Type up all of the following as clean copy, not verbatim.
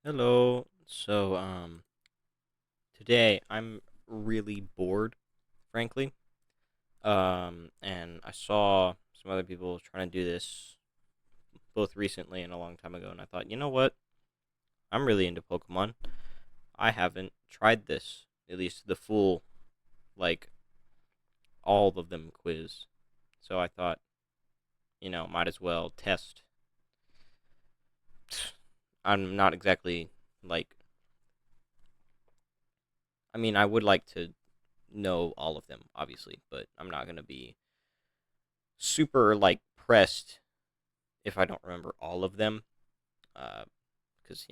Hello. Today I'm really bored, frankly. And I saw some other people trying to do this both recently and a long time ago, and I thought, you know what? I'm really into Pokemon. I haven't tried this, at least the full, like, all of them quiz. So I thought, might as well test. I'm not exactly, like, I mean, I would like to know all of them, obviously, but I'm not going to be super like pressed if I don't remember all of them, because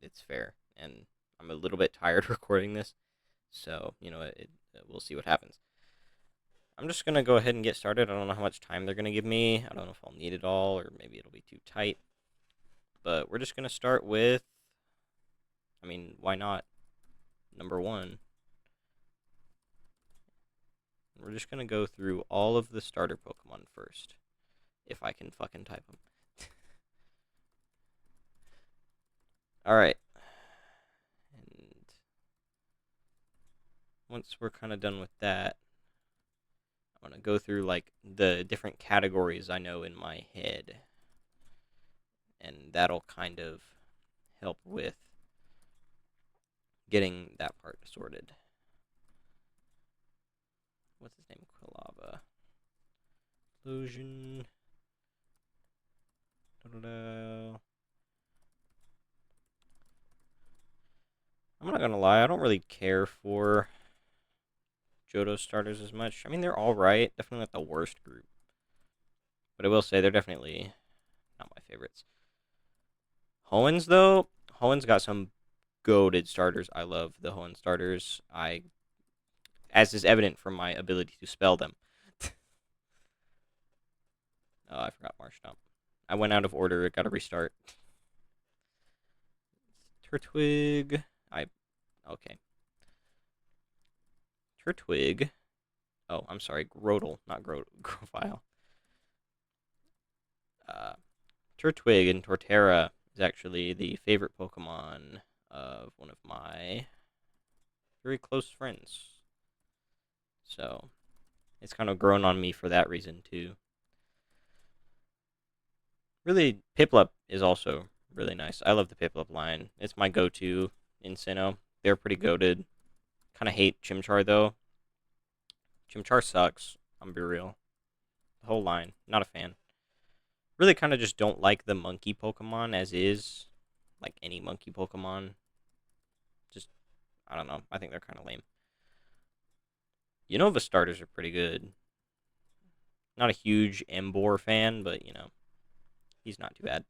it's fair, and I'm a little bit tired recording this, so we'll see what happens. I'm just gonna go ahead and get started. I don't know how much time they're gonna give me. I don't know if I'll need it all, or maybe it'll be too tight. But we're just gonna start with, I mean, why not? Number one. We're just gonna go through all of the starter Pokemon first, if I can fucking type them. All right. And once we're kind of done with that, I'm going to go through like the different categories I know in my head. And that'll kind of help with getting that part sorted. What's his name? Quilava. Explosion. Da-da-da. I'm not going to lie, I don't really care for Johto starters as much. I mean, they're alright. Definitely not the worst group. But I will say they're definitely not my favorites. Hoenns, though, Hoenns got some goated starters. I love the Hoenn starters. As is evident from my ability to spell them. Oh, I forgot Marshtomp. I went out of order. Got to restart. Turtwig. Okay. Turtwig. Oh, I'm sorry. Grotle, not Grovyle. Uh, Turtwig and Torterra is actually the favorite Pokemon of one of my very close friends. So it's kind of grown on me for that reason too. Really, Piplup is also really nice. I love the Piplup line. It's my go-to in Sinnoh. They're pretty goated. Kind of hate Chimchar though. Chimchar sucks. I'm be real. The whole line, not a fan. Really, kind of just don't like the monkey Pokemon as is. Like any monkey Pokemon. Just I don't know. I think they're kind of lame. Unova starters are pretty good. Not a huge Emboar fan, but he's not too bad.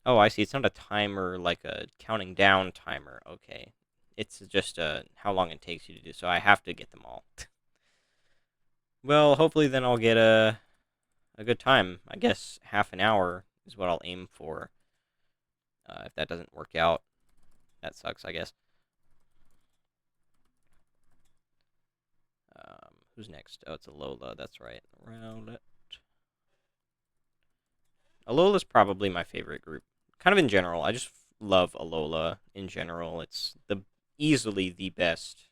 Oh, I see. It's not a timer like a counting down timer. Okay. It's just how long it takes you to do. So I have to get them all. Well, hopefully then I'll get a good time. I guess half an hour is what I'll aim for. If that doesn't work out, that sucks, I guess. Who's next? Oh, it's Alola. That's right. Rowlet. Alola's probably my favorite group. Kind of in general. I just love Alola in general. It's easily the best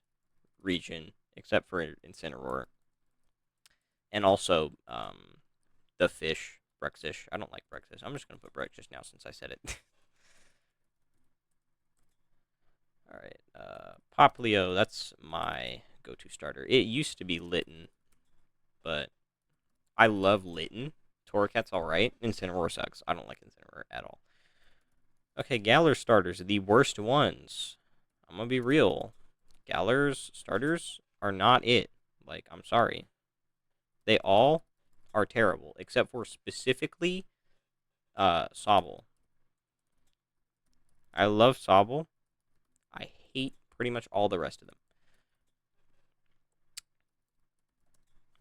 region, except for Incineroar. And also, the fish, Bruxish. I don't like Bruxish. I'm just going to put Bruxish now since I said it. All right. Poplio, that's my go-to starter. It used to be Litten, but I love Litten. Torracat's alright. Incineroar sucks. I don't like Incineroar at all. Okay, Galar starters, the worst ones. I'm gonna be real. Galar's starters are not it. Like, I'm sorry. They all are terrible, except for specifically Sobble. I love Sobble. I hate pretty much all the rest of them.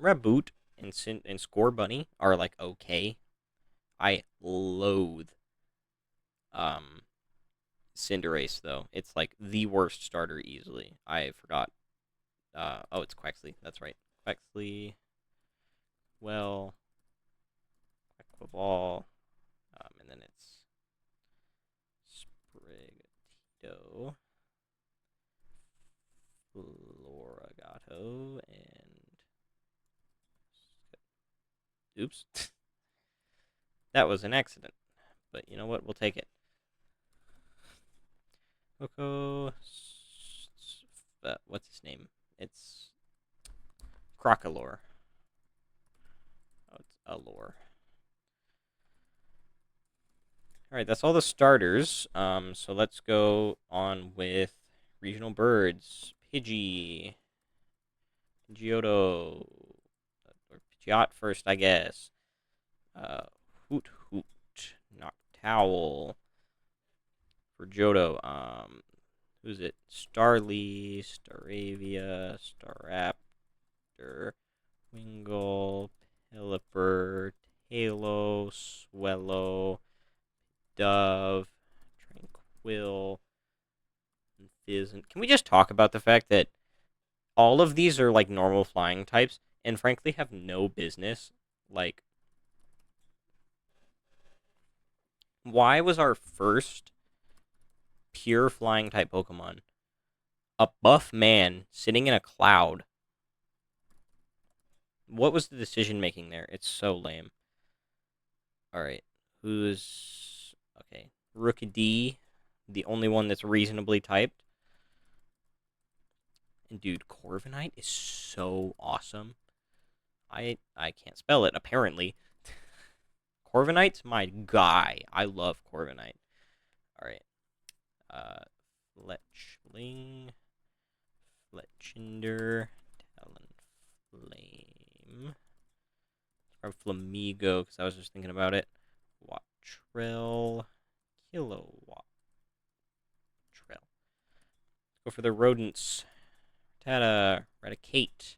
Raboot and Score Bunny are like okay. I loathe um Cinderace though. It's like the worst starter easily. I forgot. Oh, it's Quaxley. That's right. Quaxley. Well, of all. And then it's Sprigatito, Floragato, and oops, that was an accident. But you know what? We'll take it. Coco, what's his name? It's Crocolore. Oh, it's Allure. All right, that's all the starters. So let's go on with regional birds. Pidgey, Pidgeotto, or Pidgeot first, I guess. Hoot Hoot, Noctowl. For Johto, who's it? Starly, Staravia, Staraptor, Wingull, Pelipper, Halo, Swellow, Dove, Tranquil, and Fizzant. Can we just talk about the fact that all of these are like normal flying types and frankly have no business? Like, why was our first pure flying type Pokemon a buff man sitting in a cloud? What was the decision making there? It's so lame. Alright. Who's. Okay. Rookidee, the only one that's reasonably typed. And dude, Corviknight is so awesome. I can't spell it, apparently. Corviknight's my guy. I love Corviknight. Alright. Fletchling. Fletchinder. Talonflame. Or Flamigo, because I was just thinking about it. Wattrell. Kilowatt. Trell. Go for the rodents. Rattata. Raticate.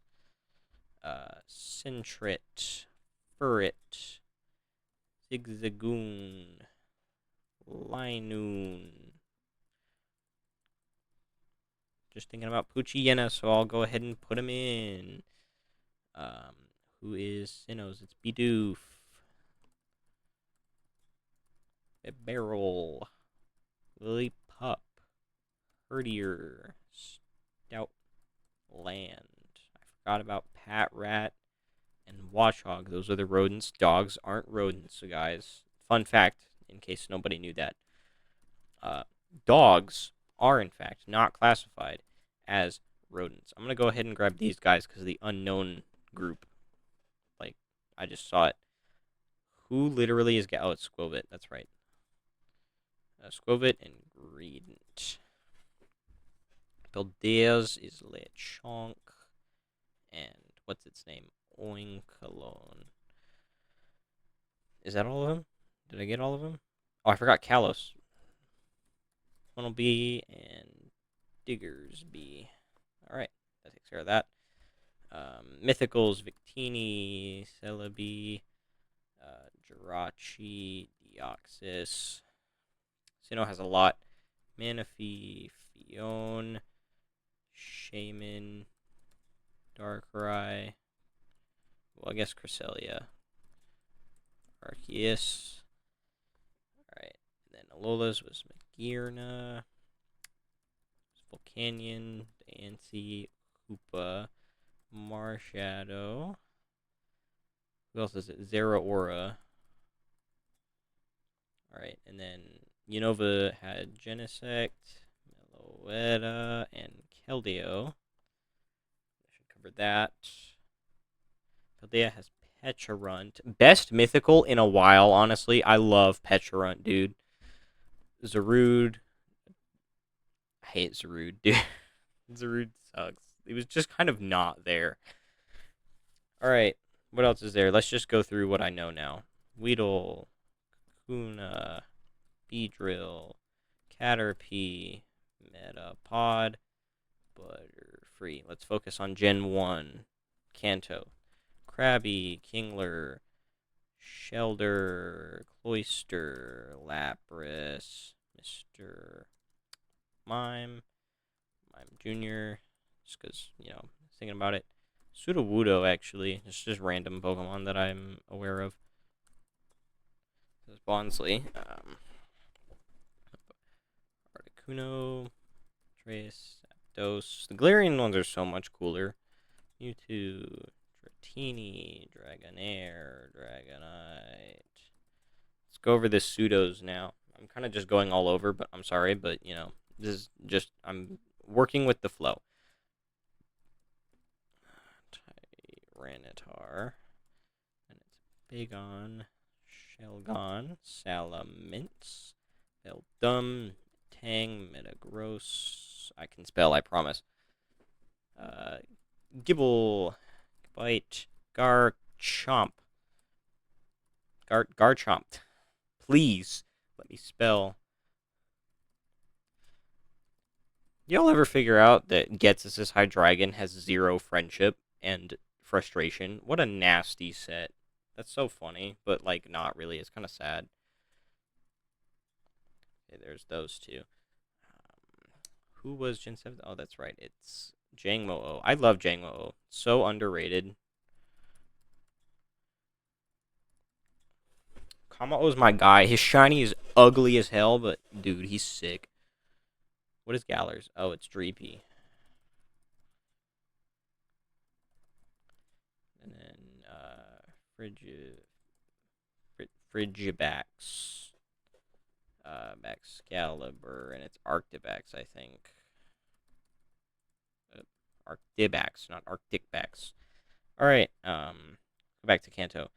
Sentret. Furret. Zigzagoon. Linoon. Just thinking about Poochyena, so I'll go ahead and put him in. Who is Sinnoh's? It's Bidoof. A Barrel. Lillipup. Herdier. Stout Land. I forgot about Patrat and Watchog. Those are the rodents. Dogs aren't rodents, so guys. Fun fact, in case nobody knew that. Dogs are, in fact, not classified as rodents. I'm going to go ahead and grab these guys because of the unknown group. Like, I just saw it. Who literally is... Oh, it's Squovit. That's right. Squovit and Greedent. Pildeas is Lechonk. And what's its name? Oinkalon. Is that all of them? Did I get all of them? Oh, I forgot Kalos. Funnelby and Diggersby. Alright, that takes care of that. Mythicals, Victini, Celebi, Jirachi, Deoxys. Sinnoh has a lot. Manaphy, Fion, Shaman, Darkrai. Well, I guess Cresselia. Arceus. Alright, and then Alola's was Magearna. Volcanion, Dancy, Hoopa, Marshadow. Who else is it? Zeraora. Alright, and then Unova had Genesect, Meloetta, and Keldeo. I should cover that. Keldeo has Pecharunt. Best mythical in a while, honestly. I love Pecharunt, dude. Zarude. I hate Zarude, dude. Zarude sucks. It was just kind of not there. Alright, what else is there? Let's just go through what I know now. Weedle, Kuna, Beedrill, Caterpie, Metapod, Butterfree. Let's focus on Gen 1. Kanto, Krabby, Kingler, Shelder, Cloyster, Lapras, Mr. Mime Jr., just because, you know, thinking about it. Sudowoodo, actually. It's just random Pokemon that I'm aware of. There's Bonsly. Articuno. Trace. Zapdos. The Galarian ones are so much cooler. Mewtwo. Dratini. Dragonair. Dragonite. Let's go over the pseudos now. I'm kind of just going all over, but I'm sorry, but, you know, this is just, I'm working with the flow. Tyranitar. And it's Bagon, Shelgon, Salamence, Beldum, Tang, Metagross. I can spell, I promise. Gibble, Bite, Garchomp. Garchomp. Please, let me spell. Y'all ever figure out that Ghetsis' Hydreigon has 0 friendship and frustration? What a nasty set. That's so funny, but, like, not really. It's kind of sad. Okay, there's those two. Who was Gen 7? Oh, that's right. It's Jangmo-O. I love Jangmo-O. So underrated. Kamao is my guy. His shiny is ugly as hell, but, dude, he's sick. What is Galar's? Oh, it's Dreepy. And then, Frigibax. Baxcalibur, and it's Arctibax, I think. Arctibax, not Arcticbax. Alright, go back to Kanto.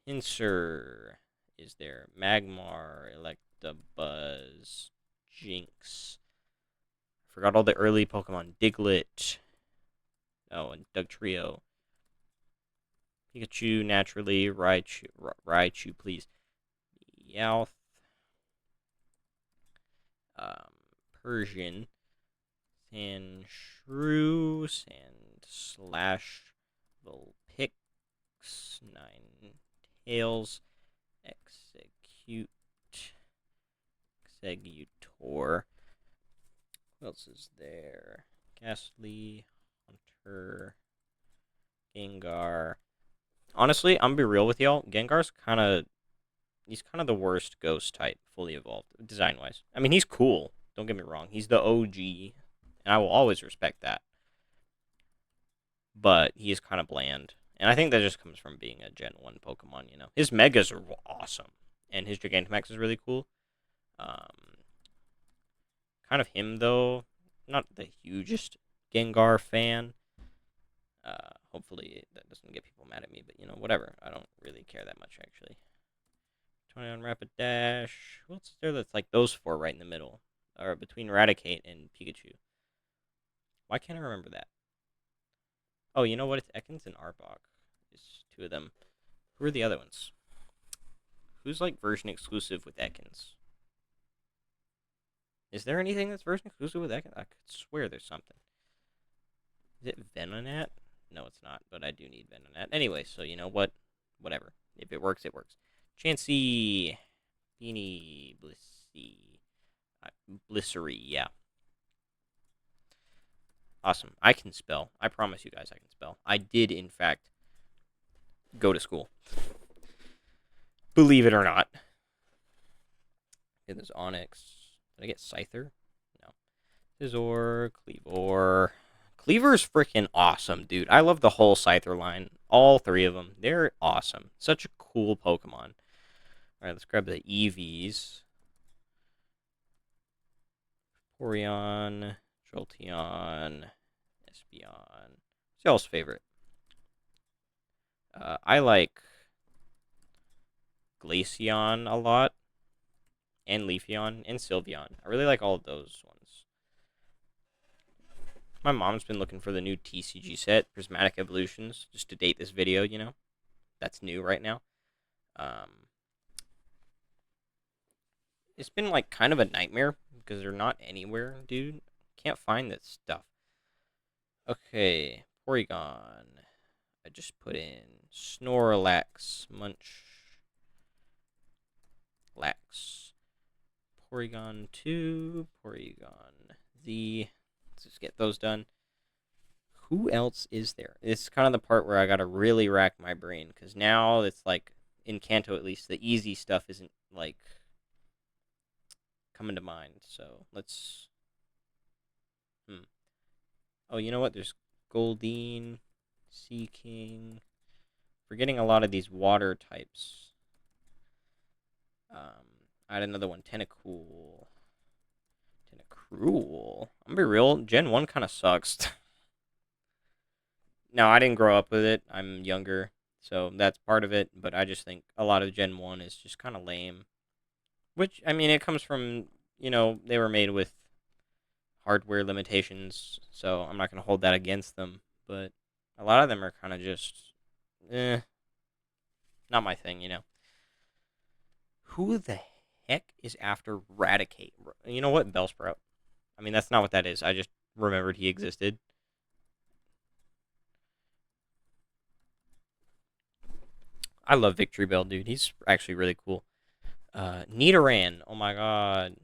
Pinsir is there. Magmar, Electabuzz, Jinx. Forgot all the early Pokemon. Diglett. Oh, and Dugtrio. Pikachu, naturally. Raichu, please. Meowth. Persian. Sandshrew. Sandslash. Vulpix. Ninetales. Executor. What else is there? Ghastly. Hunter. Gengar. Honestly, I'm gonna be real with y'all. Gengar's he's kind of the worst ghost type, fully evolved, design-wise. I mean, he's cool. Don't get me wrong. He's the OG, and I will always respect that. But he is kind of bland. And I think that just comes from being a Gen 1 Pokemon, you know. His Megas are awesome, and his Gigantamax is really cool. Kind of him, though. Not the hugest Gengar fan. Hopefully that doesn't get people mad at me, but, you know, whatever. I don't really care that much, actually. 20 on Rapid Dash. What's there that's like those four right in the middle? Or between Raticate and Pikachu. Why can't I remember that? Oh, you know what? It's Ekans and Arbok. It's two of them. Who are the other ones? Who's like version exclusive with Ekans? Is there anything that's version exclusive with Ekans? I could swear there's something. Is it Venonat? No, it's not, but I do need Venonat. Anyway, so you know what? Whatever. If it works, it works. Chansey. Beanie. Blissey. Blissery, yeah. Awesome. I can spell. I promise you guys I can spell. I did, in fact, go to school. Believe it or not. Okay, there's Onyx. Did I get Scyther? No. Scizor, Cleavor. Cleavor's freaking awesome, dude. I love the whole Scyther line. All three of them. They're awesome. Such a cool Pokemon. Alright, let's grab the EVs. Porygon, Jolteon, Espeon. What's y'all's favorite? I like Glaceon a lot, and Leafeon, and Sylveon. I really like all of those ones. My mom's been looking for the new TCG set, Prismatic Evolutions, just to date this video, you know? That's new right now. It's been, like, kind of a nightmare, because they're not anywhere, dude. Can't find this stuff. Okay, Porygon. I just put in Snorlax, Lax. Porygon 2, Porygon Z. Let's just get those done. Who else is there? It's kind of the part where I gotta really rack my brain, because now it's like, in Kanto at least, the easy stuff isn't like coming to mind. So let's. Hmm. Oh, you know what? There's Goldeen, Sea King. Forgetting a lot of these water types. I had another one, Tentacool. Tentacruel. I'm gonna be real. Gen 1 kind of sucks. Now, I didn't grow up with it. I'm younger, so that's part of it. But I just think a lot of Gen 1 is just kind of lame. Which, I mean, it comes from, they were made with hardware limitations, so I'm not going to hold that against them. But a lot of them are kind of just, not my thing. Who the heck is after Raticate? You know what? Bellsprout. I mean, that's not what that is. I just remembered he existed. I love Victory Bell, dude. He's actually really cool. Nidoran. Oh my god.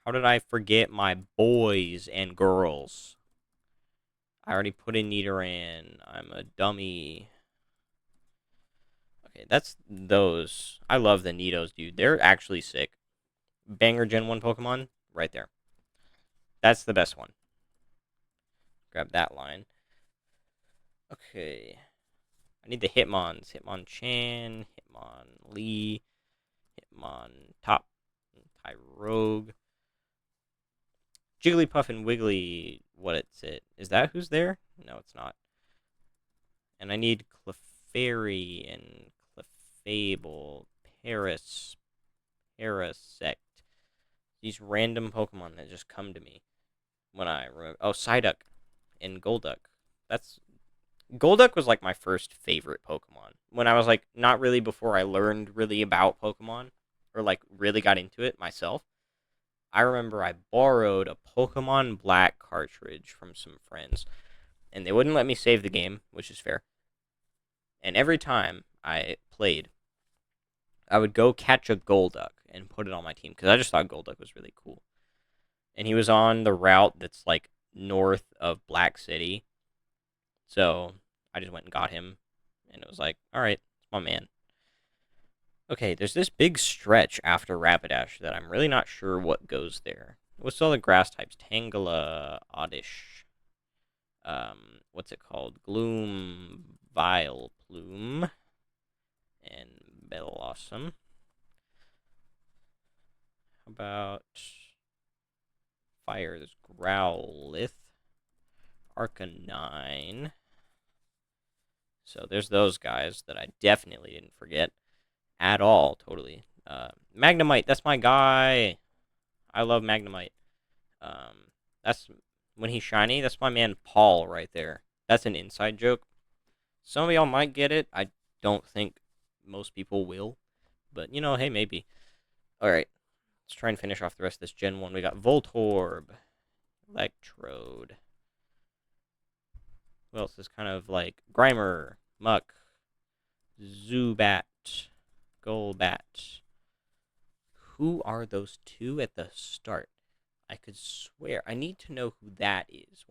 How did I forget my boys and girls? I already put in Nidoran. I'm a dummy. Okay, that's those. I love the Nidos, dude. They're actually sick. Banger Gen 1 Pokemon, right there. That's the best one. Grab that line. Okay. I need the Hitmons. Hitmonchan, Hitmonlee, Hitmontop, Tyrogue. Jigglypuff and Wiggly, what it's it? Is that who's there? No, it's not. And I need Clefairy and Clefable, Parasect. These random Pokemon that just come to me when I remember. Oh, Psyduck and Golduck. That's Golduck was like my first favorite Pokemon. When I was like not really before I learned really about Pokemon or like really got into it myself. I remember I borrowed a Pokemon Black cartridge from some friends, and they wouldn't let me save the game, which is fair. And every time I played, I would go catch a Golduck and put it on my team because I just thought Golduck was really cool. And he was on the route that's like north of Black City, so I just went and got him, and it was like, all right, it's my man. Okay, there's this big stretch after Rapidash that I'm really not sure what goes there. What's all the grass types? Tangela, Oddish. What's it called? Gloom, Vileplume, and Bellossom. How about fire? There's Growlithe, Arcanine. So there's those guys that I definitely didn't forget at all. Totally. Magnemite. That's my guy. I love Magnemite. That's when he's shiny. That's my man Paul right there. That's an inside joke. Some of y'all might get it. I don't think most people will, but hey, maybe. All right, let's try and finish off the rest of this Gen 1. We got Voltorb, Electrode. Who else is kind of like Grimer, Muck, Zubat, Golbat. Who are those two at the start? I could swear. I need to know who that is.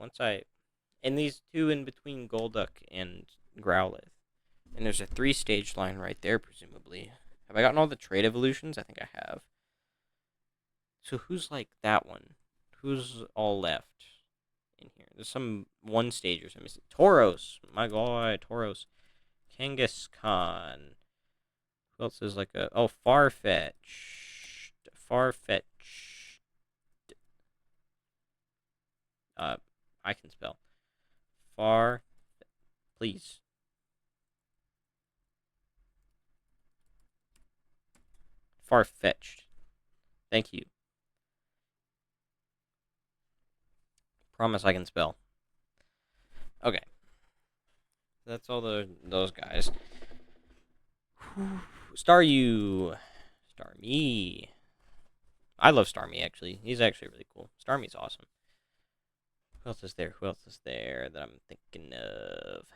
And these two in between Golduck and Growlithe. And there's a 3-stage line right there, presumably. Have I gotten all the trait evolutions? I think I have. So who's like that one? Who's all left in here? There's some 1-stagers. I'm missing. Tauros. My god, Tauros. Kangaskhan. Who else is like a... Oh, Farfetch. Farfetch. I can spell. Please. Far-fetched. Thank you. Promise I can spell. Okay. That's all those guys. Staryu. Starmie. I love Starmie, actually. He's actually really cool. Starmie's awesome. Who else is there? Who else is there that I'm thinking of?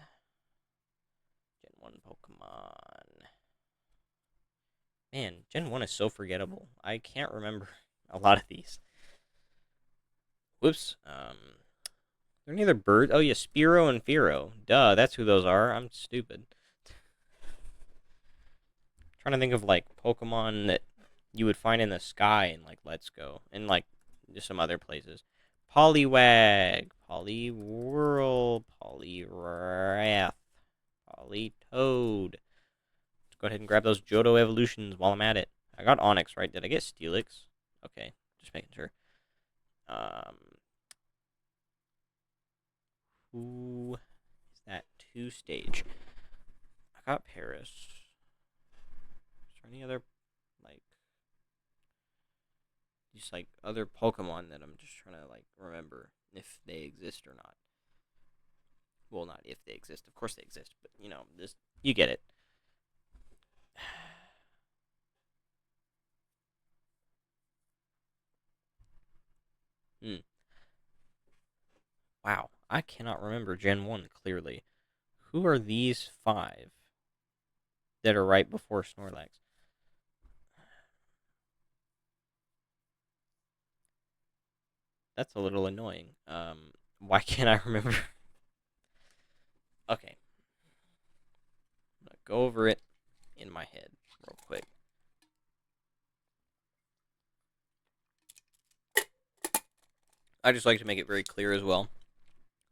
Gen 1 Pokemon. Man, Gen 1 is so forgettable. I can't remember a lot of these. Whoops. They're neither birds. Oh, yeah, Spearow and Fearow. Duh, that's who those are. I'm stupid. Trying to think of like Pokemon that you would find in the sky in like Let's Go and like just some other places. Poliwag, Poliwhirl, Poliwrath, Politoad. Let's go ahead and grab those Johto evolutions while I'm at it. I got Onyx, right? Did I get Steelix? Okay, just making sure. Um, who is that 2-stage? I got Paris. Is there any other like just like other Pokemon that I'm just trying to like remember if they exist or not? Well, not if they exist. Of course they exist, but you know, this you get it. Hmm. Wow, I cannot remember Gen 1 clearly. Who are these 5 that are right before Snorlax? That's a little annoying. Why can't I remember? Okay, I'm gonna go over it in my head real quick. I just like to make it very clear as well.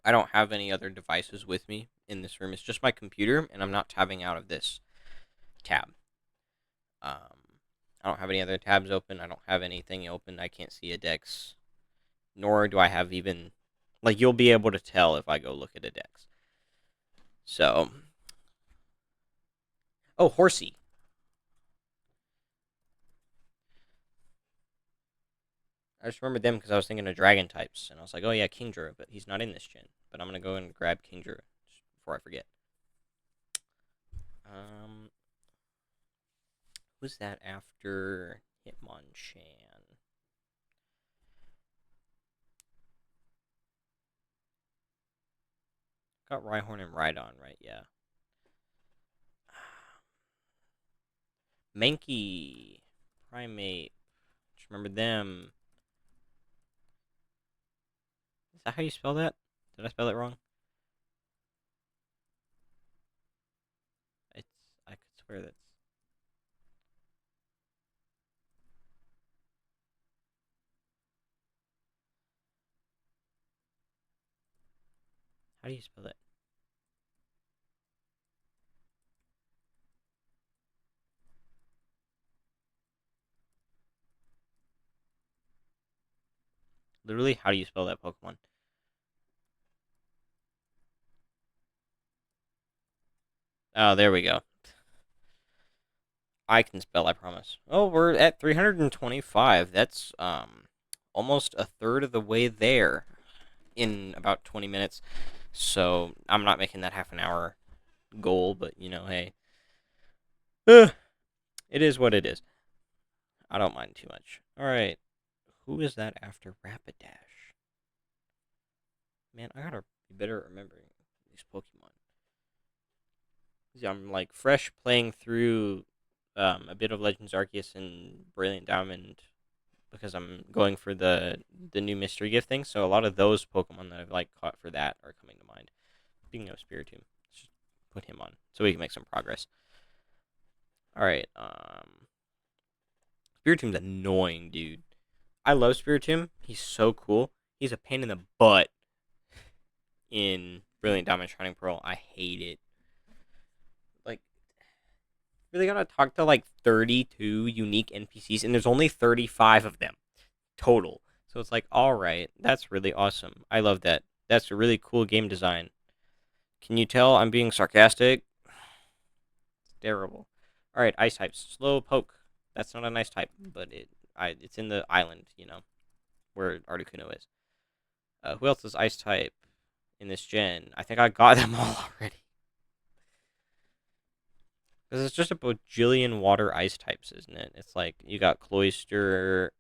I don't have any other devices with me in this room. It's just my computer, and I'm not tabbing out of this tab. I don't have any other tabs open. I don't have anything open. I can't see a Dex, nor do I have even like you'll be able to tell if I go look at a Dex. So, oh, Horsey. I just remembered them because I was thinking of dragon types, and I was like, oh yeah, Kingdra, but he's not in this gen. But I'm gonna go and grab Kingdra before I forget. Um, who's that after Hitmonchan? Got Rhyhorn and Rhydon, right? Yeah. Mankey, Primate. Just remember them. Is that how you spell that? Did I spell it wrong? It's. I could swear that's. How do you spell that? Literally, how do you spell that Pokemon? Oh, there we go. I can spell, I promise. Oh, we're at 325. That's almost a third of the way there in about 20 minutes. So I'm not making that half an hour goal, but you know, hey, it is what it is. I don't mind too much. All right, who is that after Rapidash? Man, I gotta be better at remembering these Pokemon. I'm like fresh playing through a bit of Legends Arceus and Brilliant Diamond because I'm going for the new mystery gift thing. So a lot of those Pokemon that I've like caught for that are coming to mind. Speaking of Spiritomb, let's just put him on so we can make some progress. All right, Spiritomb's annoying, dude. I love Spiritomb. He's so cool. He's a pain in the butt in Brilliant Diamond Shining Pearl. I hate it. Like, really gotta talk to like 32 unique NPCs, and there's only 35 of them total. So it's like, all right, that's really awesome. I love that. That's a really cool game design. Can you tell I'm being sarcastic? It's terrible. All right, ice types. Slow poke. That's not an ice type, but it's in the island, you know, where Articuno is. Who else is ice type in this gen? I think I got them all already. Because it's just a bajillion water ice types, isn't it? It's like you got Cloyster,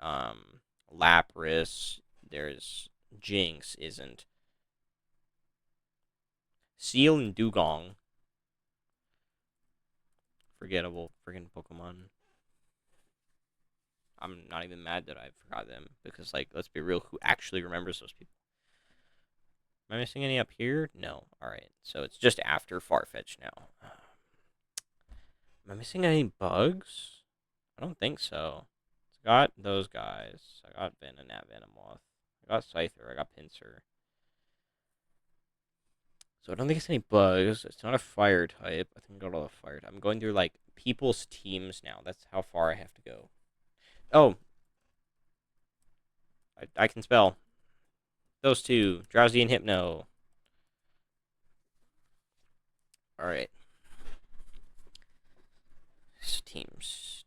Lapras. There's Jinx, isn't Seal and Dugong. Forgettable freaking Pokemon. I'm not even mad that I forgot them because, like, let's be real, who actually remembers those people? Am I missing any up here? No. All right, so it's just after Farfetch now. Am I missing any bugs? I don't think so. I got those guys. I got Venonat, Venomoth. I got Scyther. I got Pinsir. So I don't think it's any bugs. It's not a fire type. I think I got all the fire type. I'm going through like people's teams now. That's how far I have to go. Oh, I can spell. Those two, Drowsy and Hypno. Alright. Teams.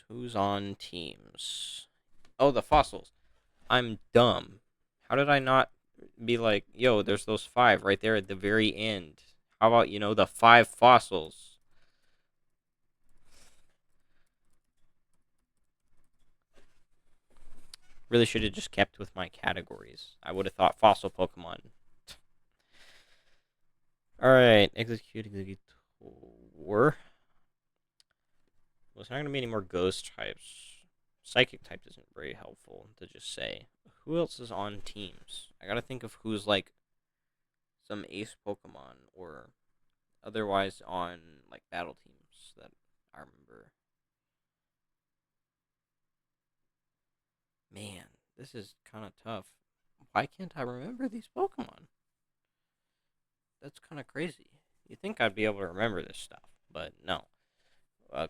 Who's on teams? Oh, the fossils. I'm dumb. How did I not be like, yo, there's those five right there at the very end? How about, the five fossils? Really should have just kept with my categories. I would have thought fossil Pokemon. Alright, execute. Well, it's not going to be any more ghost types. Psychic type isn't very helpful to just say. Who else is on teams? I gotta think of who's like some ace Pokemon or otherwise on like battle teams that I remember. Man, this is kind of tough. Why can't I remember these Pokemon? That's kind of crazy. You think I'd be able to remember this stuff, but no.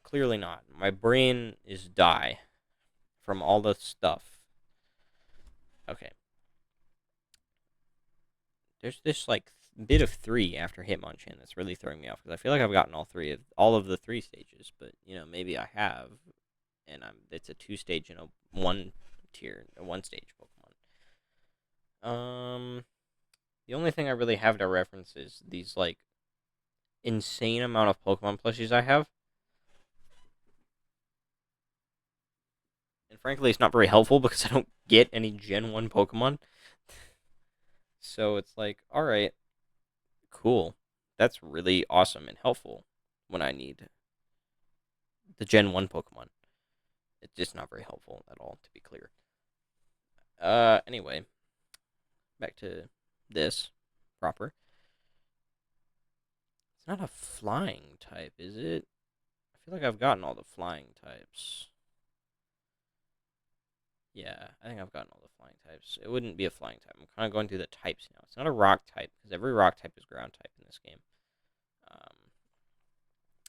Clearly not. My brain is die from all the stuff. Okay. There's this like bit of three after Hitmonchan that's really throwing me off because I feel like I've gotten all of the three stages, but maybe I have, and it's a two stage and a one tier, a one stage Pokemon. The only thing I really have to reference is these like insane amount of Pokemon plushies I have. And frankly, it's not very helpful because I don't get any Gen 1 Pokemon. So it's like, alright, cool. That's really awesome and helpful when I need the Gen 1 Pokemon. It's just not very helpful at all, to be clear. Anyway, back to this proper. It's not a flying type, is it? I feel like I've gotten all the flying types. Yeah, I think I've gotten all the flying types. It wouldn't be a flying type. I'm kind of going through the types now. It's not a rock type, because every rock type is ground type in this game.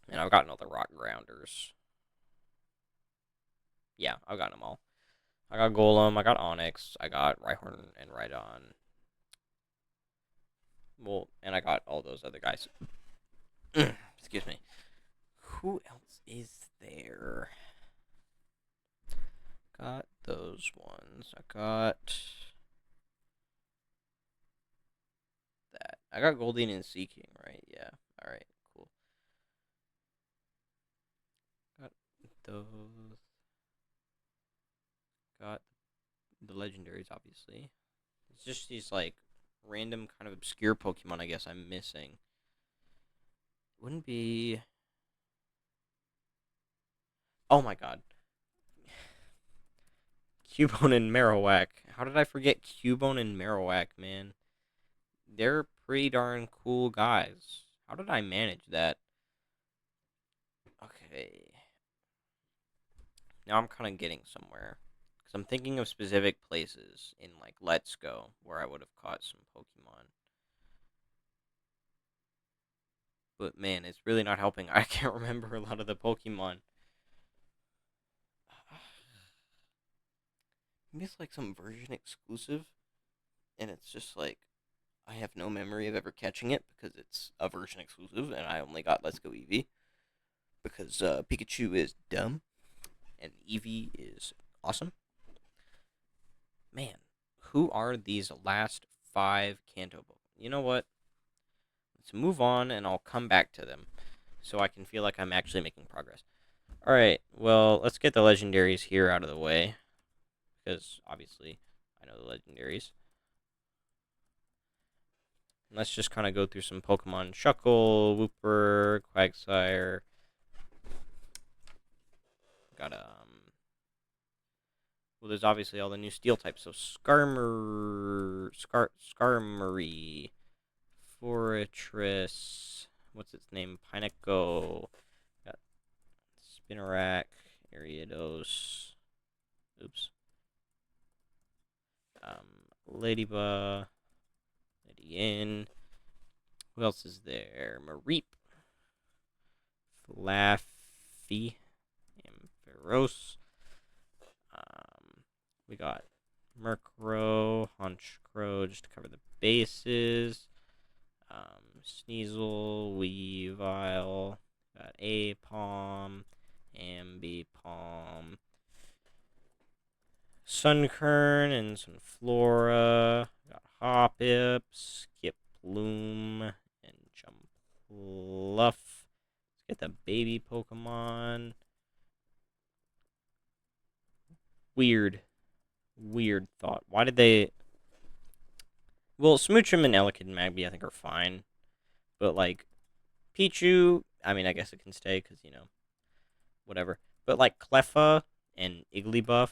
And I've gotten all the rock grounders. Yeah, I've gotten them all. I got Golem, I got Onyx, I got Rhyhorn and Rhydon. Well, and I got all those other guys. Excuse me. Who else is there? Got those ones. I got that. I got Goldeen and Seeking, right? Yeah. Alright, cool. Got those. Got the legendaries, obviously. It's just these, like, random kind of obscure Pokemon, I guess, I'm missing. Wouldn't be... Oh my god. Cubone and Marowak. How did I forget Cubone and Marowak, man? They're pretty darn cool guys. How did I manage that? Okay. Now I'm kind of getting somewhere. Because I'm thinking of specific places in, like, Let's Go where I would have caught some Pokemon. But, man, it's really not helping. I can't remember a lot of the Pokemon. Maybe it's, like, some version exclusive. And it's just, like, I have no memory of ever catching it because it's a version exclusive. And I only got Let's Go Eevee. Because Pikachu is dumb. And Eevee is awesome. Man, who are these last five Kanto Pokemon? You know what? Let's move on, and I'll come back to them, so I can feel like I'm actually making progress. Alright, well, let's get the legendaries here out of the way, because, obviously, I know the legendaries. And let's just kind of go through some Pokemon. Shuckle, Wooper, Quagsire. Got, well, there's obviously all the new steel types, so Skarmory, Fortress, what's its name? Pineco. Got Spinarak, Ariados. Oops. Ladybug. Lydien. Who else is there? Mareep. Flaffy. Ampharos. We got Murkrow, Honchkrow, just to cover the bases. Sneasel, Weavile, got Apom, Ambipom, Sunkern, and some Flora. Got Hoppip, Skiploom, and Jumpluff. Let's get the baby Pokemon. Weird thought. Why did they... Well, Smoochum and Elekid and Magby, I think, are fine. But, like, Pichu, I mean, I guess it can stay, because, you know, whatever. But, like, Cleffa and Igglybuff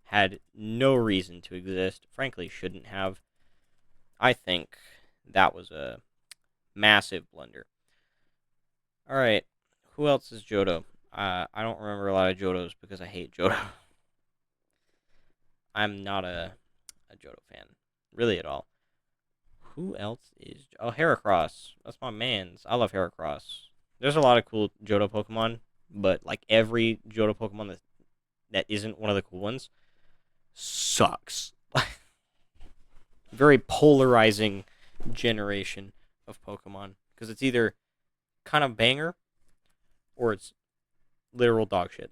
had no reason to exist. Frankly, shouldn't have. I think that was a massive blunder. Alright, who else is Johto? I don't remember a lot of Johtos because I hate Johto. I'm not a Johto fan, really at all. Who else is... Oh, Heracross. That's my man's. I love Heracross. There's a lot of cool Johto Pokemon, but, like, every Johto Pokemon that isn't one of the cool ones sucks. Very polarizing generation of Pokemon. Because it's either kind of banger, or it's literal dog shit.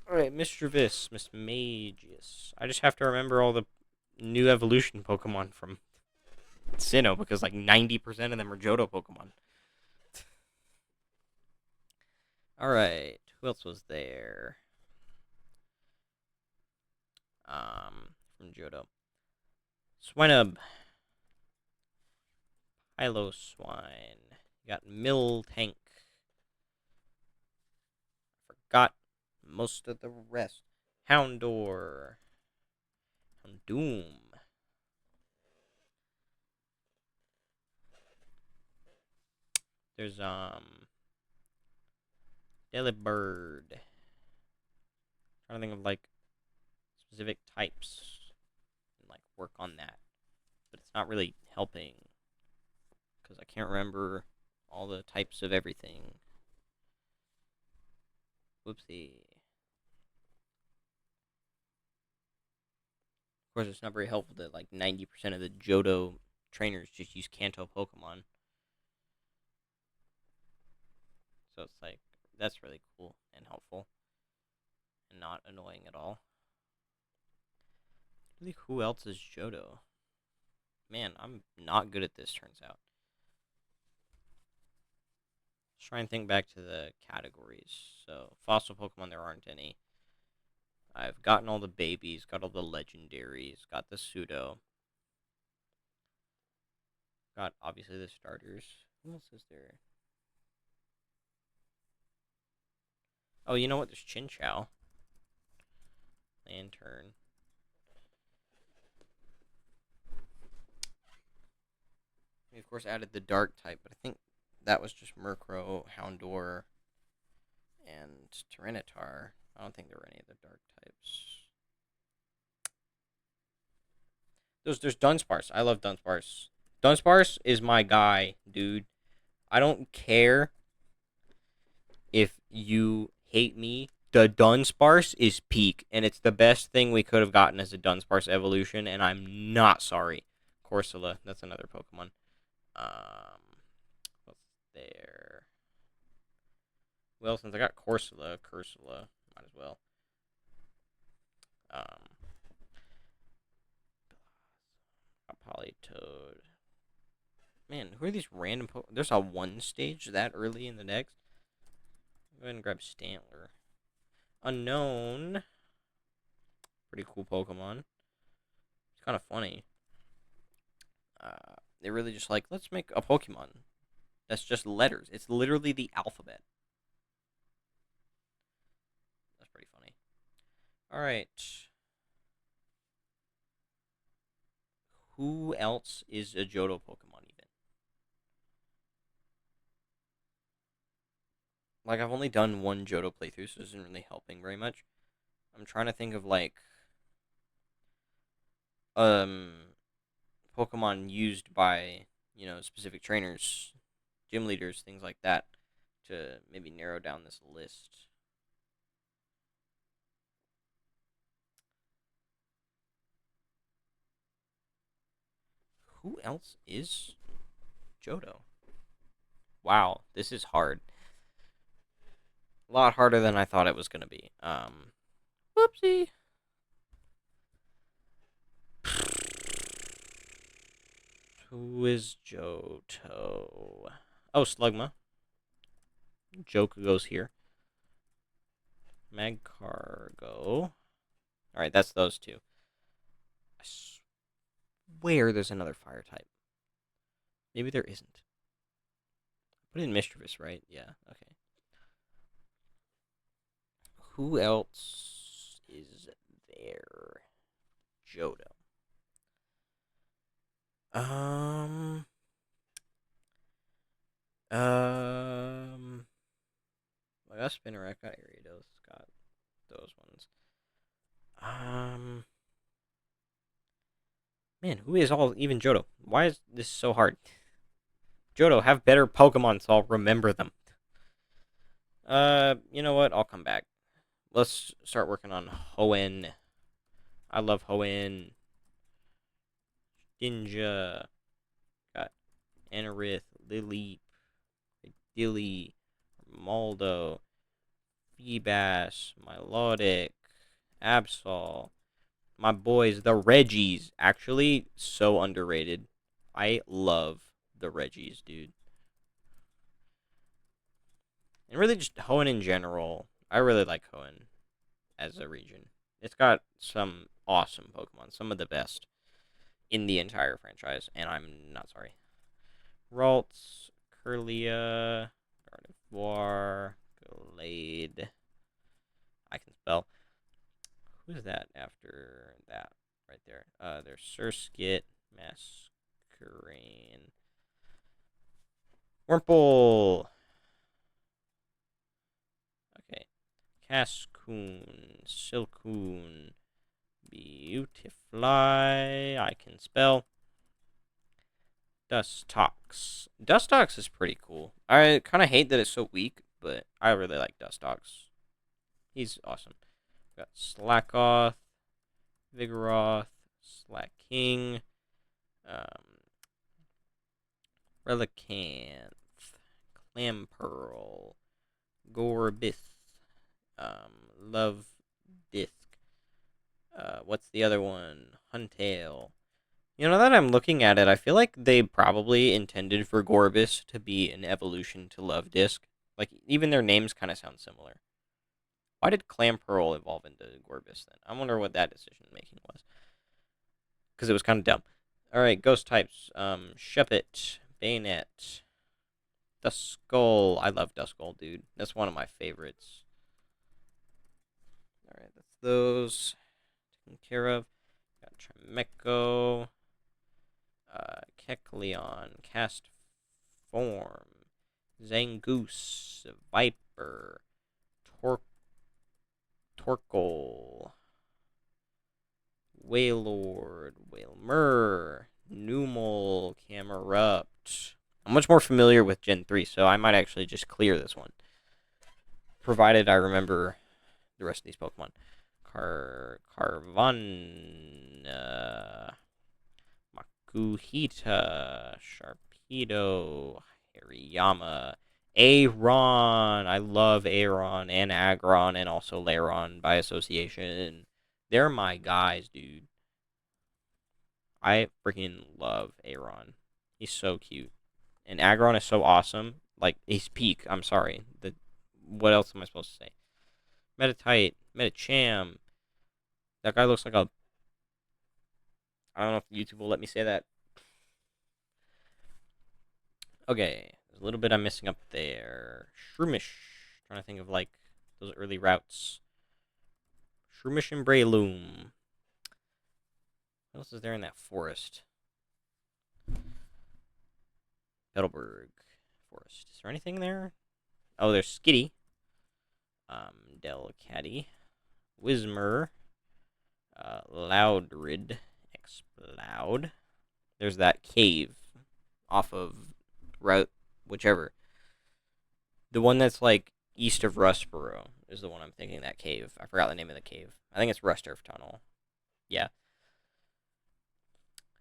Alright, Mr. Mismagius. I just have to remember all the new evolution Pokemon from Sinnoh, because like 90% of them are Johto Pokemon. Alright, who else was there? From Johto. Swinub. Piloswine. You got Miltank. Forgot most of the rest. Houndour. Houndoom. There's Delibird. Trying to think of like specific types and like work on that, but it's not really helping because I can't remember all the types of everything. Whoopsie. Of course, it's not very helpful that like 90% of the Johto trainers just use Kanto Pokemon. So it's like, that's really cool and helpful. And not annoying at all. Really, who else is Johto? Man, I'm not good at this, turns out. Let's try and think back to the categories. So, fossil Pokemon, there aren't any. I've gotten all the babies, got all the legendaries, got the pseudo. Got, obviously, the starters. Who else is there? Oh, you know what? There's Chinchou. Lantern. We, of course, added the dark type, but I think that was just Murkrow, Houndour, and Tyranitar. I don't think there were any other dark types. There's Dunsparce. I love Dunsparce. Dunsparce is my guy, dude. I don't care if you hate me. The Dunsparce is peak, and it's the best thing we could have gotten as a Dunsparce evolution, and I'm not sorry. Corsola, that's another Pokemon. What's there? Well, since I got Corsola, might as well. Politoed. Man, who are these random There's a 1 stage that early in the next? Go ahead and grab Stantler. Unknown. Pretty cool Pokemon. It's kind of funny. They're really just like, let's make a Pokemon that's just letters. It's literally the alphabet. That's pretty funny. Alright. Who else is a Johto Pokemon even? Like, I've only done one Johto playthrough, so it isn't really helping very much. I'm trying to think of, like, um, Pokemon used by, specific trainers, gym leaders, things like that, to maybe narrow down this list. Who else is Johto? Wow, this is hard. A lot harder than I thought it was gonna be. Whoopsie. Who is Johto? Oh, Slugma. Joker goes here. Magcargo. Alright, that's those two. I swear there's another fire type. Maybe there isn't. Put in Mischievous, right? Yeah, okay. Who else is there? Johto. Um. Um. I got Spinarak, got Ariados, got those ones. Um. Man, who is all even Johto? Why is this so hard? Johto, have better Pokemon so I'll remember them. You know what? I'll come back. Let's start working on Hoenn. I love Hoenn. Ninja. Got Anorith, Lily, Dilly, Maldo, Feebas, Milotic, Absol. My boys, the Reggies. Actually, so underrated. I love the Reggies, dude. And really just Hoenn in general. I really like Hoenn as a region. It's got some awesome Pokemon, some of the best in the entire franchise, and I'm not sorry. Ralts, Curlia, Gardevoir, Glade. I can spell. Who's that after that? Right there. There's Surskit, Masquerain, Wurmple. Okay. Cascoon, Silcoon, Beautifly. I can spell. Dustox. Dustox is pretty cool. I kind of hate that it's so weak, but I really like Dustox. He's awesome. Got Slackoth, Vigoroth, Slacking, um, Relicanth, Clamperl, Gorbith, Love Disc. What's the other one? Huntail. You know, now that I'm looking at it, I feel like they probably intended for Gorbis to be an evolution to Love Disc. Like, even their names kind of sound similar. Why did Clamperl evolve into Gorbis then? I wonder what that decision making was. Because it was kind of dumb. Alright, ghost types. Shuppet, Bayonet, Duskull. I love Duskull, dude. That's one of my favorites. Alright, that's those taken care of. Got Trimeco, Kecleon, Cast Form, Zangoose, Viper, Torkoal, Wailord, Wailmer, Numel, Camerupt. I'm much more familiar with Gen 3, so I might actually just clear this one. Provided I remember the rest of these Pokemon. Carvan, Makuhita, Sharpedo, Hariyama, Aron. I love Aron and Agron and also Laron by association. They're my guys, dude. I freaking love Aron. He's so cute. And Agron is so awesome. Like, he's peak. I'm sorry. What else am I supposed to say? Metatite, Metacham. That guy looks like a. I don't know if YouTube will let me say that. Okay, there's a little bit I'm missing up there. Shroomish. Trying to think of like those early routes. Shroomish and Breloom. What else is there in that forest? Petalburg Forest. Is there anything there? Oh, there's Skitty. Delcatty. Whismer. Loudrid. Exploud. There's that cave off of route whichever. The one that's like east of Rustboro is the one I'm thinking. That cave. I forgot the name of the cave. I think it's Rust Earth Tunnel. Yeah.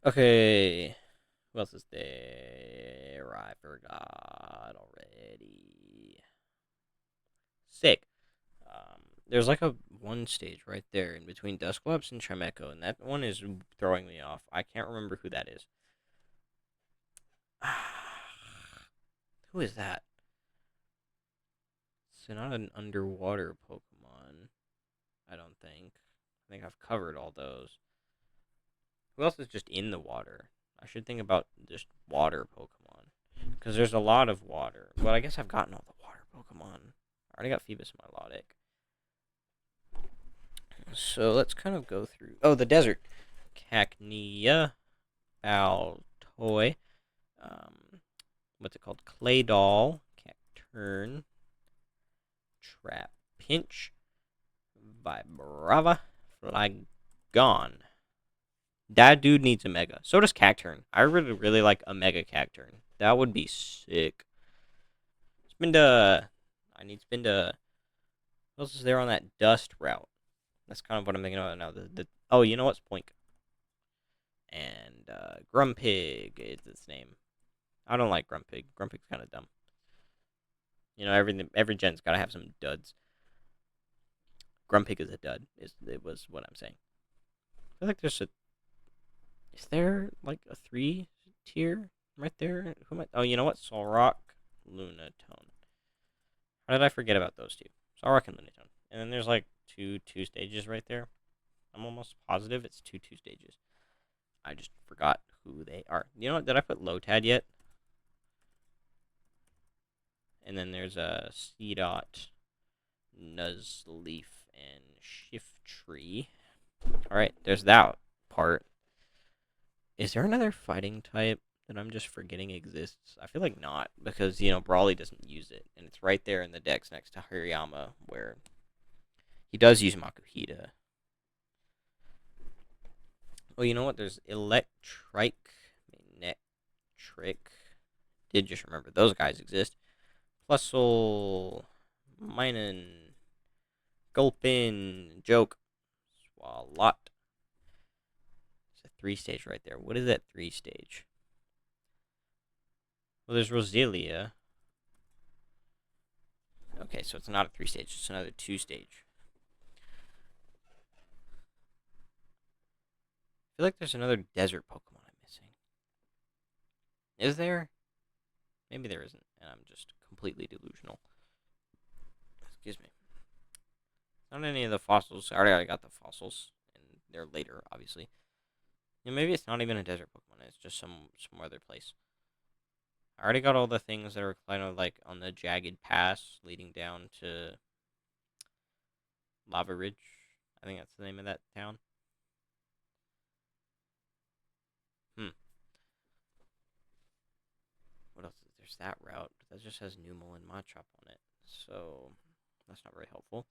Okay. Who else is there? I forgot already. Sick. There's like a one stage right there in between Dusclops and Chimecho, and that one is throwing me off. I can't remember who that is. Who is that? It's not an underwater Pokemon. I don't think. I think I've covered all those. Who else is just in the water? I should think about just water Pokemon. Because there's a lot of water. But I guess I've gotten all the water Pokemon. I already got Phoebus and Milotic. So let's kind of go through. Oh, the desert. Cacnea. Altoy. What's it called? Claydol. Cacturn. Trapinch. Vibrava. Flygon. That dude needs a Mega. So does Cacturn. I really like a Mega Cacturn. That would be sick. Spinda. I need Spinda. What else is there on that dust route? That's kind of what I'm thinking about now. Oh, you know what? Spoink. And Grumpig is its name. I don't like Grumpig. Grumpig's kind of dumb. You know, every gen's got to have some duds. Grumpig is a dud. It was what I'm saying. I feel like there's a. Is there like a 3 tier right there? Who am I? Oh, you know what? Solrock, Lunatone. How did I forget about those two? Solrock and Lunatone. And then there's like two stages right there. I'm almost positive it's two stages. I just forgot who they are. You know what? Did I put Lotad yet? And then there's a Seedot, Nuzleaf, and Shifttree. Alright, there's that part. Is there another fighting type that I'm just forgetting exists? I feel like not, because, you know, Brawly doesn't use it. And it's right there in the decks next to Hariyama, where he does use Makuhita. Oh, you know what? There's Electrike, Magnetric. Did just remember those guys exist. Plusle, Minun, Gulpin, Joke, Swalot. It's a 3 stage right there. What is that 3 stage? Well, there's Roselia. Okay, so it's not a 3 stage. It's another 2 stage. I feel like there's another desert Pokemon I'm missing. Is there? Maybe there isn't, and I'm just completely delusional. Excuse me. Not any of the fossils. I already got the fossils, and they're later, obviously. And maybe it's not even a desert Pokemon. It's just some other place. I already got all the things that are kind of like on the jagged pass leading down to Lava Ridge. I think that's the name of that town. What else? There's that route, but that just has Numel and Machop on it. So that's not very helpful.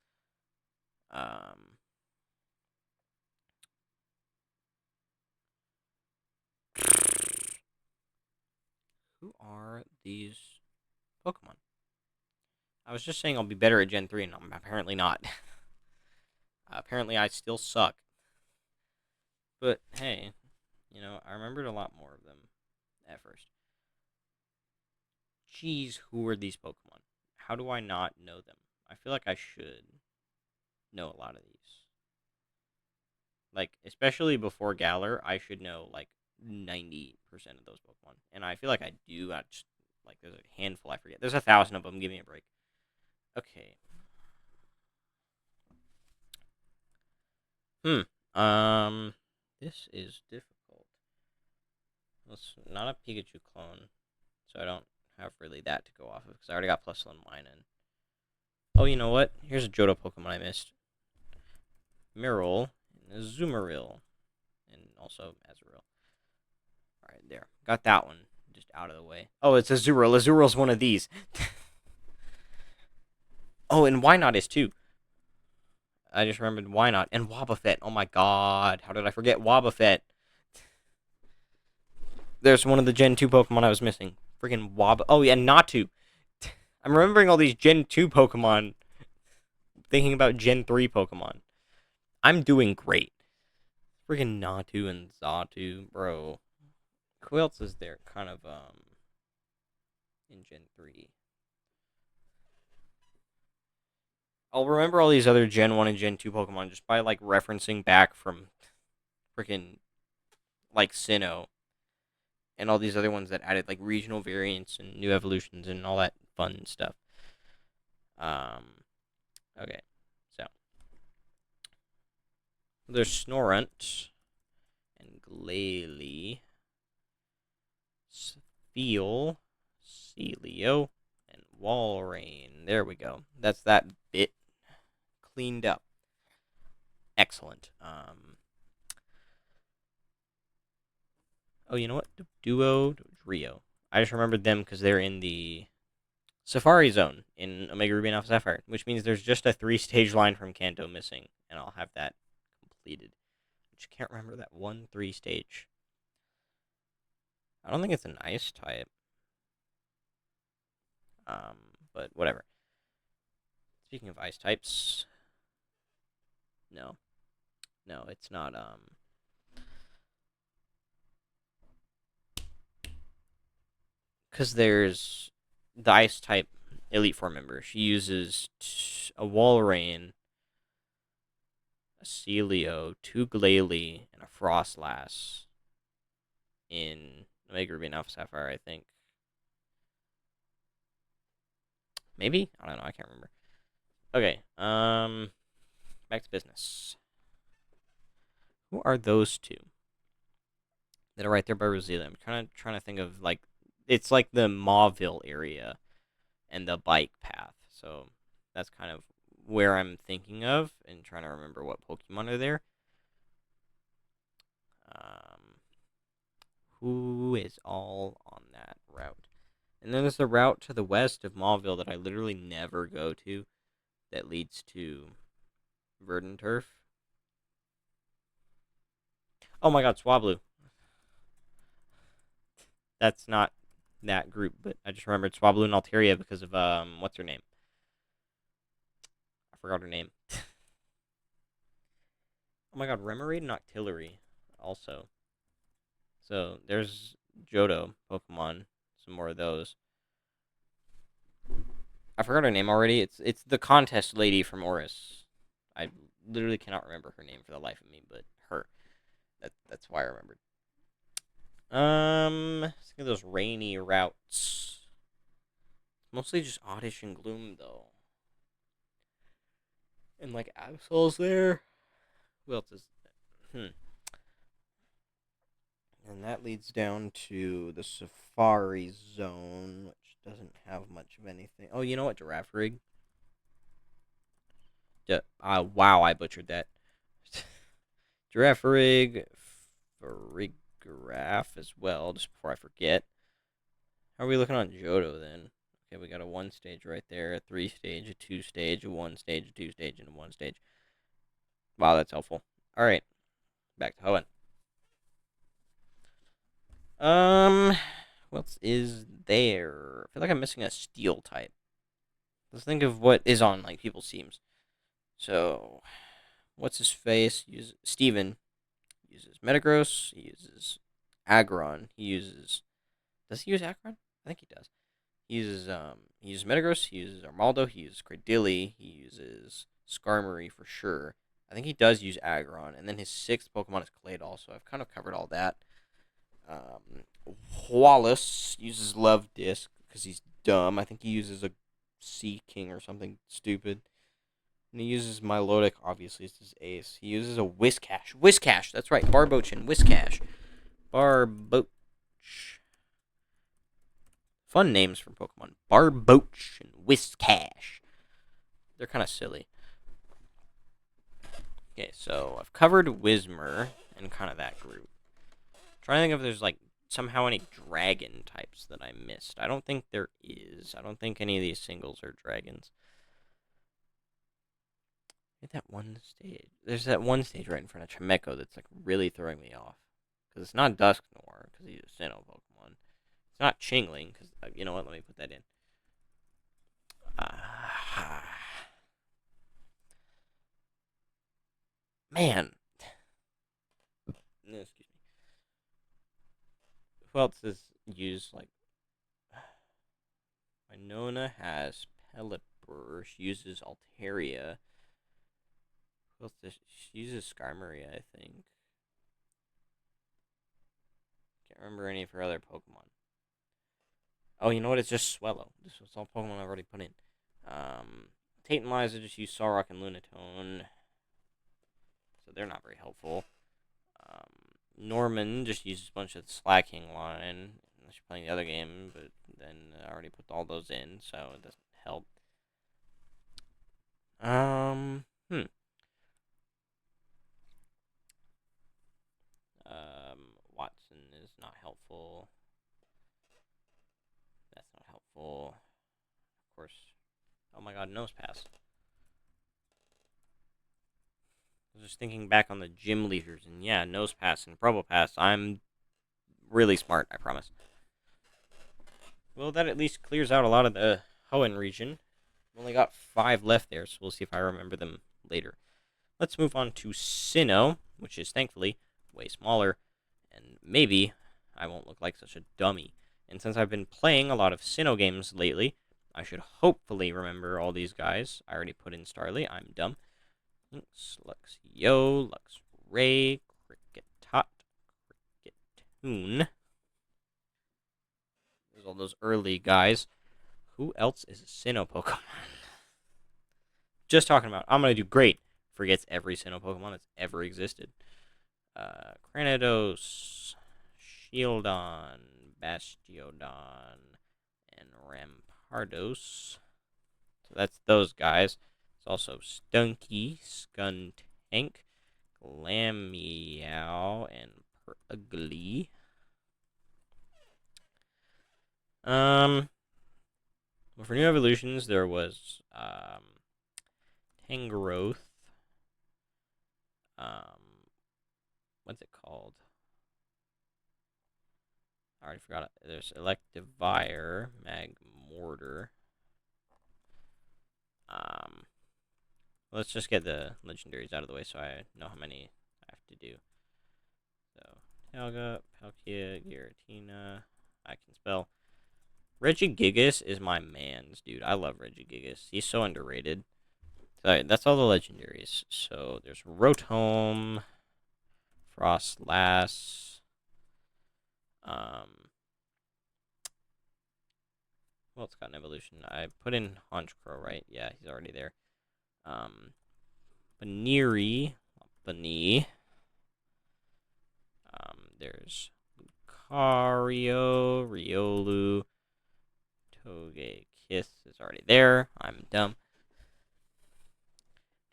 Who are these Pokemon? I was just saying I'll be better at Gen 3, and I'm apparently not. Apparently I still suck. But, hey, you know, I remembered a lot more of them at first. Jeez, who are these Pokemon? How do I not know them? I feel like I should know a lot of these. Like, especially before Galar, I should know, like, 90% of those Pokemon. And I feel like I do. I just, like, there's a handful I forget. There's 1,000 of them. Give me a break. Okay. This is difficult. It's not a Pikachu clone, so I don't have really that to go off of, because I already got Plusle and Minun. Oh, you know what? Here's a Johto Pokemon I missed. Miral, and Azumarill, and also Azurill. Alright, there. Got that one just out of the way. Oh, it's Azurill. Azuril's one of these. Oh, and Why Not is too. I just remembered Why Not. And Wobbuffet. Oh my god. How did I forget Wobbuffet? There's one of the Gen 2 Pokemon I was missing. Freaking Wob. Oh, yeah, Natu. I'm remembering all these Gen 2 Pokemon, thinking about Gen 3 Pokemon. I'm doing great. Freaking Natu and Zatu, bro. Who else is there kind of, in Gen 3? I'll remember all these other Gen 1 and Gen 2 Pokemon just by, like, referencing back from freaking, like, Sinnoh and all these other ones that added, like, regional variants and new evolutions and all that fun stuff. Okay, so there's Snorunt and Glalie, Spheal, Celio, and Walrein. There we go. That's that bit cleaned up. Excellent. Oh, you know what? Duo, Drio. I just remembered them because they're in the Safari Zone in Omega Ruby and Alpha Sapphire, which means there's just a 3-stage line from Kanto missing, and I'll have that completed. I just can't remember that one 3-stage. I don't think it's an ice type. But whatever. Speaking of ice types, no, it's not. Because there's the ice type Elite Four member. She uses a Walrein, a Celio, 2 Glalie, and a Frostlass in Omega Ruby and Alpha Sapphire, I think. Maybe? I don't know. I can't remember. Okay. Back to business. Who are those two that are right there by Roselia? I'm kind of trying to think of, like, it's like the Mauville area and the bike path. So that's kind of where I'm thinking of and trying to remember what Pokemon are there. Who is all on that route? And then there's the route to the west of Mauville that I literally never go to that leads to Verdant Turf. Oh my god, Swablu. That's not that group, but I just remembered Swablu and Altaria because of, what's her name? I forgot her name. Oh my god, Remoraid and Octillery also. So there's Johto Pokemon, some more of those. I forgot her name already. It's the contest lady from Oris. I literally cannot remember her name for the life of me, but her. That's why I remembered. Think of those rainy routes. Mostly just Oddish and Gloom though. And like Absol's there. Who else is And that leads down to the Safari Zone, which doesn't have much of anything. Oh, you know what? Giraffe Rig. Wow, I butchered that. Giraffe Rig, Farigiraffe as well, just before I forget. How are we looking on Johto then? Okay, we got a 1-stage right there, a 3-stage, a 2-stage, a 1-stage, a 2-stage, and a 1-stage. Wow, that's helpful. Alright, back to Hoenn. What else is there? I feel like I'm missing a steel type. Let's think of what is on, like, people's teams. So, what's his face? Steven uses Metagross. He uses Aggron. Does he use Aggron? I think he does. He uses Metagross. He uses Armaldo. He uses Cradilly. He uses Skarmory for sure. I think he does use Aggron. And then his 6th Pokemon is Claydol, so I've kind of covered all that. Wallace uses Love Disc because he's dumb. I think he uses a Sea King or something stupid. And he uses Milotic, obviously, it's his ace. He uses a Whiscash. Whiscash, that's right. Barboach Whiscash. Barboach. Fun names for Pokemon. Barboach and Whiscash. They're kind of silly. Okay, so I've covered Whismur and kind of that group. I'm trying to think if there's, like, somehow any dragon types that I missed. I don't think there is. I don't think any of these singles are dragons. Hit that one stage. There's that one stage right in front of Chimeco that's like really throwing me off. Because it's not Dusk Noir, because he's a Sinnoh Pokemon. It's not Chingling, because, you know what, let me put that in. Uh, man. No, excuse me. Who else is used, like... Winona has Pelipper. She uses Altaria. Who else does she uses Skarmory, I think. Can't remember any of her other Pokemon. Oh, you know what? It's just Swellow. This was all Pokemon I've already put in. Tate and Liza just use Solrock and Lunatone. So they're not very helpful. Norman just uses a bunch of Slacking line. Unless you're playing the other game, but then I already put all those in, so it doesn't help. Hmm. Watson is not helpful. That's not helpful. Of course. Oh my god, Nose Pass. I was just thinking back on the gym leaders, and yeah, Nose Pass and Probo Pass. I'm really smart, I promise. Well, that at least clears out a lot of the Hoenn region. Only got 5 left there, so we'll see if I remember them later. Let's move on to Sinnoh, which is thankfully way smaller, and maybe I won't look like such a dummy. And since I've been playing a lot of Sinnoh games lately, I should hopefully remember all these guys. I already put in Starly, I'm dumb. Lynx, Luxio, Luxray, Kricketot, Cricketune. There's all those early guys. Who else is a Sinnoh Pokemon? Just talking about. I'm going to do great. Forgets every Sinnoh Pokemon that's ever existed. Cranidos, Shieldon, Bastiodon, and Rampardos. So that's those guys. It's also Stunky, Skuntank, Glameow, and Purugly. Well, for new evolutions, there was Tangrowth. What's it called? I already forgot it. There's Electivire, Magmortar. Let's just get the legendaries out of the way so I know how many I have to do. So, Helga, Palkia, Giratina. I can spell. Regigigas is my man's, dude. I love Regigigas. He's so underrated. So, that's all the legendaries. So, there's Rotom, Frostlass. Well, it's got an evolution. I put in Honchkrow, right? Yeah, he's already there. Baniri, Bani. There's Lucario, Riolu, Togekiss is already there. I'm dumb.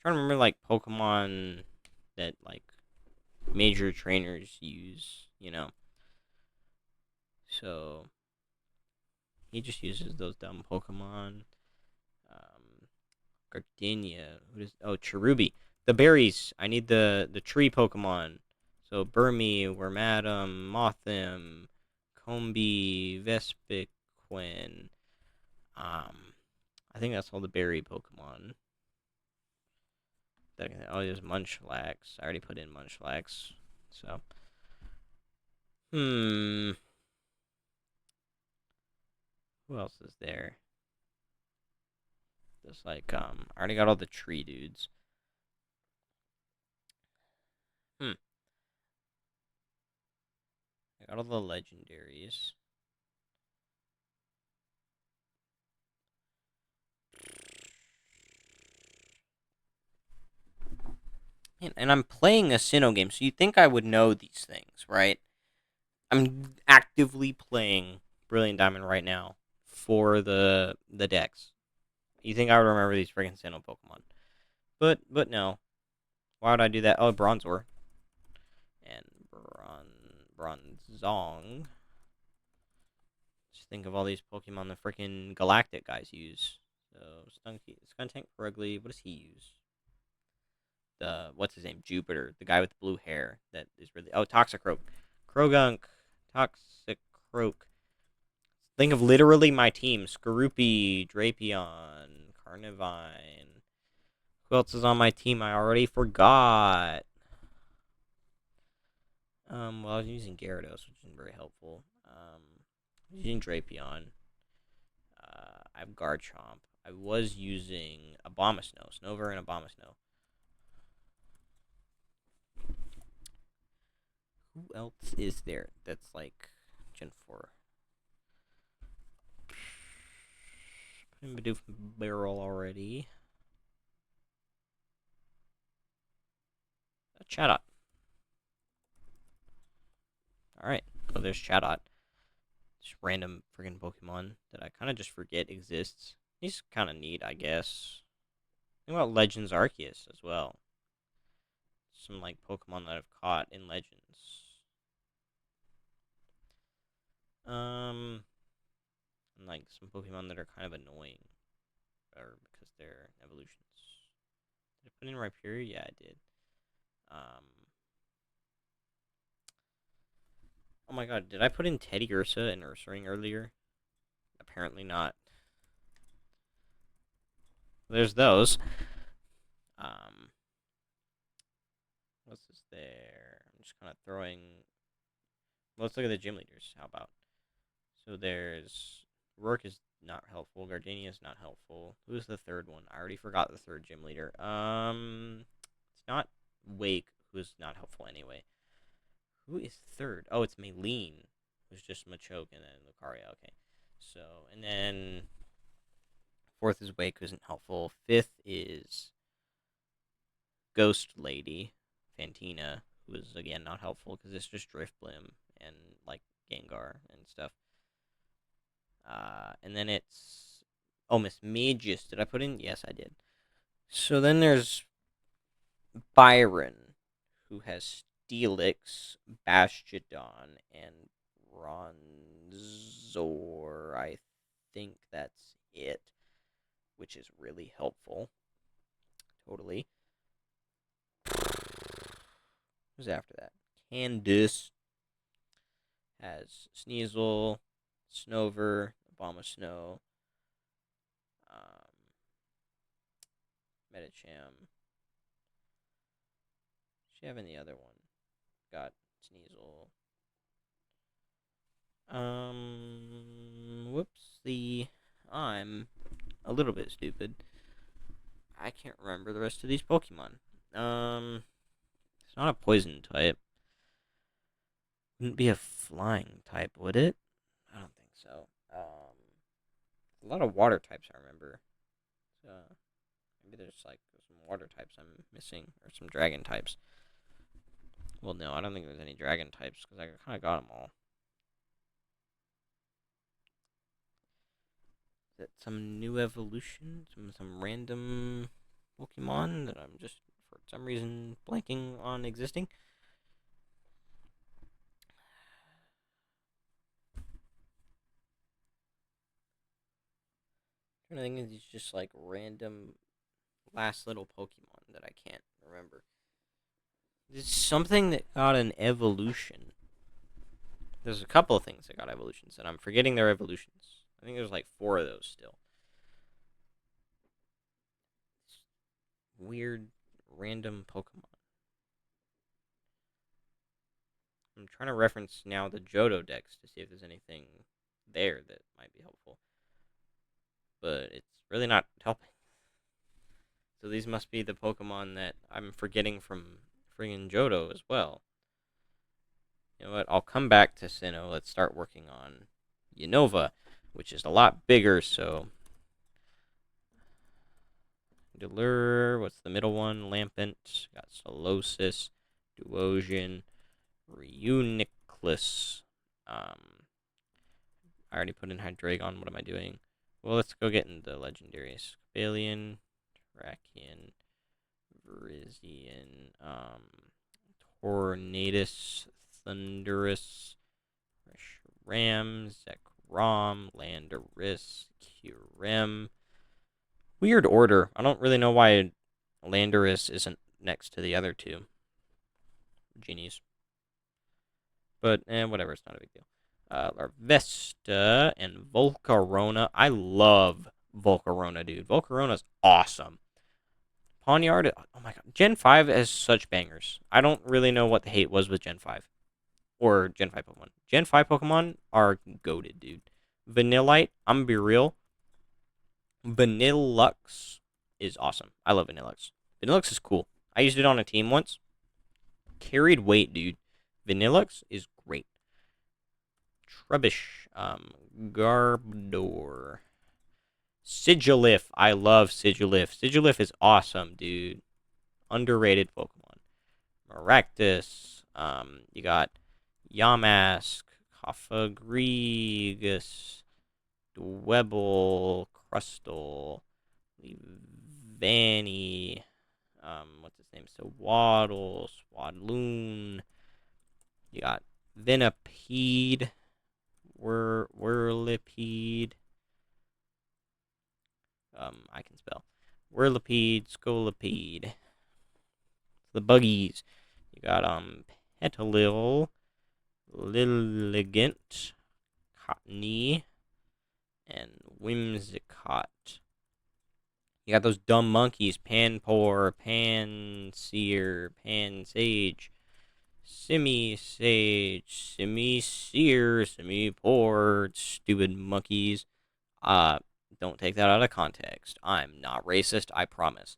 Trying to remember like Pokemon that like major trainers use, you know. So he just uses those dumb Pokemon. Gardenia. Cherubi. The berries. I need the tree Pokemon. So Burmy, Wormadam, Mothim, Combi, Vespiquen. I think that's all the berry Pokemon. There's Munchlax. I already put in Munchlax. So, who else is there? Just like I already got all the tree dudes. I got all the legendaries. And I'm playing a Sinnoh game, so you think I would know these things, right? I'm actively playing Brilliant Diamond right now for the decks. You think I would remember these freaking Sinnoh Pokemon? But no. Why would I do that? Oh, Bronzor and Bronzong. Just think of all these Pokemon the freaking Galactic guys use. So Stunky, Skuntank, Purugly. What does he use? the what's his name, Jupiter, the guy with the blue hair that is really Toxicroak, Krogunk, Toxicroak. Think of literally my team: Skorupi, Drapion, Carnivine. Who else is on my team? I already forgot. Well, I was using Gyarados, which isn't very helpful. I was using Drapion. I have Garchomp. I was using Abomasnow, Snover and Abomasnow. Who else is there that's like Gen 4? Put in Bidoof Barrel already. Chatot. Alright, so there's Chatot. Just random freaking Pokemon that I kind of just forget exists. He's kind of neat, I guess. Think about Legends Arceus as well. Some like Pokemon that I've caught in Legends. And like some Pokemon that are kind of annoying, or because they're evolutions. Did I put in Rhyperior? Yeah, I did. Oh my god, did I put in Teddy Ursa and Ursaring earlier? Apparently not. There's those. What's this there? I'm just kind of throwing. Let's look at the gym leaders. How about? So there's Rourke is not helpful. Gardenia is not helpful. Who's the third one? I already forgot the third gym leader. It's not Wake, who's not helpful anyway. Who is third? Oh, it's Maylene, who's just Machoke, and then Lucaria. Okay. So, and then fourth is Wake, who isn't helpful. Fifth is Ghost Lady, Fantina, who is again not helpful because it's just Driftblim and like Gengar and stuff. And then it's Miss Magus. Did I put in? Yes, I did. So then there's Byron, who has Steelix, Bastiodon, and Bronzor. I think that's it, which is really helpful. Totally. Who's after that? Candice has Sneasel, Snover, Abomasnow, Medicham. Does she have any other one? Got Sneasel. Whoopsie. I'm a little bit stupid. I can't remember the rest of these Pokemon. It's not a poison type. Wouldn't be a flying type, would it? I don't think so. A lot of water types I remember. Maybe there's like some water types I'm missing, or some dragon types. Well, no, I don't think there's any dragon types because I kind of got them all. Is that some new evolution? Some random Pokemon that I'm just for some reason blanking on existing? I think it's just like random last little Pokemon that I can't remember. There's something that got an evolution. There's a couple of things that got evolutions, and I'm forgetting their evolutions. I think there's like 4 of those still. Weird, random Pokemon. I'm trying to reference now the Johto Dex to see if there's anything there that might be helpful. But it's really not helping. So these must be the Pokemon that I'm forgetting from friggin' Johto as well. You know what? I'll come back to Sinnoh. Let's start working on Unova, which is a lot bigger, so... Delure, what's the middle one? Lampent, got Solosis, Duosion, Reuniclus. I already put in Hydreigon. What am I doing? Well, let's go get into the legendaries. Balian, Terrakion, Virizion, Tornadus, Thunderous, Ram, Zekrom, Landorus, Kyurem. Weird order. I don't really know why Landorus isn't next to the other two genies. But whatever, it's not a big deal. Larvesta and Volcarona. I love Volcarona, dude. Volcarona's awesome. Pawniard, oh my god. Gen 5 has such bangers. I don't really know what the hate was with Gen 5. Or Gen 5 Pokemon. Gen 5 Pokemon are goated, dude. Vanillite, I'm gonna be real. Vanillux is awesome. I love Vanillux. Vanillux is cool. I used it on a team once. Carried weight, dude. Vanillux is great. Trubbish, Garbodor. Sigilif, I love Sigilif. Sigilif is awesome, dude. Underrated Pokemon. Maractus, you got Yamask, Cofagrigus, Dwebble, Crustle, Vanny, what's his name? So Waddle, Swadloon. You got Venipede, Whirlipede. I can spell. Whirlipede, Scolipede. The buggies. You got Petalil, Lilligant, Cottony, and Whimsicott. You got those dumb monkeys, Panpour, Panseer, Pansage, Simisage, Simiseer, Simipour, stupid monkeys. Don't take that out of context. I'm not racist, I promise.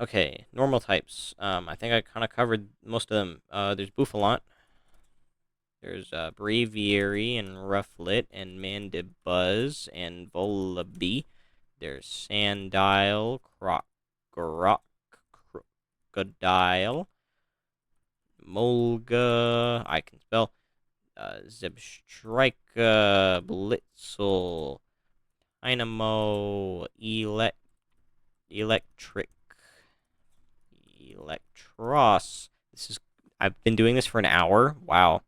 Okay, normal types. I think I kind of covered most of them. There's Bouffalant. There's Braviary and Rufflet and Mandibuzz and Volibee. There's Sandile, Crocodile, Molga, I can spell, Zebstrika, Blitzel, Dynamo, Electric, Electros. I've been doing this for an hour. Wow.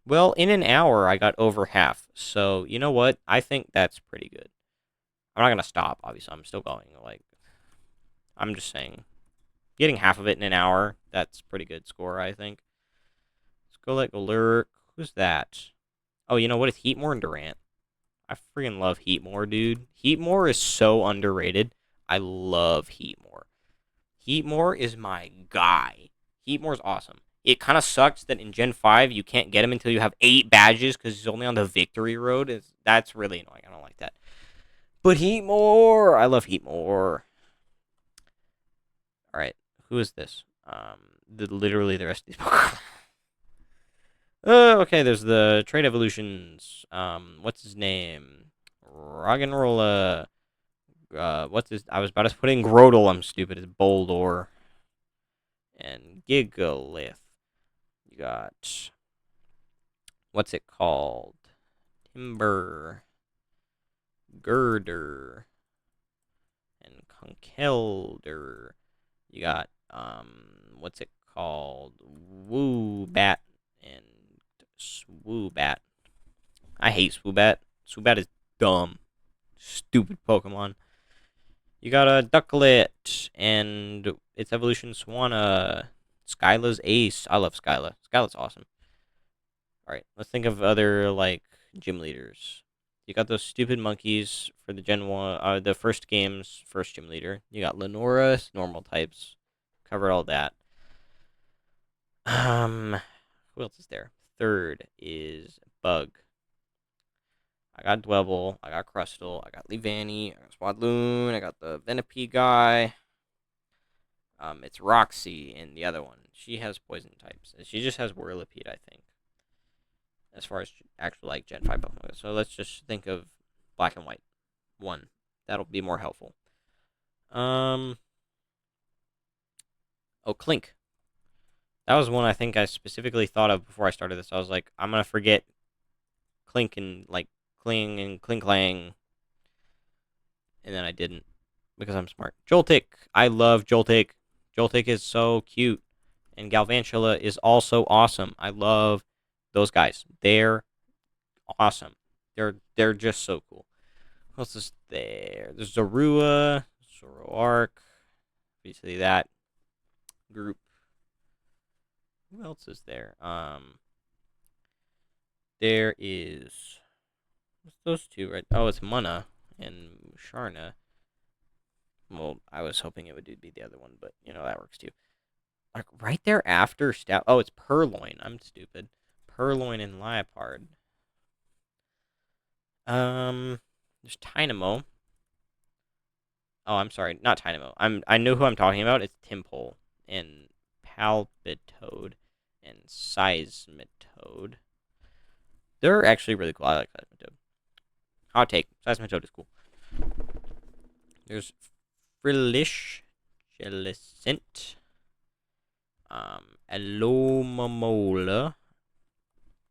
Well, in an hour, I got over half. So, you know what? I think that's pretty good. I'm not going to stop, obviously. I'm still going. I'm just saying. Getting half of it in an hour, that's pretty good score, I think. Skolek, Lurk. Who's that? Oh, you know what? It's Heatmore and Durant. I freaking love Heatmore, dude. Heatmore is so underrated. I love Heatmore. Heatmore is my guy. Heatmore's awesome. It kind of sucks that in Gen 5 you can't get him until you have 8 badges because he's only on the victory road. That's really annoying. I don't like that. But Heatmore! I love Heatmore. Alright, who is this? Literally the rest of these Pokemon. Okay, there's the trait evolutions. What's his name? Roggenrola. What's his? I was about to put in Grodel. I'm stupid. It's Boldor. And Gigalith. You got. What's it called? Timber. Girder. And Conkeldurr. You got. What's it called? Woobat. And Swoobat. I hate Swoobat. Swoobat is dumb. Stupid Pokemon. You got a Ducklet and its evolution Swanna. Skyla's ace. I love Skyla. Skyla's awesome. Alright, let's think of other like gym leaders. You got those stupid monkeys for the Gen 1 the first game's first gym leader. You got Lenora, normal types. Covered all that. Who else is there? Third is Bug. I got Dwebble, I got Crustle, I got Leavanny, I got Swadloon, I got the Venipede guy. It's Roxy in the other one. She has poison types. She just has Whirlipede, I think. As far as actual like Gen 5 Pokemon. So let's just think of Black and White. 1. That'll be more helpful. Oh, Clink. That was one I think I specifically thought of before I started this. I was like, I'm gonna forget Clink and like Kling and Klinklang. And then I didn't. Because I'm smart. Joltik. I love Joltik. Joltik is so cute. And Galvantula is also awesome. I love those guys. They're awesome. They're just so cool. What else is there? There's Zorua, Zoroark, Obviously, that group. Who else is there? There is what's those two, right? Oh, it's Munna and Sharna. Well, I was hoping it would be the other one, but that works too. Like right there after Stout. Oh, it's Purloin. I'm stupid. Purloin and Leopard. There's Tynamo. Oh, I'm sorry, not Tynamo. I know who I'm talking about. It's Timpole and Palpitoad and Seismitoad. They're actually really cool. I like Seismitoad. Hot take. Seismitoad is cool. There's Frillish, Jellicent, Alomomola.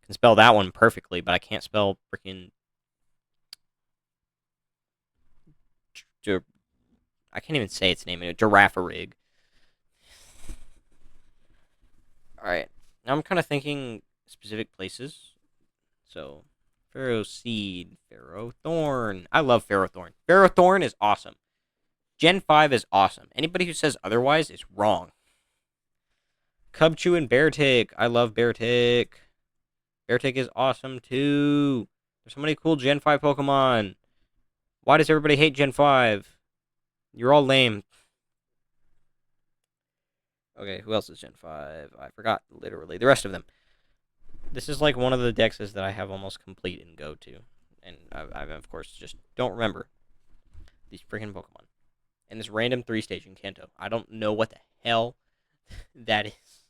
Can spell that one perfectly, but I can't spell freaking. I can't even say its name. Giraffarig. All right. Now I'm kind of thinking specific places. So, Pharaoh Seed, Pharaoh Thorn. I love Pharaoh Thorn. Pharaoh Thorn is awesome. Gen 5 is awesome. Anybody who says otherwise is wrong. Cubchoo and Beartick. I love Beartick. Beartick is awesome too. There's so many cool Gen 5 Pokemon. Why does everybody hate Gen 5? You're all lame. Okay, who else is Gen 5? I forgot, literally. The rest of them. This is like one of the dexes that I have almost complete in Go to. And I of course, just don't remember these freaking Pokemon. And this random 3-stage in Kanto. I don't know what the hell that is.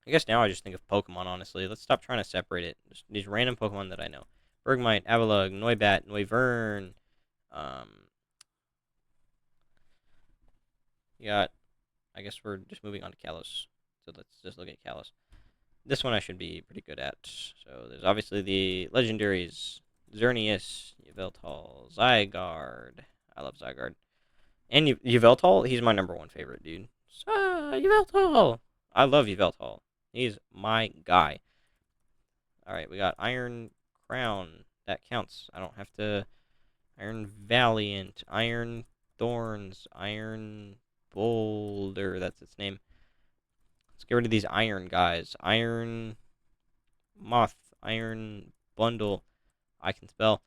I guess now I just think of Pokemon, honestly. Let's stop trying to separate it. Just these random Pokemon that I know. Bergmite, Avalugg, Noibat, Noivern. You got... I guess we're just moving on to Kalos. So let's just look at Kalos. This one I should be pretty good at. So there's obviously the legendaries. Xerneas, Yveltal, Zygarde. I love Zygarde. And Yveltal, he's my number one favorite, dude. Yveltal! I love Yveltal. He's my guy. Alright, we got Iron Crown. That counts. I don't have to... Iron Valiant. Iron Thorns. Iron Boulder. That's its name. Let's get rid of these iron guys. Iron Moth. Iron Bundle. I can spell.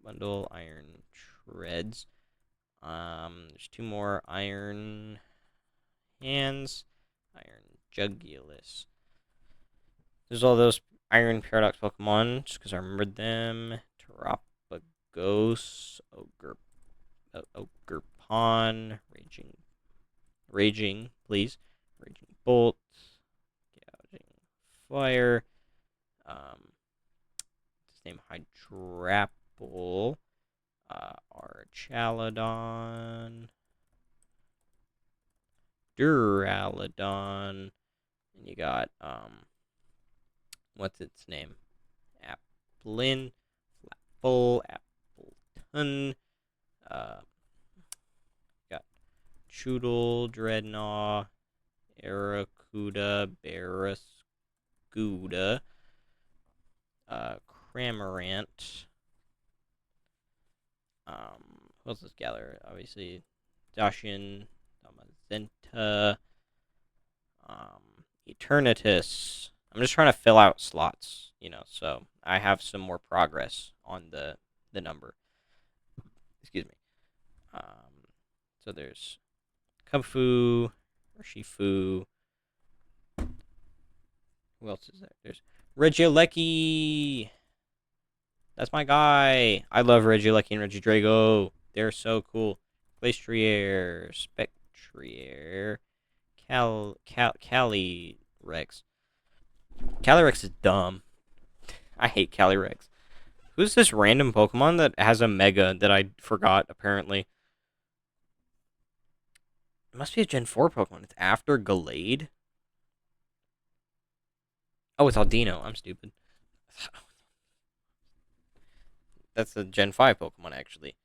Bundle. Iron Treads. There's two more. Iron Hands. Iron Jugulus. There's all those Iron Paradox Pokemon, just because I remembered them. Terapagos, Ogerpon, Raging, please. Raging Bolt, Gouging Fire, his name Hydrapple, Archaladon, Duraludon, and you got, what's its name? Applin, Flapple, Appleton, got Choodle, Dreadnought, Aracuda, Barrascuda, Cramorant, who else is Galar? Obviously, Dashin, Damazenta, Eternatus. I'm just trying to fill out slots, so I have some more progress on the number. Excuse me. So there's Kubfu, Urshifu. Who else is there? There's Regieleki. That's my guy. I love Regieleki and Regidrago. They're so cool. Glastrier, Spectrier, Calyrex. Calyrex is dumb. I hate Calyrex. Who's this random Pokemon that has a Mega that I forgot, apparently? It must be a Gen 4 Pokemon. It's after Gallade? Oh, it's Aldino. I'm stupid. That's a Gen 5 Pokemon, actually.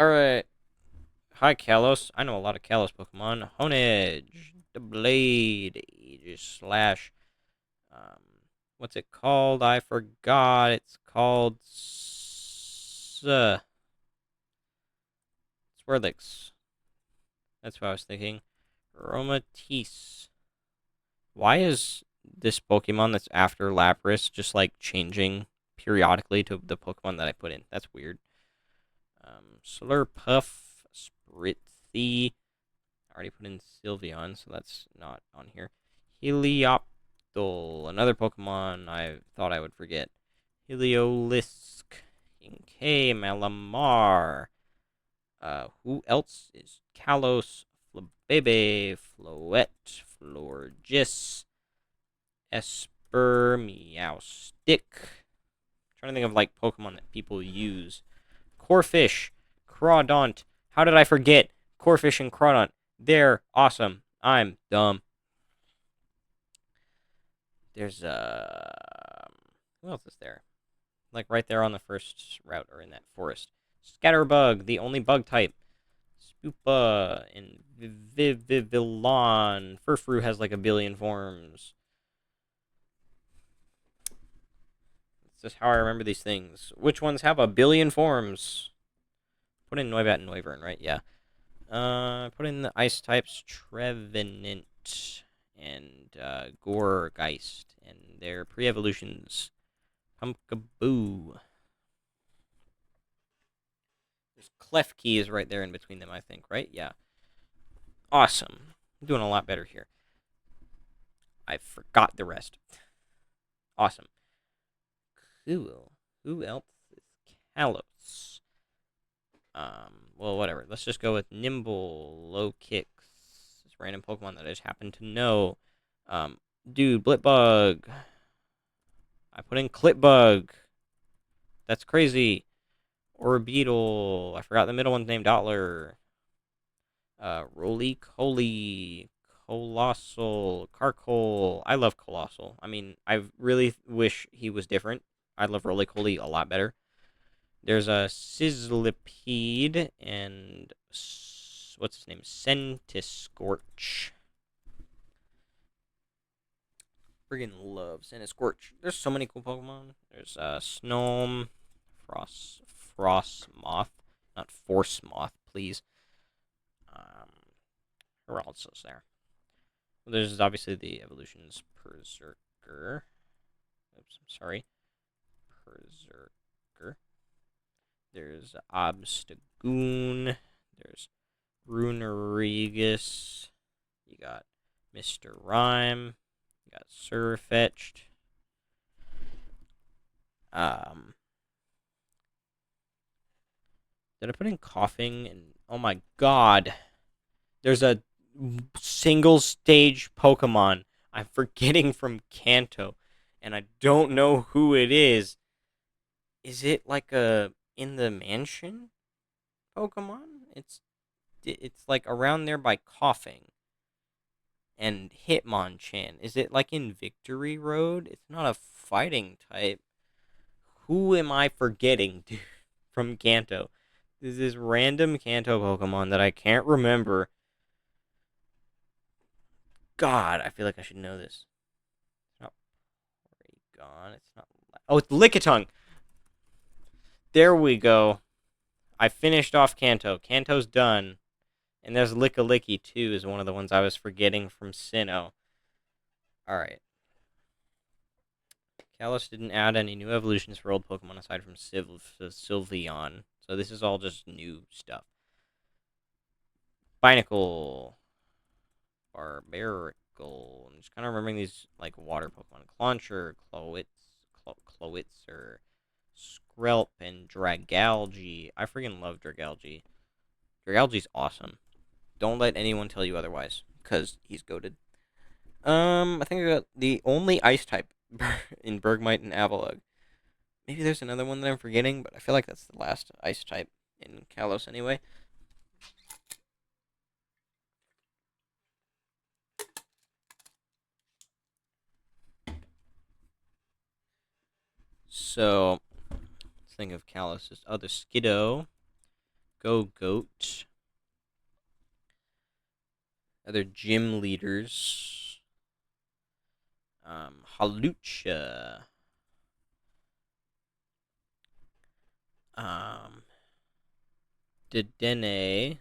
Alright. Hi, Kalos. I know a lot of Kalos Pokemon. Honedge. The Blade. Aegis Slash. What's it called? I forgot. It's called Swirlix. That's what I was thinking. Aromatisse. Why is this Pokemon that's after Lapras just like changing periodically to the Pokemon that I put in? That's weird. Slurpuff, Spritzy. I already put in Sylveon, so that's not on here. Helioptile, another Pokemon I thought I would forget. Heliolisk, Inkay, Malamar. Who else is Kalos, Flabebe, Floette, Florges, Esper, Meowstic. Trying to think of like Pokemon that people use. Corphish, Crawdaunt. How did I forget? Corphish and Crawdaunt. They're awesome. I'm dumb. There's who else is there? Like right there on the first route or in that forest. Scatterbug, the only bug type. Spoopa and Vivillon. Furfrou has like a billion forms. That's just how I remember these things. Which ones have a billion forms? Put in Noibat and Noivern, right? Yeah. Put in the ice types Trevenant and Gourgeist and their pre-evolutions. Pumpkaboo. There's Klefki is right there in between them, I think, right? Yeah. Awesome. I'm doing a lot better here. I forgot the rest. Awesome. Cool. Who else is Kalos? Well, whatever. Let's just go with Nimble, Low Kicks. This random Pokemon that I just happen to know. Dude, Blipbug. I put in Clipbug. That's crazy. Orbeetle. I forgot the middle one's name. Dottler. Roly-Coly. Colossal. Carkol. I love Colossal. I mean, I really wish he was different. I love Roly-Coly a lot better. There's a Sizzlipede and what's his name? Centiskorch. Friggin' love Centiskorch. There's so many cool Pokemon. There's Snom, Frostmoth, not Force Moth, please. Who else is there? Well, there's obviously the evolutions Berserker. Oops, I'm sorry. Berserker. There's Obstagoon. There's Runerigus. You got Mr. Rhyme. You got Surfetched. Did I put in Coughing? And oh my god, there's a single stage Pokemon I'm forgetting from Kanto, and I don't know who it is. Is it like a in the mansion Pokemon? It's like around there by Coughing and Hitmonchan. Is it like in Victory Road? It's not a fighting type. Who am I forgetting, dude, from Kanto? There's this random Kanto Pokemon that I can't remember. God, I feel like I should know this. It's not Porygon. It's not. Oh, it's Lickitung. There we go. I finished off Kanto. Kanto's done. And there's Lickilicky, too, is one of the ones I was forgetting from Sinnoh. Alright. Kalos didn't add any new evolutions for old Pokemon aside from Sylveon. So this is all just new stuff. Binacle. Barbarical. I'm just kind of remembering these like water Pokemon. Clauncher, Clowitzer, Skrelp, and Dragalge. I freaking love Dragalge. Dragalge's awesome. Don't let anyone tell you otherwise, because he's goated. I think I got the only ice type in Bergmite and Avalugg. Maybe there's another one that I'm forgetting, but I feel like that's the last ice type in Kalos anyway. So, let's think of Kalos as other Skiddo, Goat, other gym leaders, Hawlucha, Um, Dedenne,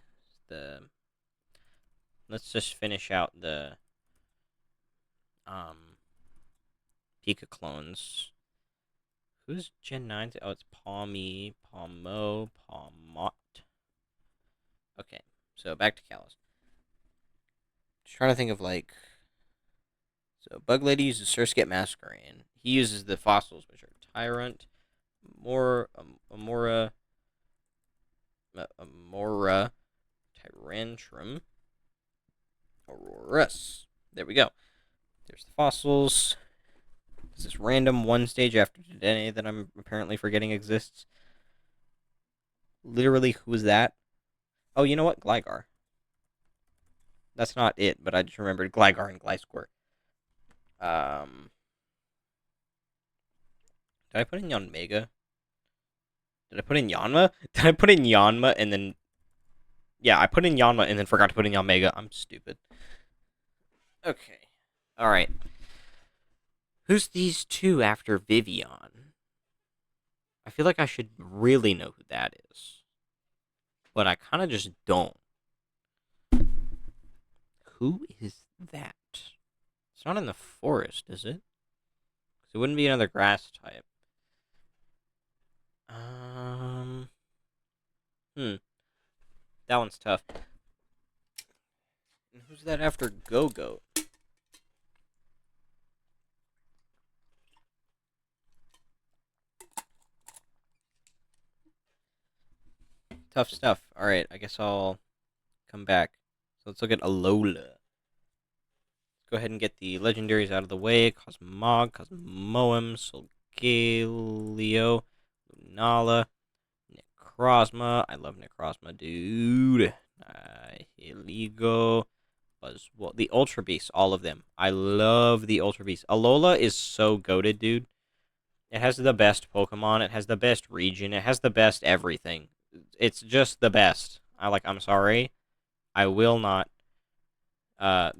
the let's just finish out the um Pika clones. Who's Gen 9? Oh, it's Palmy, Palmo, Palmot. Okay, so back to Callus. Just trying to think of like. So Bug Lady uses Surskit Masquerain. He uses the fossils, which are Tyrant, Amora, Tyrantrum, Aurorus. There we go. There's the fossils. There's this random one stage after Dedenne that I'm apparently forgetting exists. Literally, who is that? Oh, you know what? Gligar. That's not it, but I just remembered Gligar and Gliscor. Um, did I put in Yanmega? Did I put in Yanma? Did I put in Yanma and then... Yeah, I put in Yanma and then forgot to put in Yanmega. I'm stupid. Okay. Alright. Who's these two after Vivian? I feel like I should really know who that is. But I kind of just don't. Who is that? It's not in the forest, is it? 'Cause it wouldn't be another grass type. Hmm. That one's tough. And who's that after Go-Go? Tough stuff. Alright, I guess I'll come back. So let's look at Alola. Let's go ahead and get the legendaries out of the way. Cosmog, Cosmoem, Solgaleo, Lunala, Necrozma. I love Necrozma, dude. Heligo, Buzzwole. The Ultra Beasts, all of them. I love the Ultra Beasts. Alola is so goated, dude. It has the best Pokemon. It has the best region. It has the best everything. It's just the best. I'm sorry. I will not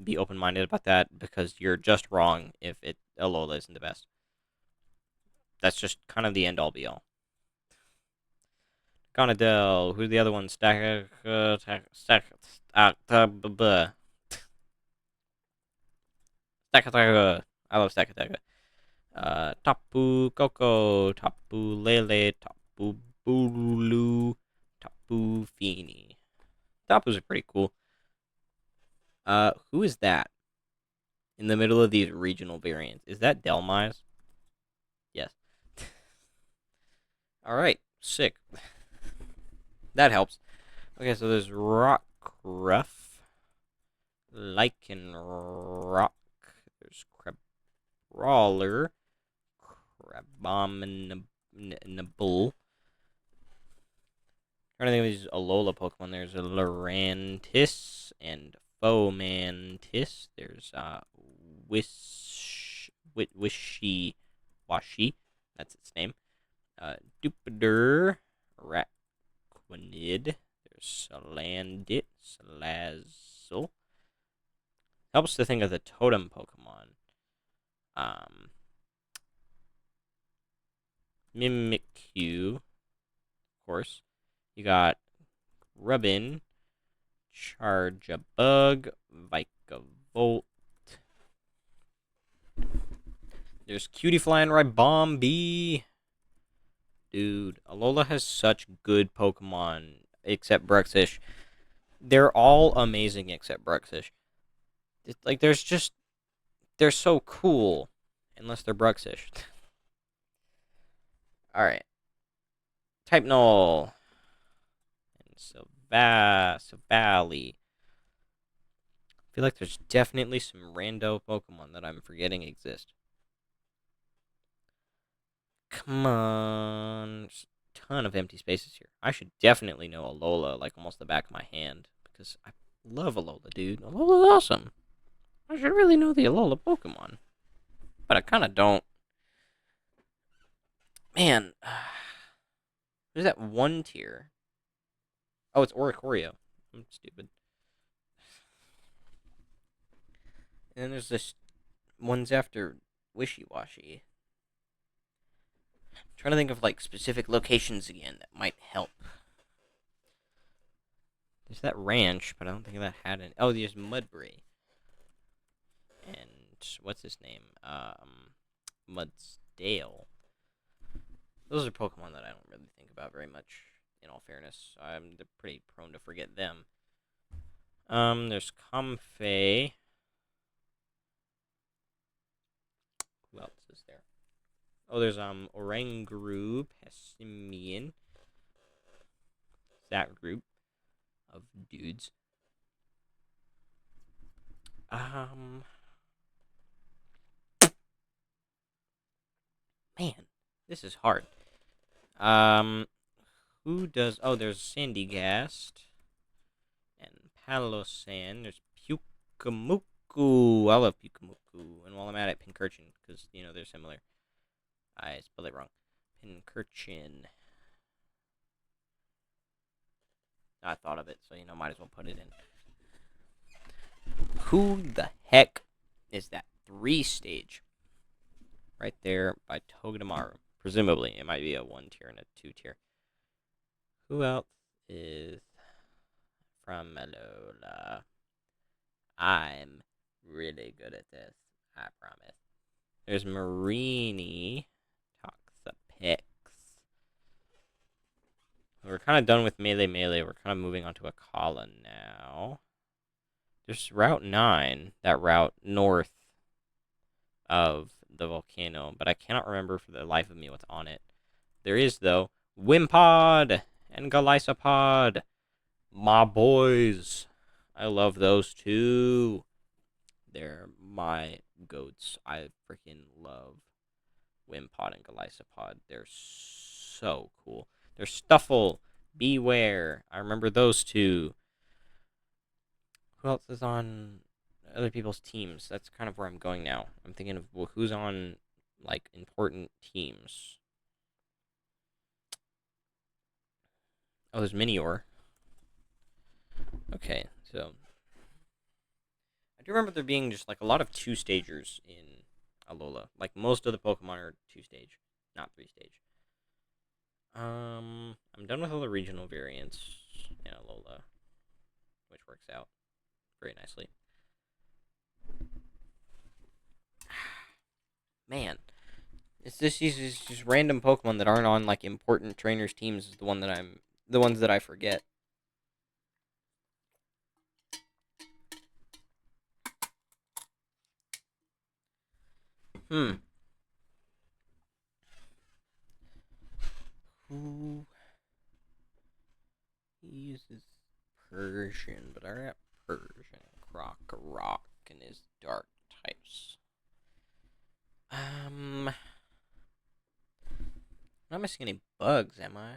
be open minded about that because you're just wrong if Alola isn't the best. That's just kind of the end all be all. Gonadel, who's the other one? Stakataka. I love Stakataka. Tapu Koko, Tapu Lele, Tapu Bulu, Tapu Fini. Tapu's are pretty cool. Who is that in the middle of these regional variants? Is that Delmise? Yes. All right, sick. That helps. Okay, so there's Rockruff, Lycanroc, there's Crabrawler, Crabominable. Trying to think of these Alola Pokemon. There's a Lurantis and Fomantis. There's Wishy Washi. That's its name. Dupider, Raquanid. There's Salandit, Salazzle. Helps to think of the totem Pokemon. Mimikyu, of course. You got Rubbin, Charjabug, Vikavolt. There's Cutiefly and Ribombee. Dude, Alola has such good Pokemon, except Bruxish. They're all amazing except Bruxish. They're so cool, unless they're Bruxish. Alright. Type Null. And Savali. I feel like there's definitely some rando Pokemon that I'm forgetting exist. Come on. There's a ton of empty spaces here. I should definitely know Alola like almost the back of my hand. Because I love Alola, dude. Alola's awesome. I should really know the Alola Pokemon. But I kind of don't. Man. There's that one tier. Oh, it's Oricorio. I'm stupid. And then there's this ones after Wishy Washy. Trying to think of like specific locations again that might help. There's that ranch, but I don't think that had any. Oh, there's Mudbray. And what's his name? Mudsdale. Those are Pokemon that I don't really think about very much, in all fairness. I'm pretty prone to forget them. There's Comfey. Who else is there? Oh, there's Oranguru, Pessimian. That group of dudes. Man, this is hard. Um, who does? Oh, there's Sandygast and Palosan. There's Pukamuku. I love Pukamuku. And while I'm at it, Pincurchin, because they're similar. I spelled it wrong. Pincurchin. I thought of it, so might as well put it in. Who the heck is that 3-stage? Right there by Togedemaru. Presumably, it might be a 1 tier and a 2 tier. Who else is from Alola? I'm really good at this, I promise. There's Marini, Toxapex. We're kind of done with Melee. We're kind of moving on to Akala now. There's Route 9, that route north of the volcano, but I cannot remember for the life of me what's on it. There is, though, Wimpod and Golisopod. My boys. I love those two. They're my goats. I freaking love Wimpod and Golisopod. They're so cool. There's Stuffle, Beware. I remember those two. Who else is on other people's teams? That's kind of where I'm going now. I'm thinking of who's on like important teams. Oh, there's Minior. Okay, so I do remember there being just like a lot of 2-stagers in Alola. Like most of the Pokemon are 2-stage, not 3-stage. I'm done with all the regional variants in Alola, which works out very nicely. Man, it's just random Pokemon that aren't on like important trainers' teams is the ones that I forget. Hmm. Who uses Persian? But I got Persian, Rock, and his dark types. I'm not missing any bugs, am I?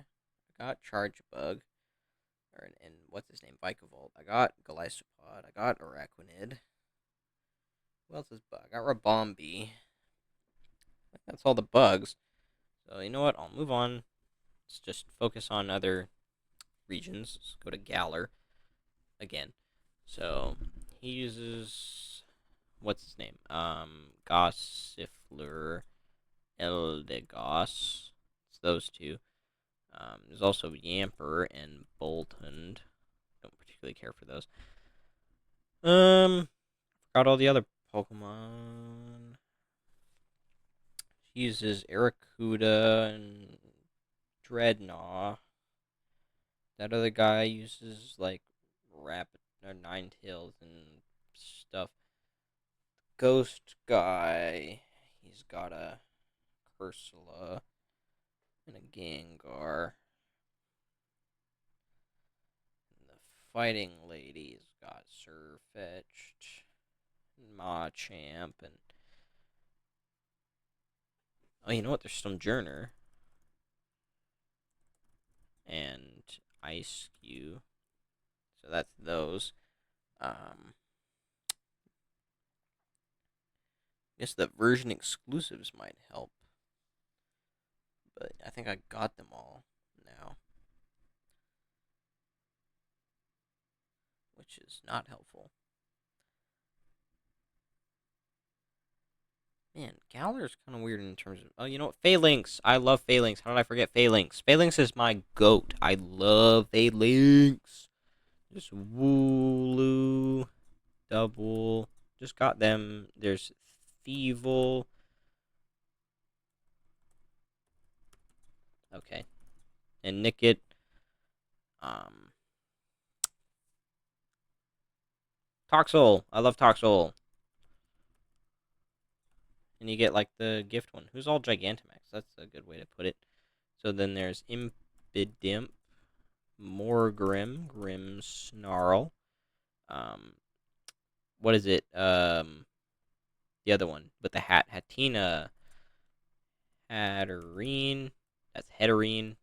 I got Charge Bug. And what's his name? Vikavolt. I got Golisopod. I got Araquanid. Who else is bug? I got Rabombi. That's all the bugs. So you know what? I'll move on. Let's just focus on other regions. Let's go to Galar again. So he uses what's his name? Gossifleur, Eldegoss. It's those two. There's also Yamper and Boltund. Don't particularly care for those. Forgot all the other Pokemon. He uses Arrokuda and Dreadnought. That other guy uses like Rapid or Ninetales and stuff. Ghost guy, he's got a Cursula and a Gengar. And the fighting lady's got Surfetched, and Machamp, and oh, you know what? There's some Journer and Ice-Q. So that's those. Guess the version exclusives might help. But I think I got them all now. Which is not helpful. Man, Galar's kind of weird in terms of. Oh, you know what? Phalanx. I love Phalanx. How did I forget Phalanx? Phalanx is my goat. I love Phalanx. Just Wooloo. Double. Just got them. There's Thievel. Okay. And Nickit. Um. Toxel. I love Toxel. And you get like the gift one. Who's all Gigantamax? That's a good way to put it. So then there's Impidimp. Morgrim. Grim Snarl. Um. What is it? The other one with the hat. Hatina. Hatterene. That's Heterene.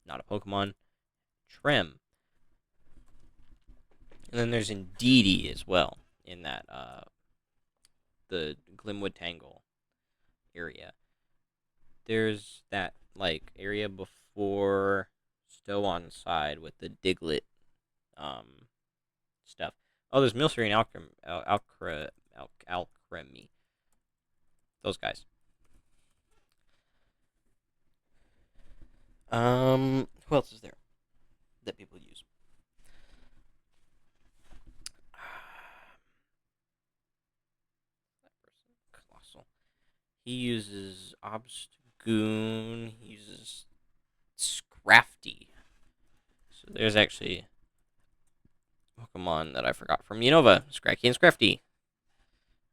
Not a Pokemon. Trem. And then there's Indeedee as well in that the Glimwood Tangle area. There's that like area before Stow side with the Diglett um stuff. Oh, there's Milcery and Alcremie. Those guys. Who else is there that people use? Colossal. He uses Obstagoon. He uses Scrafty. So there's actually Pokemon that I forgot from Unova. Scracky and Scrafty.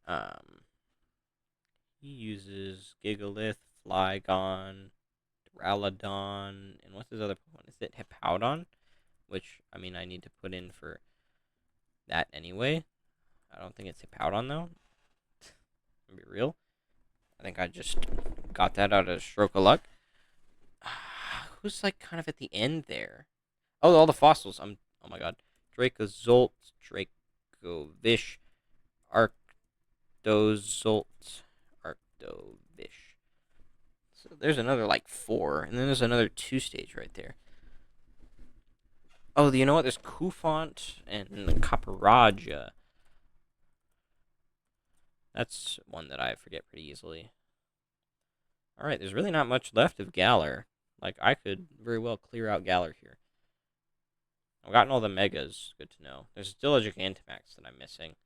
Um, he uses Gigalith, Flygon, Duraludon, and what's his other Pokemon? Is it Hippowdon? Which, I mean, I need to put in for that anyway. I don't think it's Hippowdon, though. To be real. I think I just got that out of a stroke of luck. Who's, like, kind of at the end there? Oh, all the fossils. Oh my god. Dracozolt, Dracovish, Arctozolt, Arctovish. So there's another, like, 4. And then there's another 2-stage right there. Oh, you know what? There's Kufont and Caparaja. That's one that I forget pretty easily. Alright, there's really not much left of Galar. Like, I could very well clear out Galar here. I've gotten all the Megas. Good to know. There's still a Gigantamax that I'm missing.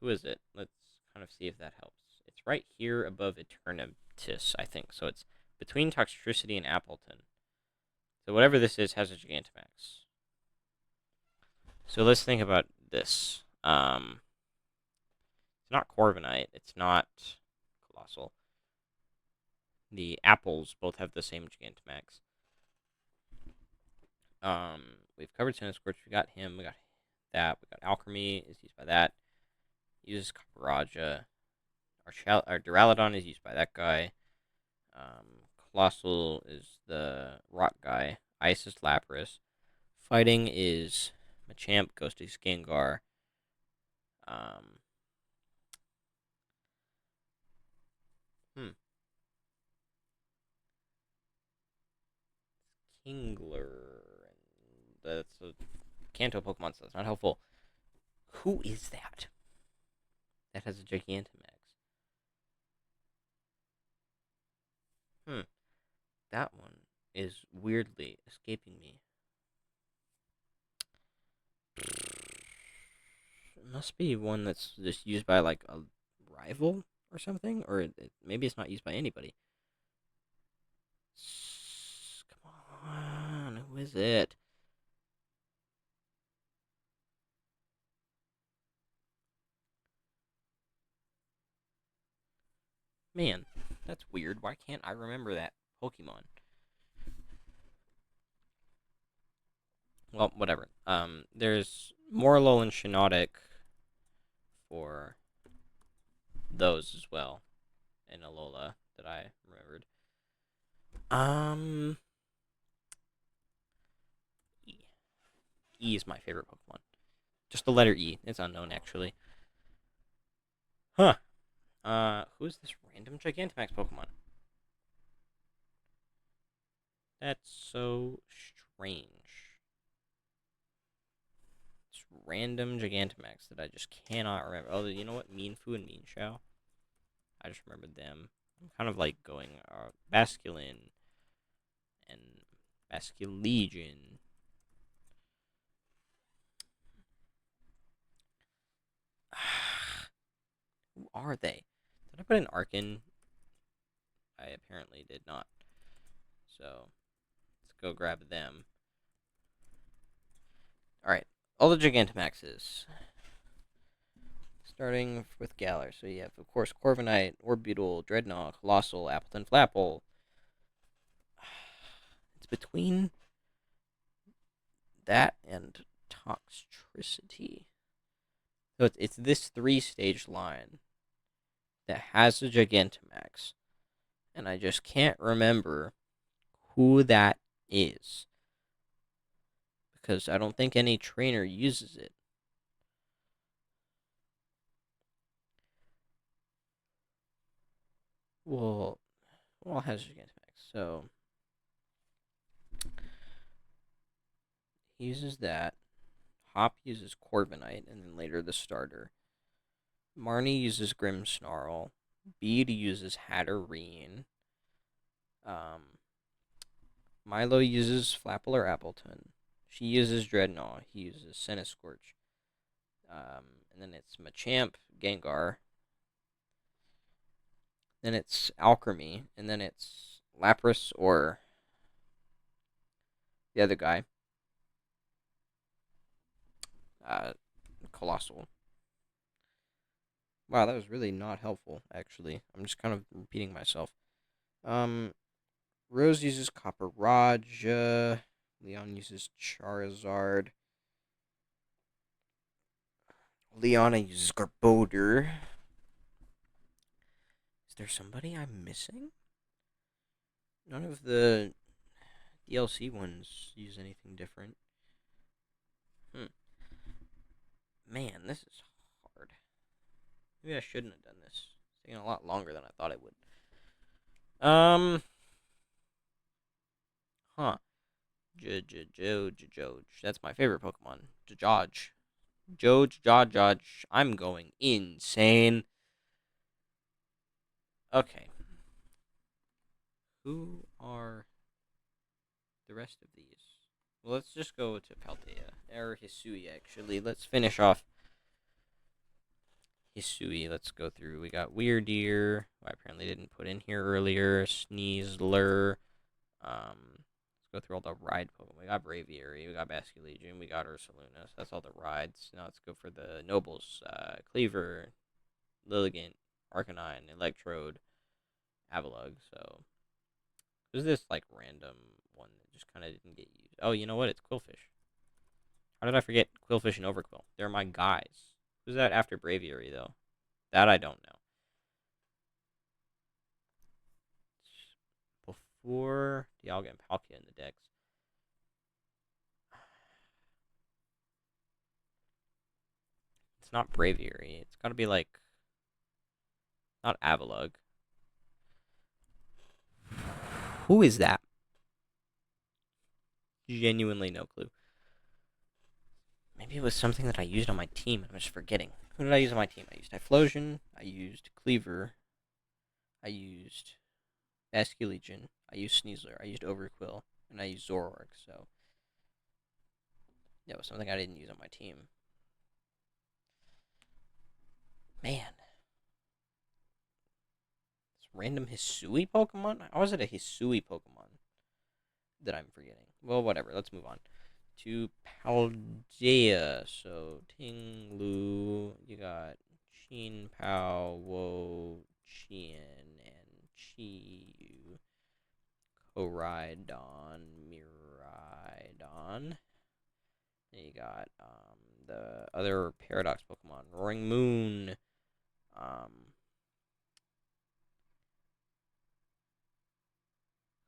Who is it? Let's kind of see if that helps. It's right here above Eternatus, I think. So it's between Toxtricity and Appleton. So whatever this is has a Gigantamax. So let's think about this. It's not Corviknight. It's not Colossal. The apples both have the same Gigantamax. We've covered Scorch. We got him. We got that. We got Alchemy is used by that. Uses Caparaja. Our Duraludon is used by that guy. Colossal is the rock guy. Ice is Lapras. Fighting is Machamp, Ghosty Gengar. Hmm. Kingler. That's a Kanto Pokemon, so that's not helpful. Who is that? That has a Gigantamax. That one is weirdly escaping me. It must be one that's just used by like a rival or something, or maybe it's not used by anybody. Come on, who is it? Man, that's weird. Why can't I remember that Pokemon? Well, whatever. There's Morlul and Shiinotic for those as well, and Alola that I remembered. E. E is my favorite Pokemon. Just the letter E. It's unknown actually. Huh. Who's this random Gigantamax Pokemon? That's so strange. It's random Gigantamax that I just cannot remember. Oh, you know what? Meanfu and Meanshao. I just remembered them. I'm kind of like going Basculin and Basculegion. Who are they? Did I put an Arkin? I apparently did not. So let's go grab them. Alright, all the Gigantamaxes. Starting with Galar. So you have, of course, Corviknight, Orbeetle, Dreadnought, Colossal, Appleton Flapple. It's between that and Toxtricity. So it's this 3-stage line that has a Gigantamax. And I just can't remember who that is. Because I don't think any trainer uses it. Well, it has Gigantamax, so he uses that. Hop uses Corviknight, and then later the starter. Marnie uses Grimmsnarl. Bede uses Hatterene. Milo uses Flapple or Appleton. She uses Dreadnought. He uses Centiskorch. And then it's Machamp, Gengar. Then it's Alchemy, and then it's Lapras or the other guy, Colossal. Wow, that was really not helpful, actually. I'm just kind of repeating myself. Rose uses Copper Raj. Leon uses Charizard. Leona uses Garbodor. Is there somebody I'm missing? None of the DLC ones use anything different. Man, this is hard. Maybe I shouldn't have done this. It's taking a lot longer than I thought it would. Huh. Joj. That's my favorite Pokemon. Joj. Joj. I'm going insane. Okay. Who are the rest of these? Well, let's just go to Paldea. Or Hisui, actually. Let's finish off Hisui. Let's go through. We got Weirdeer, who I apparently didn't put in here earlier. Sneasler. Let's go through all the ride Pokemon. We got Braviary, we got Basculegion, we got Ursaluna. So that's all the rides. Now let's go for the Nobles. Cleaver, Lilligant, Arcanine, Electrode, Avalugg. So who's this like random one that just kind of didn't get used? Oh, you know what? It's Quillfish. How did I forget Quillfish and Overquill? They're my guys. Who's that after Braviary though? That I don't know. Before Dialga and Palkia in the decks. It's not Braviary. It's got to be like not Avalugg. Who is that? Genuinely no clue. Maybe it was something that I used on my team and I'm just forgetting. Who did I use on my team? I used Typhlosion, I used Cleaver, I used Basculegion, I used Sneasler, I used Overquill, and I used Zoroark, so that was something I didn't use on my team. Man. This random Hisui Pokemon? How is it a Hisui Pokemon that I'm forgetting? Well, whatever, let's move on to Paldea. So Ting-Lu, you got Chin Pao, Wo, Chien, and Chi-Yu, Koraidon, Miraidon. And you got the other Paradox Pokemon, Roaring Moon.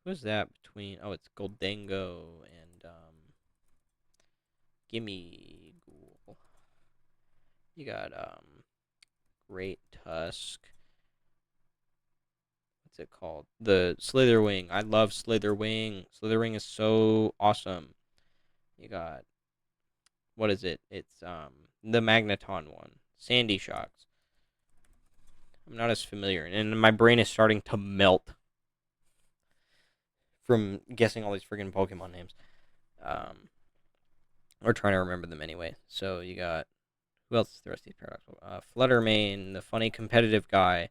Who's that between? Oh, it's Goldango and Gimme Ghoul. You got Great Tusk. What's it called? The Slitherwing. I love Slitherwing. Slitherwing is so awesome. You got what is it? It's the Magneton one. Sandy Shocks. I'm not as familiar, and my brain is starting to melt from guessing all these friggin' Pokemon names. Um, or trying to remember them anyway. So you got who else is the rest of these paradox? Fluttermane, the funny competitive guy.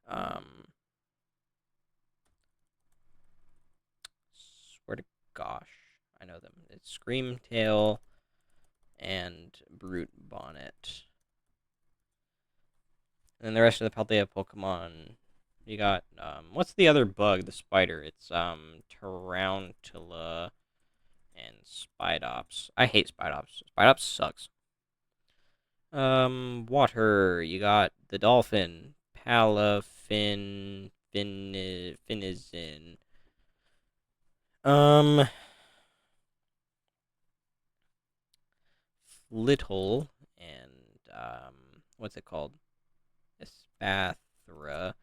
Um, swear to gosh, I know them. It's Screamtail and Brute Bonnet. And then the rest of the Paldea Pokemon, you got what's the other bug? The spider. It's Tarantula and Spidops. I hate Spidops. Spidops sucks. Water. You got the dolphin, Finizin. Um, Little and what's it called? Espathra.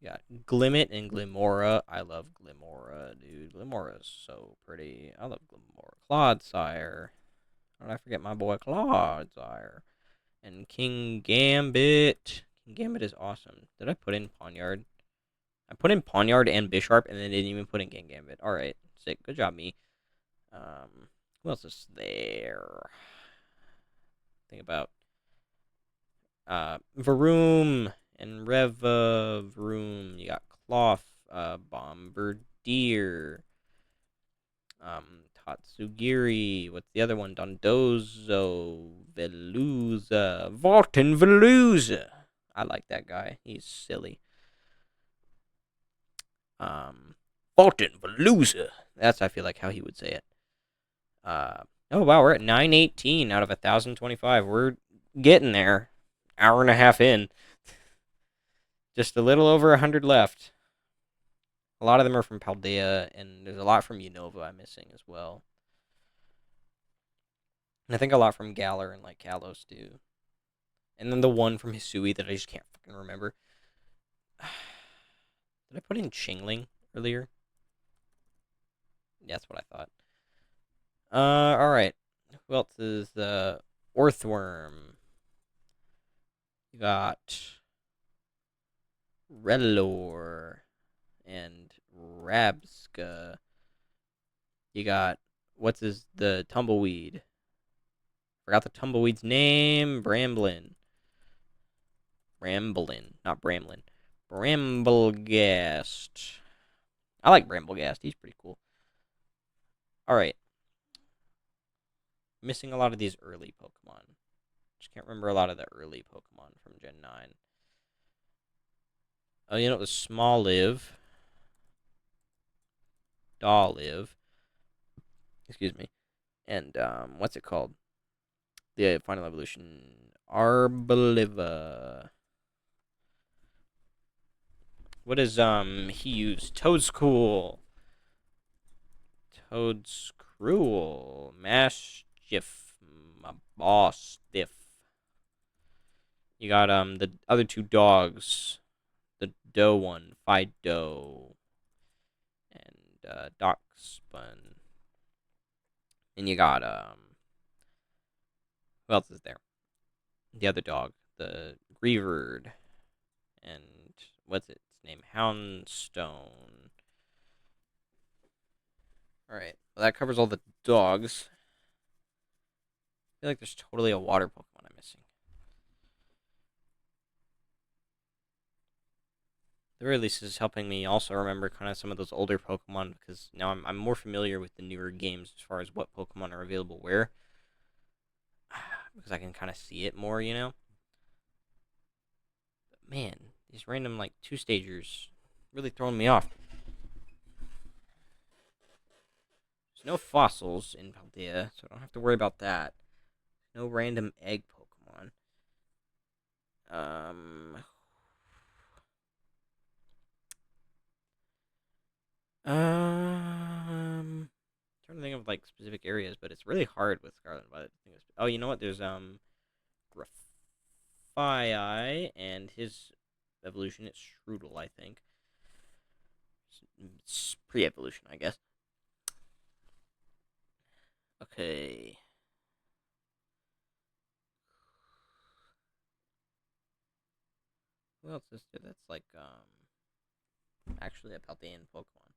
You got Glimmet and Glimora. I love Glimora, dude. Glimora's so pretty. I love Glimora. Clodsire. How did I forget my boy Clodsire? And King Gambit. King Gambit is awesome. Did I put in Pawniard? I put in Pawniard and Bisharp, and then didn't even put in King Gambit. All right, sick. Good job, me. Who else is there? Think about Varoom and Reva Vroom. You got Cloth, Bombardier, Tatsugiri. What's the other one? Dondozo, Veluza, Vartan Veluza. I like that guy. He's silly. Vartan Veluza. That's I feel like how he would say it. Oh wow, we're at 918 out of 1,025. We're getting there. Hour and a half in. Just a little over 100 left. A lot of them are from Paldea, and there's a lot from Unova I'm missing as well. And I think a lot from Galar and like Kalos too. And then the one from Hisui that I just can't fucking remember. Did I put in Chingling earlier? Yeah, that's what I thought. Alright. Who else is Orthworm? You got Relor and Rabska. You got the tumbleweed? Forgot the tumbleweed's name. Bramblin, not Bramlin. Bramblegast. I like Bramblegast. He's pretty cool. All right. Missing a lot of these early Pokemon. Just can't remember a lot of the early Pokemon from Gen 9. Oh, you know, the Smoliv. Dawliv. Excuse me. And, what's it called? The final evolution. Arboliva. What does, he use? Toadscool. Toadscruel. Maschiff. Boss Stiff. You got, the other two dogs. The Doe one. Fido. And, Dachshund. And you got, who else is there? The other dog. The Greavard. And, what's its name? Houndstone. Alright, well, that covers all the dogs. I feel like there's totally a water Pokemon I'm missing. The very least is helping me also remember kind of some of those older Pokemon because now I'm more familiar with the newer games as far as what Pokemon are available where. Because I can kind of see it more, you know? But man, these random, like, two-stagers really throwing me off. There's no fossils in Paldea, so I don't have to worry about that. No random egg Pokemon. Trying to think of like specific areas, but it's really hard with Scarlet and Violet. Oh, you know what? There's Grafai and his evolution. It's Strudel, I think. It's pre-evolution, I guess. Okay. What else is there that's like actually a Paldean Pokemon?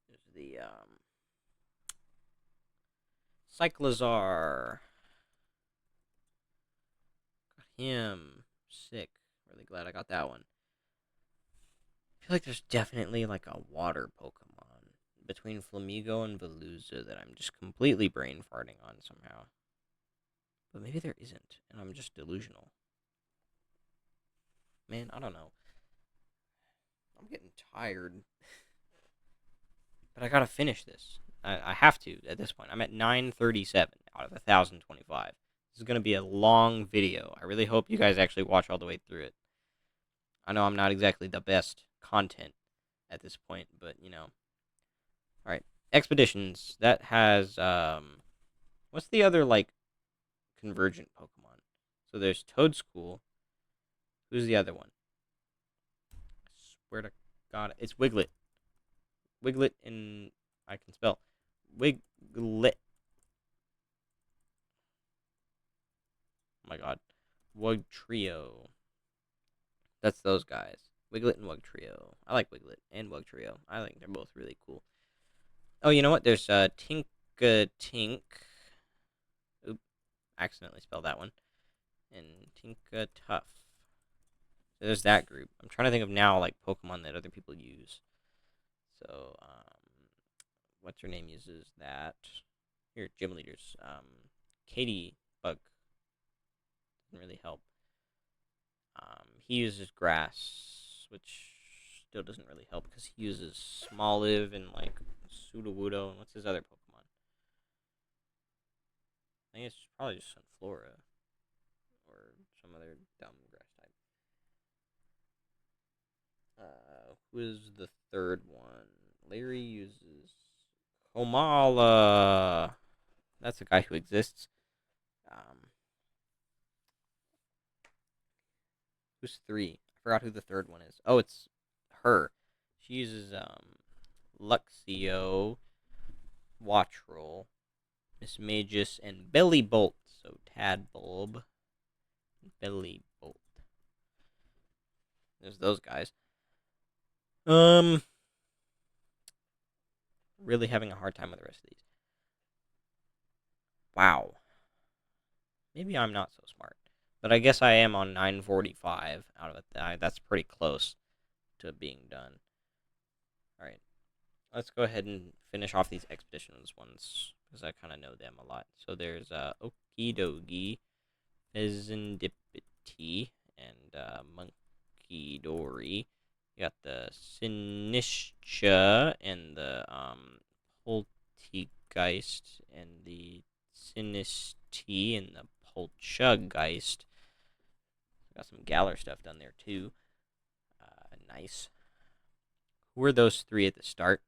There's the Cyclizar. Got him. Sick. Really glad I got that one. I feel like there's definitely like a water Pokemon between Flamigo and Veluza that I'm just completely brain farting on somehow. But maybe there isn't, and I'm just delusional. Man, I don't know. I'm getting tired. But I gotta finish this. I have to at this point. I'm at 937 out of 1,025. This is gonna be a long video. I really hope you guys actually watch all the way through it. I know I'm not exactly the best content at this point, but you know. All right, expeditions. That has what's the other like convergent Pokemon? So there's Toad School. Who's the other one? I swear to God, it's Wiglet. Wiglet and I can spell Wiglet. Oh my God, Wug Trio. That's those guys. Wiglet and Wug Trio. I like Wiglet and Wug Trio. I think they're both really cool. Oh, you know what? There's Tink. Oop, accidentally spelled that one. And Tinka Tough. So there's that group. I'm trying to think of now like Pokemon that other people use. So what's her name uses that? Here, gym leaders. Katie Bug doesn't really help. He uses grass, which still doesn't really help because he uses Smoliv and like Sudowoodo and what's his other Pokemon? I think it's probably just Sunflora or some other dumb grass type. Who is the third one? Larry uses Komala. That's a guy who exists. Um, who's three? I forgot who the third one is. Oh, it's her. She uses Luxio, Watchroll, Miss Magus, and Belly Bolt. So Tadbulb, Belly Bolt. There's those guys. Um, really having a hard time with the rest of these. Wow. Maybe I'm not so smart. But I guess I am on 945 out of it. That's pretty close to being done. Alright. Let's go ahead and finish off these expeditions ones. Because I kind of know them a lot. So there's Okidogi, Pheasantipity, and Monkey Dory. You got the Sinistra and the Poltegeist and the Sinistea and the Polchuggeist. Got some Galar stuff done there too. Nice. Who were those three at the start?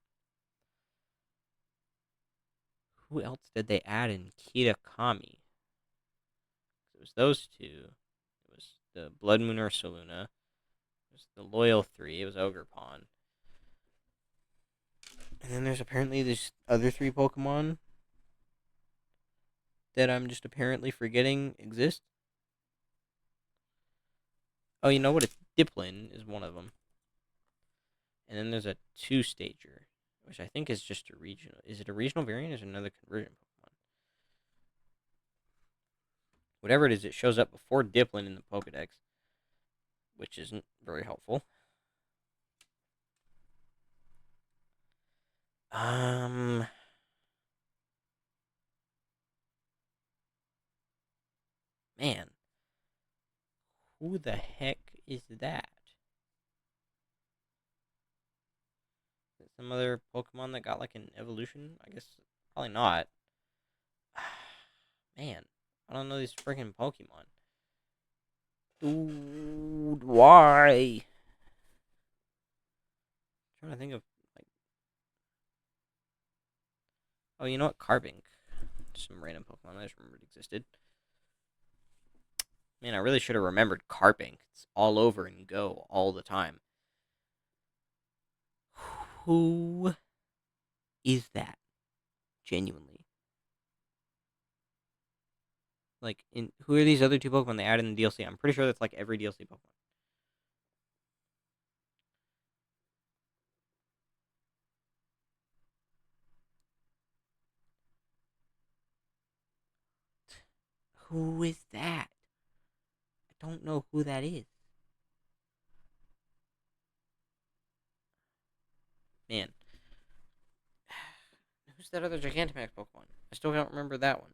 Who else did they add in Kitakami? It was those two. It was the Blood Moon Ursaluna. It was the Loyal Three. It was Ogerpon. And then there's apparently these other three Pokemon that I'm just apparently forgetting exist. Oh, you know what? It's Diplin is one of them. And then there's a two-stager, which I think is just a regional. Is it a regional variant or is it another conversion Pokemon? Whatever it is, it shows up before Diplin in the Pokedex, which isn't very helpful. Man, who the heck is that? Is it some other Pokemon that got like an evolution? I guess probably not. Man, I don't know these freaking Pokemon. Dude, why? I'm trying to think of like. Oh, you know what? Carbink. Some random Pokemon I just remembered existed. Man, I really should have remembered Carpink. It's all over and go all the time. Who is that? Genuinely. Like, who are these other two Pokemon they added in the DLC? I'm pretty sure that's like every DLC Pokemon. Who is that? I don't know who that is. Man. Who's that other Gigantamax Pokemon? I still don't remember that one.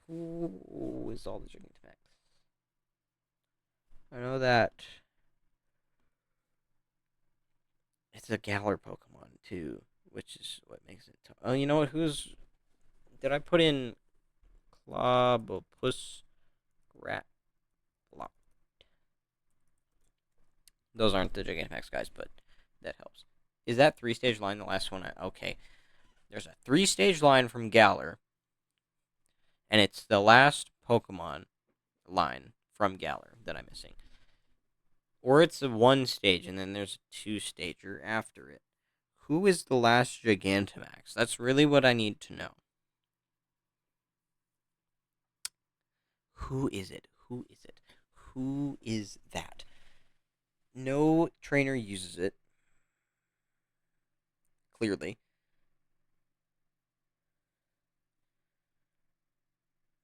Who is all the Gigantamax? I know that it's a Galar Pokemon too, which is what makes it tough. Oh, you know what? Did I put in Clobopus Rat? Those aren't the Gigantamax guys, but that helps. Is that 3-stage line the last one? Okay. There's a 3-stage line from Galar, and it's the last Pokemon line from Galar that I'm missing. Or it's a 1-stage, and then there's a 2-stager after it. Who is the last Gigantamax? That's really what I need to know. Who is it? Who is it? Who is that? No trainer uses it. Clearly.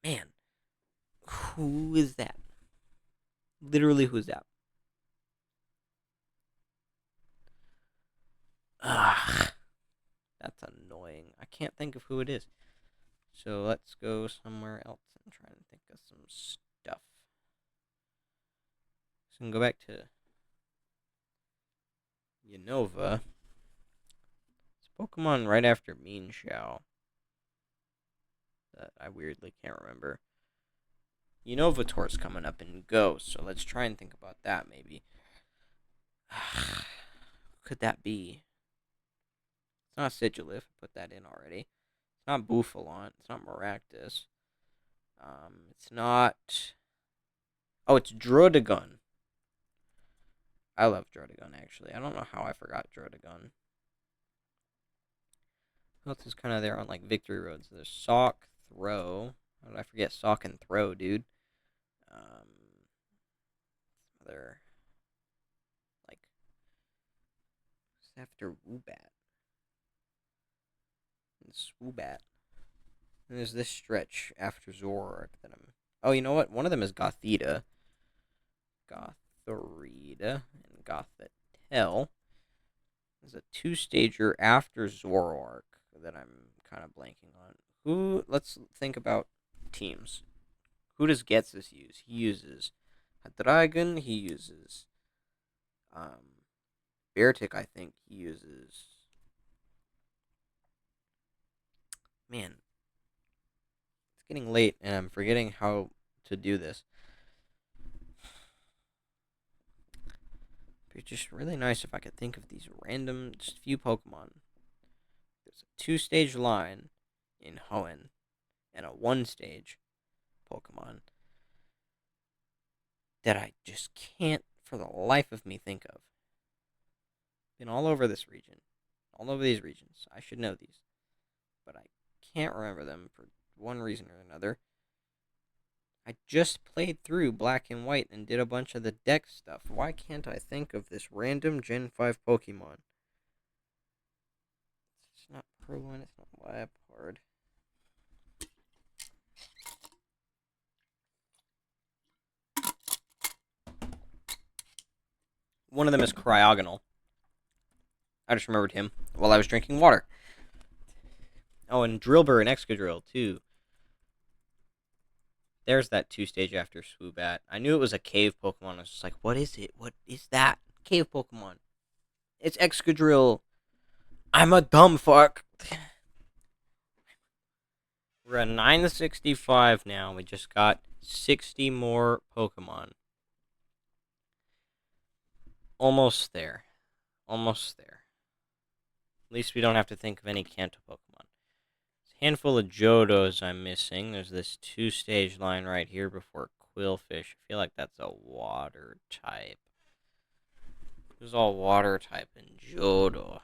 Man. Who is that? Literally, who is that? Ugh. That's annoying. I can't think of who it is. So let's go somewhere else and try and think of some stuff. So we can go back to Unova. It's Pokemon right after Mean Shao that I weirdly can't remember. Unovator's coming up in Go, so let's try and think about that maybe. Could that be? It's not Sigilif. Put that in already. It's not Bouffalant. It's not Maractus. It's not. Oh, it's Drodagon. I love Drodagon, actually. I don't know how I forgot Drodagon. Who else is kind of there on, like, Victory Roads? There's Sock, Throw. How did I forget Sock and Throw, dude? Other, like, after Woobat. And Swoobat. And there's this stretch after Zoroark that I'm... Oh, you know what? One of them is Gothita. Gothorita. And Gothitelle. There's a 2-stager after Zoroark that I'm kind of blanking on. Let's think about teams. Who does Getsus use? He uses a Dragon. He uses Beartic, I think. He uses... Man. It's getting late, and I'm forgetting how to do this. It'd be just really nice if I could think of these random, just few Pokemon. There's a 2-stage line in Hoenn, and a 1-stage Pokemon that I just can't, for the life of me, think of. Been all over this region, all over these regions. I should know these, but I can't remember them for one reason or another. I just played through Black and White and did a bunch of the deck stuff. Why can't I think of this random Gen 5 Pokemon? It's not Purloin, it's not Liepard. One of them is Cryogonal. I just remembered him while I was drinking water. Oh, and Drillbur and Excadrill, too. There's that 2-stage after Swoobat. I knew it was a cave Pokemon. I was just like, what is it? What is that? Cave Pokemon. It's Excadrill. I'm a dumb fuck. We're at 965 now. We just got 60 more Pokemon. Almost there. Almost there. At least we don't have to think of any Kanto Pokemon. Handful of Johtos I'm missing. There's this 2-stage line right here before Quillfish. I feel like that's a water type. Who's all water type in Johto?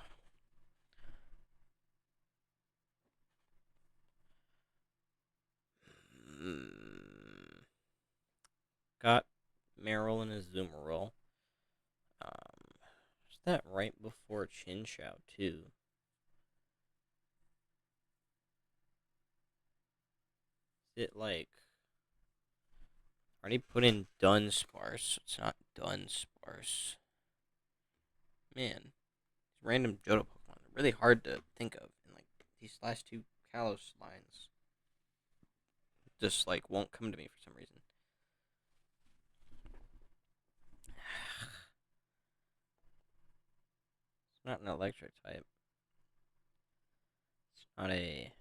Mm, got Meryl and Azumarill. Is that right before Chinchou too? Is it like already put in Dunsparce? It's not Dunsparce. Man, these random Johto Pokemon are really hard to think of, and like these last two Kalos lines just like won't come to me for some reason. It's not an electric type. It's not a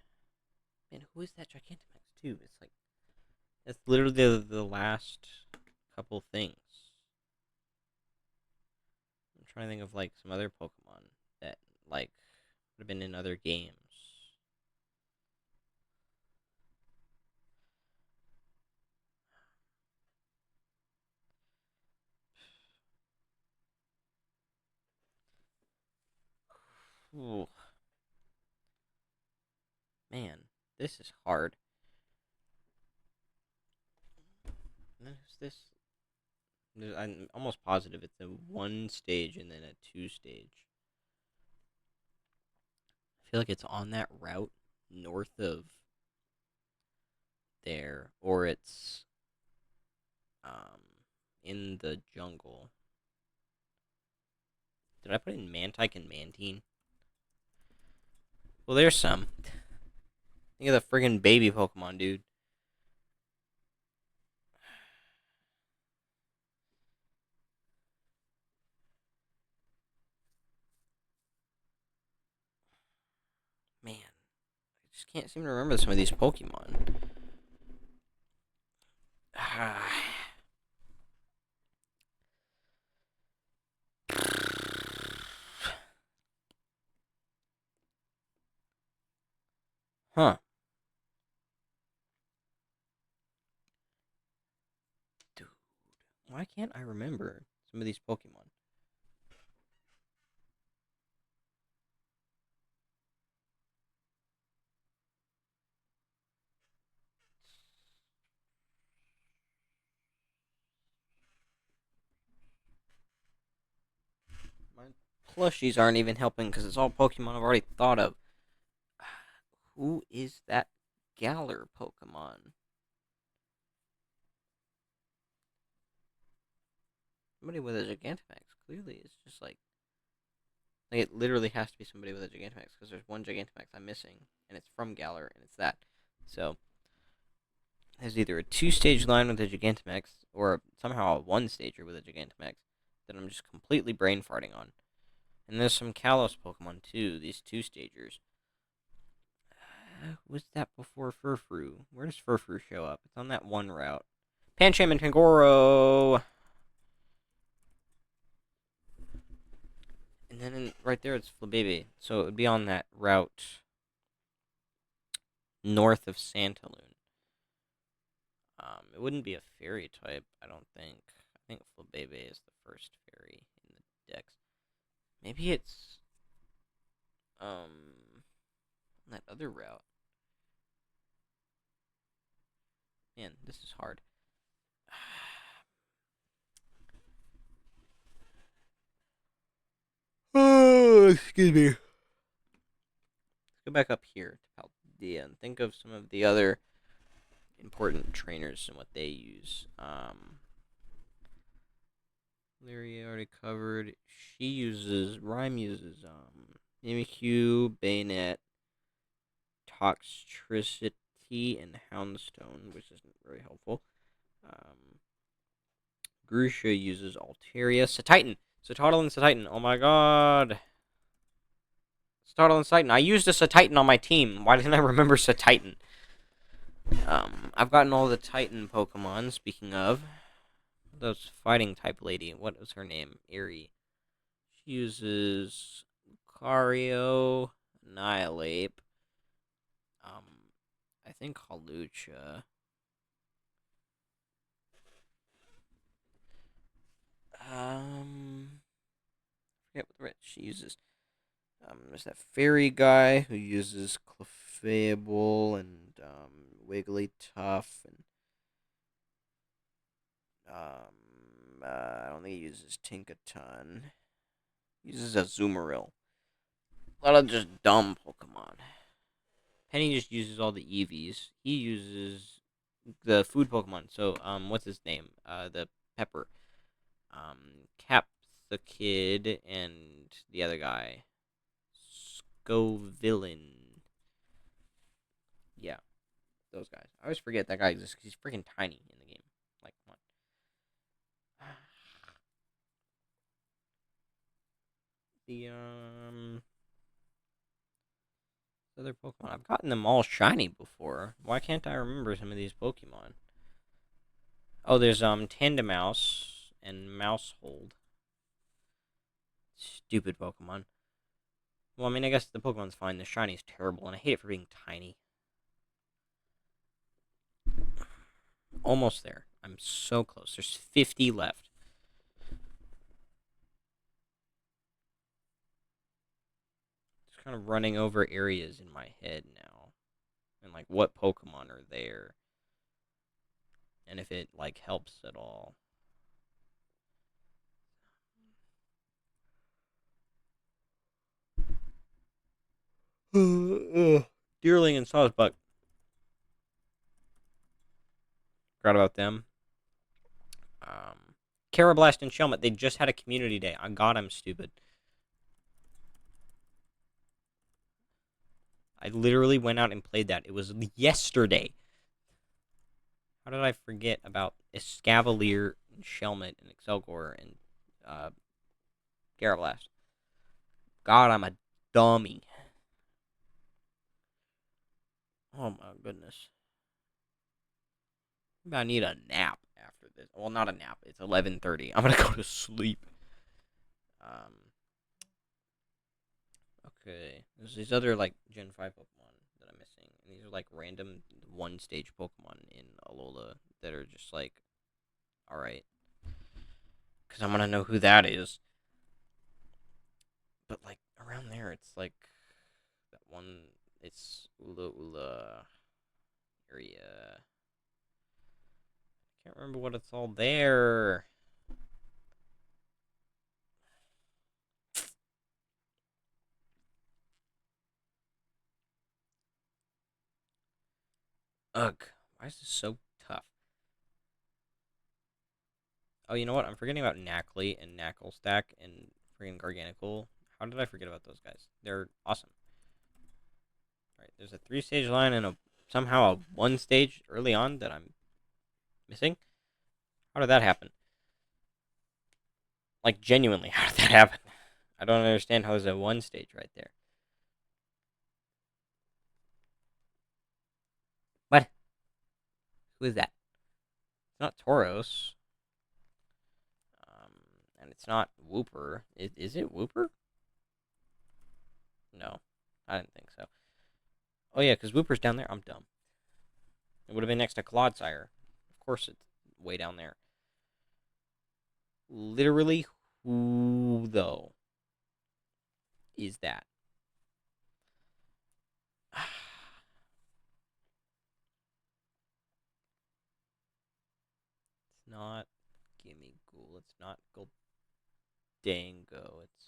man. Who is that Gigantamax too? It's like it's literally the last couple things. I'm trying to think of like some other Pokemon that like would have been in other games. Ooh, man, this is hard. Who's this? I'm almost positive it's a one stage and then a two stage. I feel like it's on that route north of there, or it's um in the jungle. Did I put in Mantike and Mantine? Well, there's some. Think of the friggin' baby Pokemon, dude. Man, I just can't seem to remember some of these Pokemon. Huh. Dude, why can't I remember some of these Pokemon? My plushies aren't even helping because it's all Pokemon I've already thought of. Who is that Galar Pokemon? Somebody with a Gigantamax. Clearly, it's just like it literally has to be somebody with a Gigantamax because there's one Gigantamax I'm missing, and it's from Galar, and it's that. So there's either a two-stage line with a Gigantamax or somehow a one-stager with a Gigantamax that I'm just completely brain farting on. And there's some Kalos Pokemon too. These two-stagers. Was that before Furfrou? Where does Furfrou show up? It's on that one route. Pancham and Kangoro! And then right there it's Flabébé. So it would be on that route north of Santaloon. It wouldn't be a fairy type, I don't think. I think Flabébé is the first fairy in the dex. Maybe it's that other route. Man, this is hard. Oh, excuse me. Let's go back up here to Paldea and think of some of the other important trainers and what they use. Lyria already covered. Rhyme uses Mimikyu, Bayonet, Toxtricity, and Houndstone, which isn't very helpful. Grusha uses Altaria. Satitan! Satotl and Satitan. Oh my god. Satotl and Satitan. I used a Satitan on my team. Why didn't I remember Satitan? I've gotten all the Titan Pokemon, speaking of. Those fighting type lady. What was her name? Eerie. She uses Lucario, Annihilate. Um, I think Hawlucha. Forget what she uses. There's that fairy guy who uses Clefable and Wigglytuff, and I don't think he uses Tinkaton. He uses Azumarill. A lot of just dumb Pokemon. Penny just uses all the Eevees. He uses the food Pokemon. So, what's his name? The Pepper. Cap's the kid, and the other guy. Scovillain. Yeah, those guys. I always forget that guy exists because he's freaking tiny in the game. Like, come on. The, other Pokemon. I've gotten them all shiny before. Why can't I remember some of these Pokemon? Oh, there's, Tandemouse and Mousehold. Stupid Pokemon. Well, I mean, I guess the Pokemon's fine. The shiny is terrible, and I hate it for being tiny. Almost there. I'm so close. There's 50 left. Just kind of running over areas in my head now. And, like, what Pokemon are there. And if it, like, helps at all. Deerling and Sawsbuck. Forgot about them. Carablast and Shelmet, they just had a community day. God, I'm stupid. I literally went out and played that. It was yesterday. How did I forget about Escavalier, and Shelmet, and Excelgor, and Carablast? God, I'm a dummy. Oh my goodness. I need a nap after this. Well, not a nap. It's 11:30. I'm gonna go to sleep. Okay. There's these other, like, Gen 5 Pokemon that I'm missing. And these are, like, random one-stage Pokemon in Alola that are just, like, alright. Because I'm gonna know who that is. But, like, around there, it's, like, that one, it's Ula area. Can't remember what it's all there. Ugh. Why is this so tough? Oh, you know what? I'm forgetting about Knackley and Knacklestack and freaking Garganical. How did I forget about those guys? They're awesome. Alright, there's a 3-stage line and somehow a 1-stage early on that I'm missing. How did that happen? Like, genuinely, how did that happen? I don't understand how there's a 1-stage right there. What? Who is that? It's not Tauros. And it's not Wooper. Is it Wooper? No, I didn't think so. Oh yeah, because Wooper's down there. I'm dumb. It would have been next to Clodsire. Of course it's way down there. Literally, who, though, is that? It's not Gimme Ghoul. It's not Goldango. It's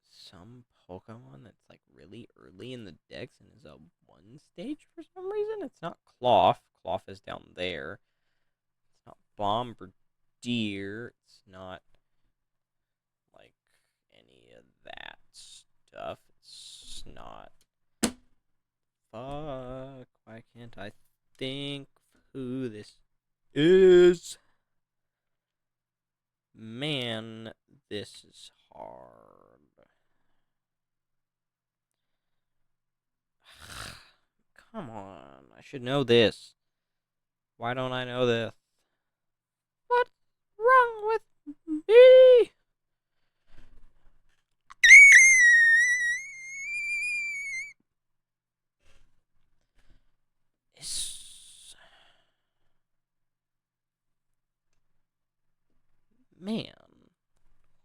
some Pokemon that's, like, really early in the decks and is a 1-stage for some reason. It's not Cloth. Cloth is down there. It's not Bombardier. It's not, like, any of that stuff. It's not. Fuck. Why can't I think who this is? Man, this is hard. Come on. I should know this. Why don't I know this? What's wrong with me? It's... Man.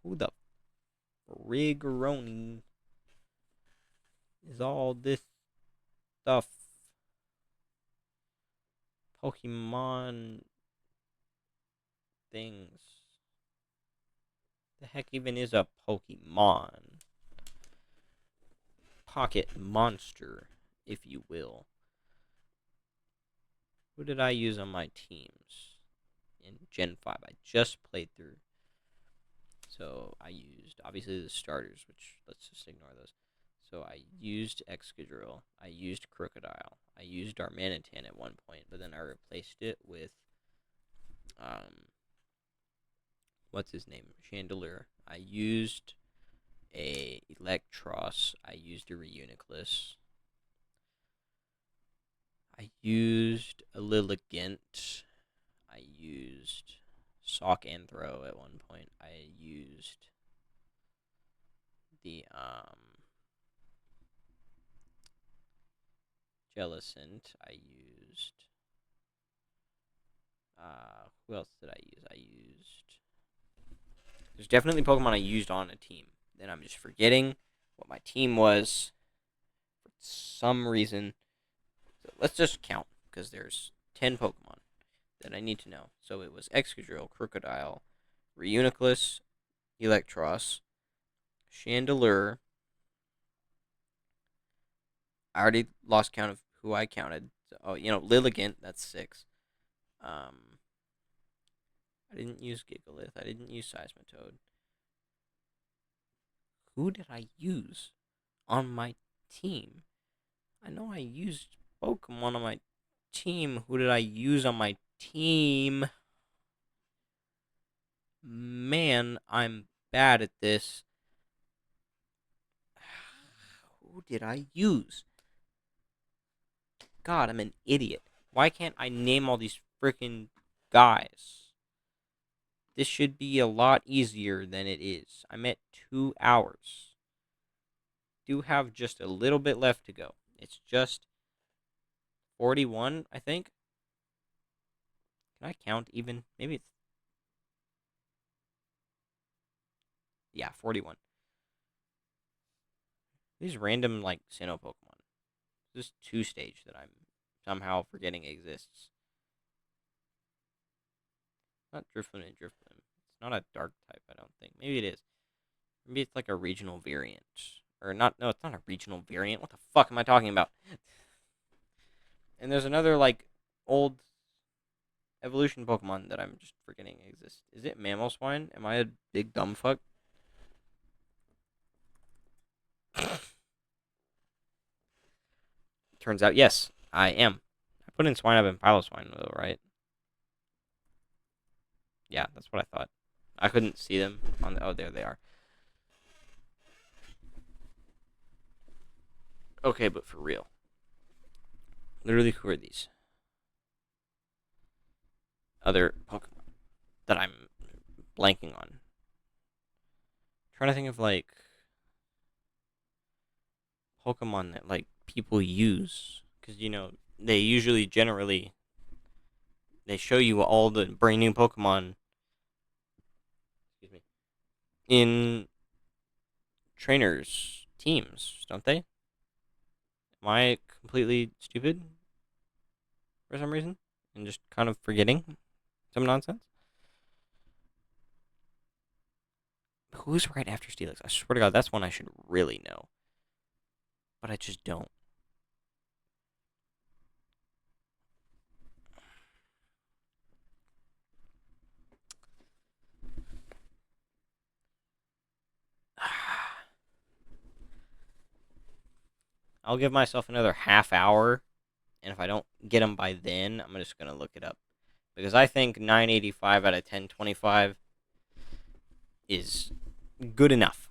Who the rigoroni is all this stuff? Pokemon things. The heck even is a Pokemon? Pocket monster, if you will. Who did I use on my teams in Gen 5? I just played through. So I used, obviously, the starters, which let's just ignore those. So I used Excadrill. I used Crocodile. I used Darmanitan at one point, but then I replaced it with, what's his name? Chandelure. I used a Electros. I used a Reuniclus. I used a Lilligant. I used Sock Anthro at one point. I used the Jellicent. I used who else did I use? There's definitely Pokemon I used on a team. Then I'm just forgetting what my team was for some reason. So let's just count because there's 10 Pokemon that I need to know. So it was Excadrill, Crocodile, Reuniclus, Electros, Chandelure. I already lost count of who I counted. So, Lilligant, that's 6. I didn't use Gigalith. I didn't use Seismitoad. Who did I use on my team? I know I used Pokemon on my team. Who did I use on my team? Man, I'm bad at this. Who did I use? God, I'm an idiot. Why can't I name all these freaking guys? This should be a lot easier than it is. I'm at 2 hours. Do have just a little bit left to go. It's just 41, I think. Can I count even? Maybe it's... Yeah, 41. These random, like, Sinnoh Pokemon. This 2-stage that I'm somehow forgetting exists. Not Drifloon and Drifloon. It's not a dark type, I don't think. Maybe it is. Maybe it's like a regional variant. Or not, no, it's not a regional variant. What the fuck am I talking about? And there's another, like, old evolution Pokemon that I'm just forgetting exists. Is it Mamoswine? Am I a big dumb fuck? Turns out, yes, I am. I put in Swinub and Piloswine, though, right? Yeah, that's what I thought. I couldn't see them on the... Oh, there they are. Okay, but for real. Literally, who are these? Other Pokemon that I'm blanking on. Trying to think of, like, Pokemon that, like, people use. Because, they usually, generally, they show you all the brand new Pokemon, excuse me, in trainers' teams, don't they? Am I completely stupid for some reason? And just kind of forgetting some nonsense? Who's right after Steelix? I swear to God, that's one I should really know. But I just don't. I'll give myself another half hour, and if I don't get them by then, I'm just going to look it up. Because I think 985 out of 1025 is good enough.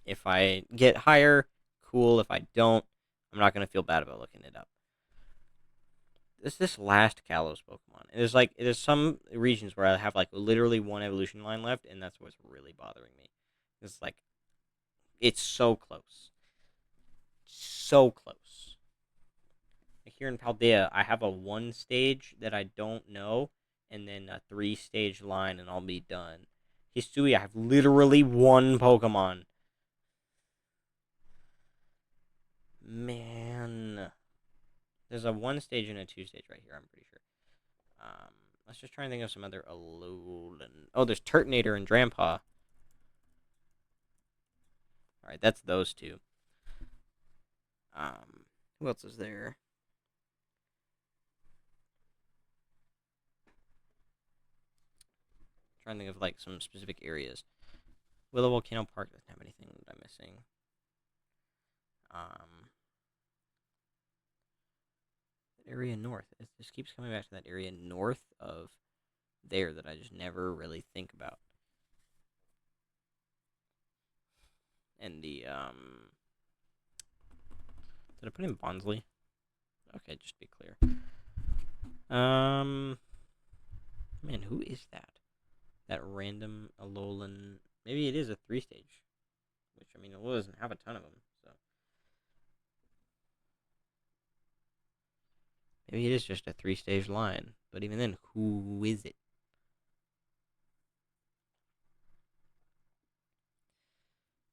If I get higher, cool. If I don't, I'm not going to feel bad about looking it up. This last Kalos Pokemon. There's some regions where I have like literally one evolution line left, and that's what's really bothering me. It's like, it's so close. So close. Like here in Paldea, I have a 1-stage that I don't know, and then a 3-stage line, and I'll be done. Hisui, I have literally one Pokemon. Man. There's a 1-stage and a 2-stage right here, I'm pretty sure. Let's just try and think of some other Alolan. Oh, there's Turtonator and Drampa. All right, that's those two. Who else is there? Trying to think of like some specific areas. Willow Volcano Park doesn't have anything that I'm missing. Um, area north. It just keeps coming back to that area north of there that I just never really think about. And the did I put in Bonsly? Okay, just to be clear. Man, who is that? That random Alolan. Maybe it is a 3-stage. Which, I mean, Alola doesn't have a ton of them, so. Maybe it is just a 3-stage line. But even then, who is it?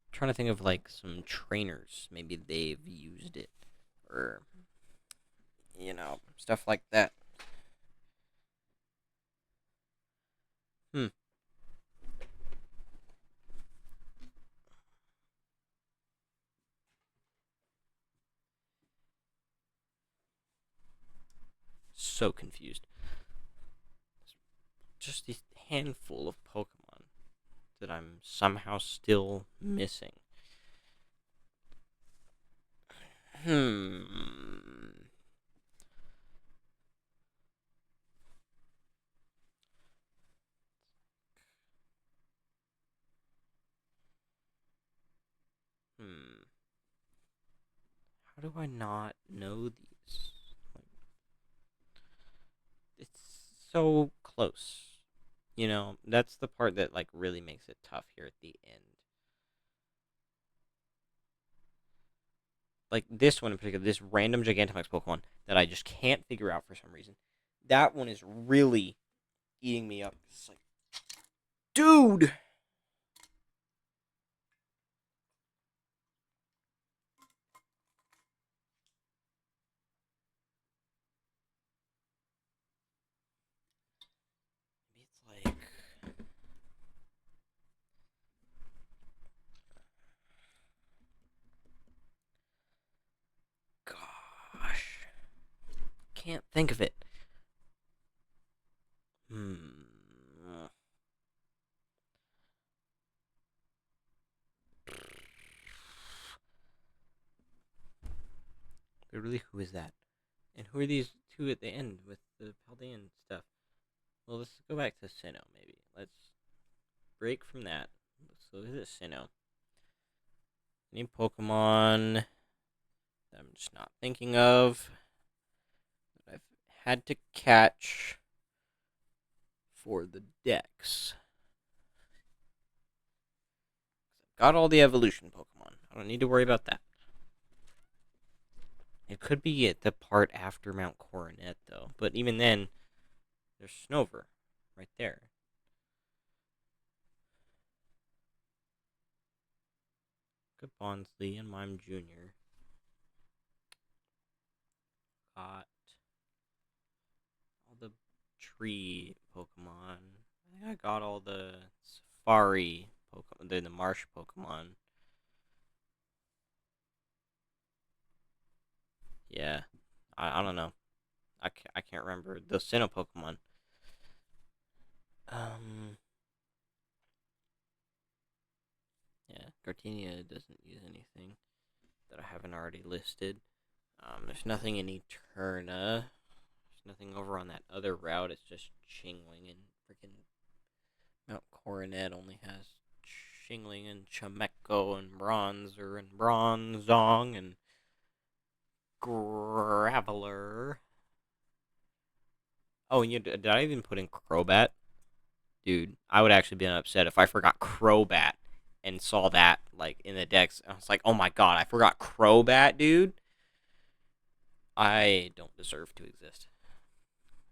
I'm trying to think of, like, some trainers. Maybe they've used it. Or, stuff like that. Hmm. So confused. Just this handful of Pokemon that I'm somehow still missing. Hmm. Hmm. How do I not know these? Like, it's so close. That's the part that like really makes it tough here at the end. Like this one in particular, this random Gigantamax Pokemon that I just can't figure out for some reason. That one is really eating me up. It's like, dude. It's like, gosh, can't think of it. Hmm. Literally, who is that? And who are these two at the end with the Paldean stuff? Well, let's go back to Sinnoh, maybe. Let's break from that. Let's look at Sinnoh. Any Pokemon that I'm just not thinking of that I've had to catch for the Dex. Got all the evolution Pokemon. I don't need to worry about that. It could be at the part after Mount Coronet, though. But even then, there's Snover right there. Good Bonsly and Mime Jr. Got all the tree Pokemon. I think I got all the Safari Pokemon, the marsh Pokemon. Yeah, I don't know. I can't remember the Sinnoh Pokemon. Um, yeah, Gardenia doesn't use anything that I haven't already listed. There's nothing in Eterna. There's nothing over on that other route. It's just Chingling and freaking Mount Coronet only has Chingling and Chameko and Bronzer and Bronzong and Graveler. Oh, and did I even put in Crobat? Dude, I would actually be upset if I forgot Crobat and saw that like in the decks. I was like, oh my god, I forgot Crobat, dude. I don't deserve to exist.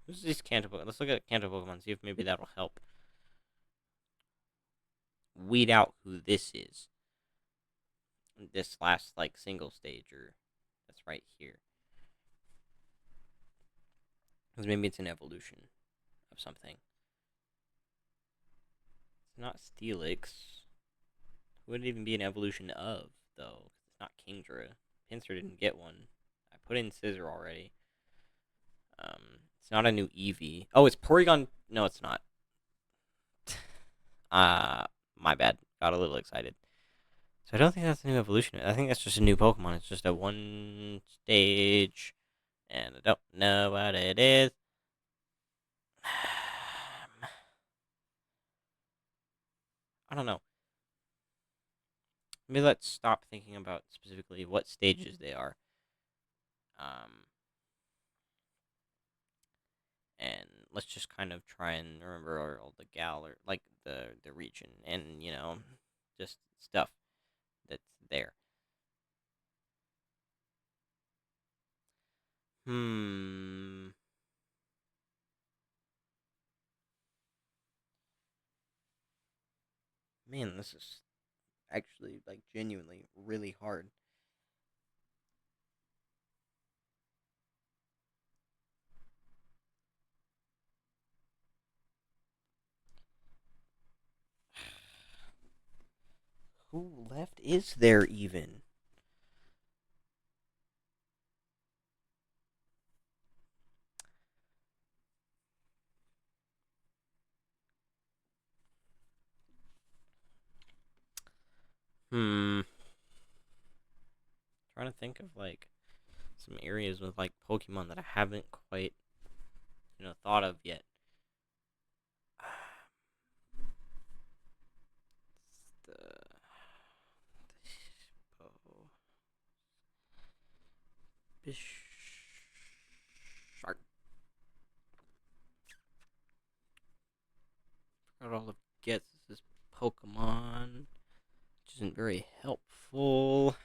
Who's these Kanto Pokemon? Let's look at Kanto Pokemon, see if maybe that'll help weed out who this is. This last like single stager that's right here. Because maybe it's an evolution. of something. It's not Steelix. Would it even be an evolution of, though? It's not Kingdra. Pinsir didn't get one. I put in Scizor already. It's not a new Eevee. Oh, it's Porygon. No, it's not. My bad. Got a little excited. So I don't think that's a new evolution. I think that's just a new Pokemon. It's just a one stage, and I don't know what it is. I don't know. Maybe let's stop thinking about specifically what stages they are. And let's just kind of try and remember all the or like the region, and just stuff that's there. Hmm. Man, this is actually like genuinely really hard. Who left is there even? Hmm. Trying to think of like some areas with like Pokemon that I haven't quite thought of yet. The oh, Shark. Forgot all of gets this Pokemon, which isn't very helpful.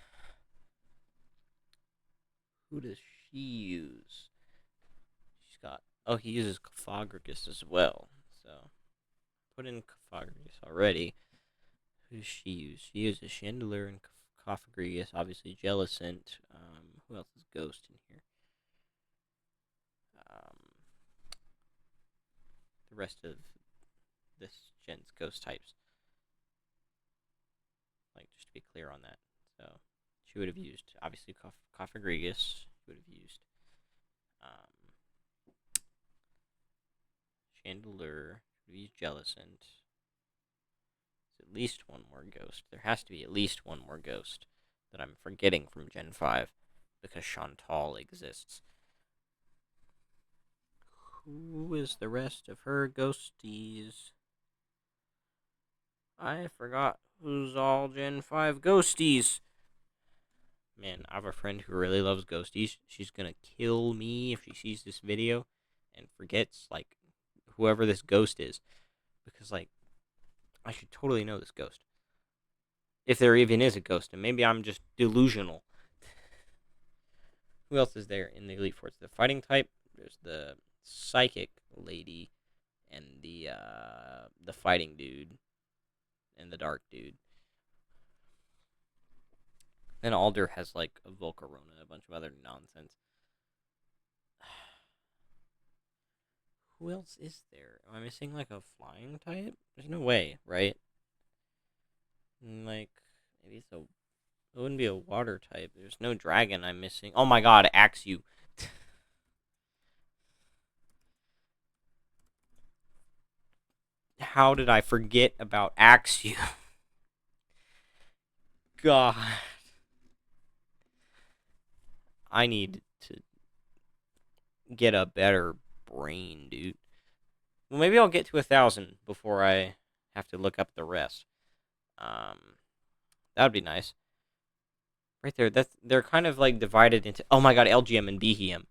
Who does she use? She's got. Oh, he uses Cofagrigus as well. So put in Cofagrigus already. Who does she use? She uses Chandelure and Cofagrigus. Obviously, Jellicent. Who else is Ghost in here? Um, the rest of this gen's Ghost types. Like just to be clear on that. So she would have used obviously Cofagrigus. She would have used um, Chandelure. She would have used Jellicent. At least one more ghost. There has to be at least one more ghost that I'm forgetting from Gen 5 because Chantal exists. Who is the rest of her ghosties? I forgot who's all Gen 5 ghosties. Man, I have a friend who really loves ghosties. She's gonna kill me if she sees this video and forgets, like, whoever this ghost is. Because, like, I should totally know this ghost. If there even is a ghost, and maybe I'm just delusional. Who else is there in the Elite Four? It's the fighting type. There's the psychic lady, and the fighting dude, and the dark dude. Then Alder has like a Volcarona and a bunch of other nonsense. Who else is there? Am I missing like a flying type? There's no way, right? Like maybe it wouldn't be a water type. There's no dragon I'm missing. Oh my god, Axew. How did I forget about Axew? God. I need to get a better brain, dude. Well, maybe I'll get to 1,000 before I have to look up the rest. That would be nice. Right there, they're kind of like divided into. Oh my god, LGM and BHM.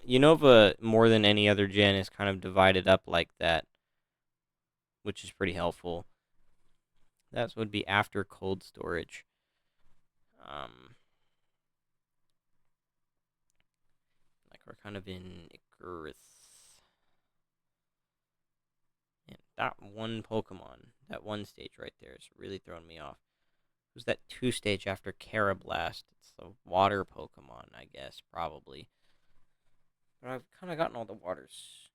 Unova, more than any other gen, is kind of divided up like that, which is pretty helpful. That would be after cold storage. Like we're kind of in Icarus. And that one Pokemon, that one stage right there is really throwing me off. Who's that 2-stage after Carablast? It's the water Pokemon, I guess, probably. But I've kind of gotten all the waters,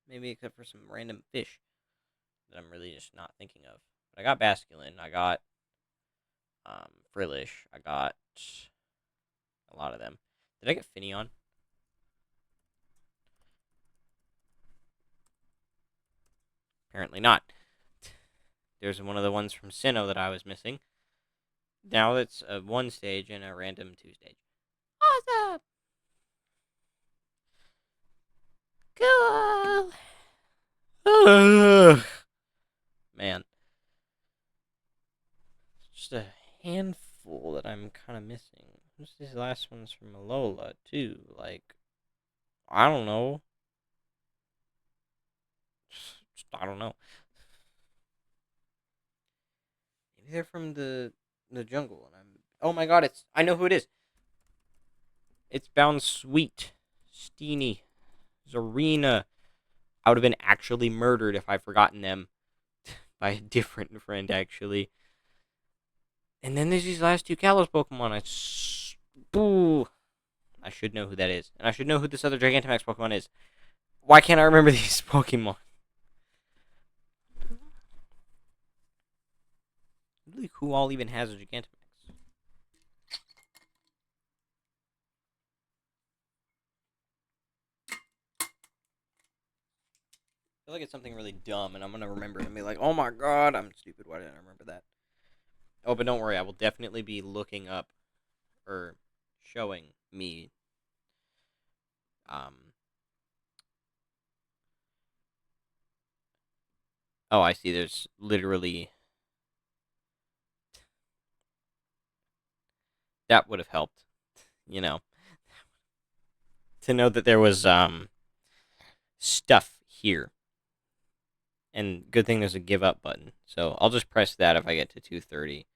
maybe except for some random fish that I'm really just not thinking of. But I got Basculin, I got Frillish, I got a lot of them. Did I get Finneon? Apparently not. There's one of the ones from Sinnoh that I was missing. Now it's a 1-stage and a random 2-stage. Awesome! Cool! Man. Just a handful that I'm kind of missing. What's these last ones from Alola, too? Like, I don't know. I don't know. Maybe they're from the jungle, and I'm. Oh my god! I know who it is. It's Bound Sweet, Steenie, Zarina. I would have been actually murdered if I'd forgotten them by a different friend, actually. And then there's these last two Kalos Pokemon. Boo. I should know who that is, and I should know who this other Gigantamax Pokemon is. Why can't I remember these Pokemon? Really, who all even has a Gigantamax? I feel like it's something really dumb, and I'm gonna remember it and be like, "Oh my god, I'm stupid. Why didn't I remember that?" Oh, but don't worry, I will definitely be looking up or showing me. Um. Oh, I see. There's literally that would have helped, you know, to know that there was stuff here. And good thing there's a give up button. So I'll just press that if I get to 230.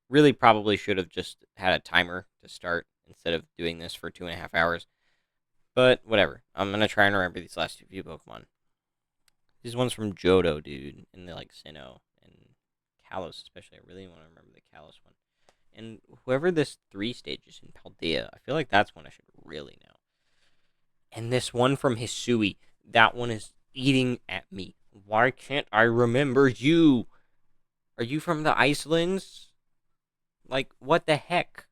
Really probably should have just had a timer to start instead of doing this for 2.5 hours. But whatever. I'm going to try and remember these last few Pokemon. These ones from Johto, dude. And they like Sinnoh and Kalos especially. I really want to remember the Kalos one. And whoever this 3 stages in Paldea, I feel like that's one I should really know. And this one from Hisui, that one is eating at me. Why can't I remember you? Are you from the Icelands? Like, what the heck?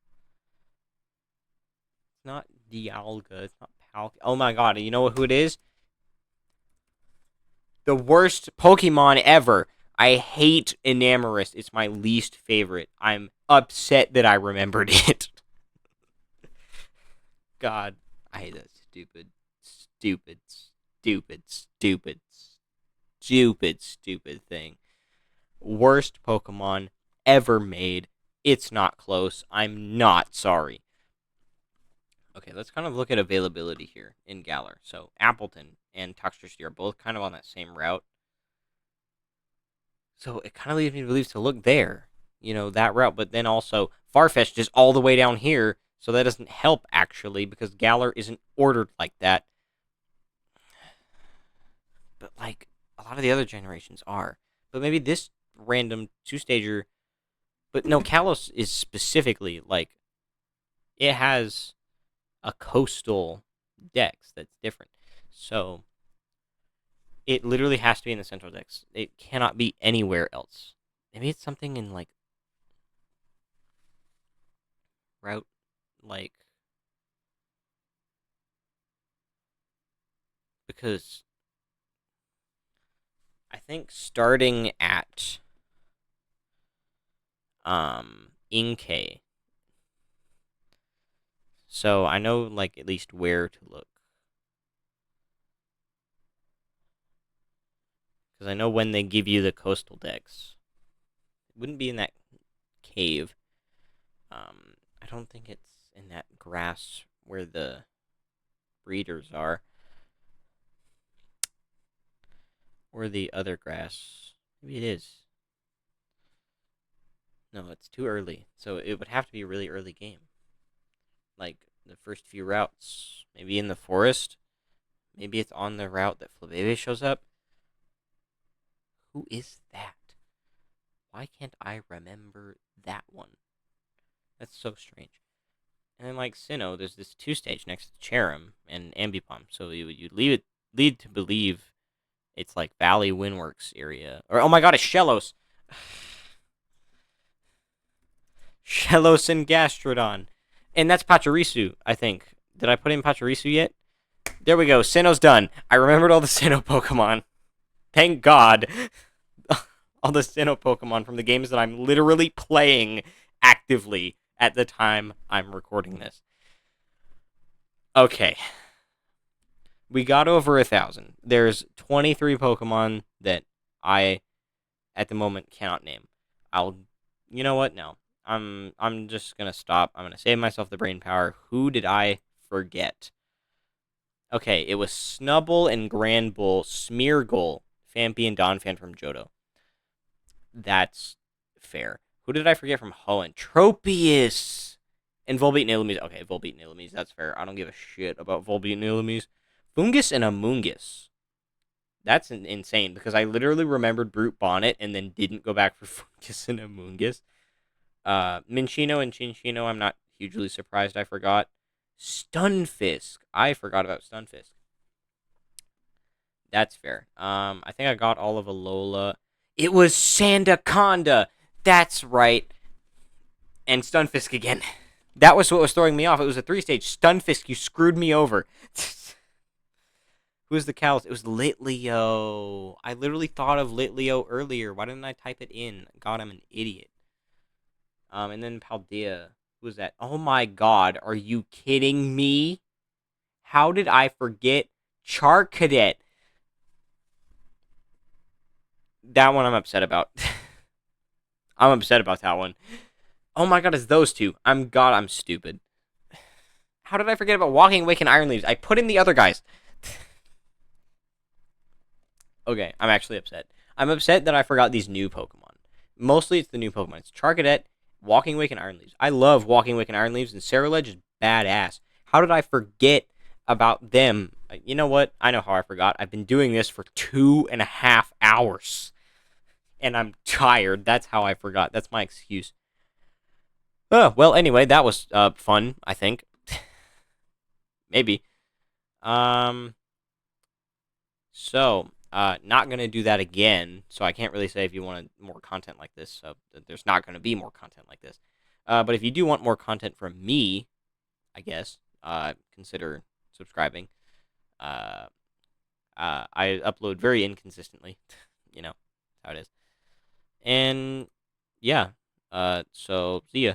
It's not Dialga. It's not Palkia. Oh my god, you know who it is? The worst Pokemon ever. I hate Enamorus. It's my least favorite. I'm upset that I remembered it. God, I hate that stupid, stupid, stupid, stupid, stupid, stupid thing. Worst Pokemon ever made. It's not close. I'm not sorry. Okay, let's kind of look at availability here in Galar. So Appleton and Toxtricity are both kind of on that same route. So it kind of leads me to believe to look there, that route. But then also Farfetch'd is all the way down here, so that doesn't help actually because Galar isn't ordered like that. But like a lot of the other generations are. But maybe this random 2-stager. But no, Kalos is specifically like it has a coastal dex that's different. So it literally has to be in the central dex. It cannot be anywhere else. Maybe it's something in like route like because I think starting at Inkay. So I know like at least where to look. Because I know when they give you the coastal dex. It wouldn't be in that cave. I don't think it's in that grass where the breeders are. Or the other grass. Maybe it is. No, it's too early. So it would have to be a really early game. Like the first few routes. Maybe in the forest. Maybe it's on the route that Flabebe shows up. Who is that? Why can't I remember that one? That's so strange. And then like Sinnoh, there's this 2-stage next to Cherim and Ambipom. So you lead to believe it's like Valley Windworks area. Or oh my god, it's Shellos. Shellos and Gastrodon. And that's Pachirisu, I think. Did I put in Pachirisu yet? There we go. Sinnoh's done. I remembered all the Sinnoh Pokemon. Thank God. All the Sinnoh Pokemon from the games that I'm literally playing actively at the time I'm recording this. Okay. We got over 1,000. There's 23 Pokemon that I, at the moment, cannot name. You know what? No. I'm just gonna stop. I'm gonna save myself the brain power. Who did I forget? Okay, it was Snubbull and Granbull, Smeargle, Phanpy, and Donphan from Johto. That's fair. Who did I forget from Hoenn? Tropius! And Volbeat and Illumise. Okay, Volbeat and Illumise, that's fair. I don't give a shit about Volbeat and Illumise. Fungus and Amoonguss. That's insane, because I literally remembered Brute Bonnet and then didn't go back for Fungus and Amoonguss. Minchino and Chinchino, I'm not hugely surprised I forgot. Stunfisk. I forgot about Stunfisk. That's fair. I think I got all of Alola. It was Sandaconda. That's right. And Stunfisk again. That was what was throwing me off. It was a 3-stage. Stunfisk, you screwed me over. Who was the Kalos? It was Litleo. I literally thought of Litleo earlier. Why didn't I type it in? God, I'm an idiot. And then Paldea. Who was that? Oh my god. Are you kidding me? How did I forget Charcadet? That one I'm upset about. I'm upset about that one. Oh my god, it's those two. I'm stupid. How did I forget about Walking Awake and Iron Leaves? I put in the other guys. Okay, I'm actually upset. I'm upset that I forgot these new Pokemon. Mostly it's the new Pokemon. It's Charcadet, Walking Awake, and Iron Leaves. I love Walking Awake and Iron Leaves, and Ceruledge is badass. How did I forget about them? You know what? I know how I forgot. I've been doing this for 2.5 hours. And I'm tired. That's how I forgot. That's my excuse. Oh, well, anyway, that was fun, I think. Maybe. Not going to do that again, so I can't really say if you want more content like this, so there's not going to be more content like this. But if you do want more content from me, I guess, consider subscribing. I upload very inconsistently. You know how it is. And, yeah, so, see ya.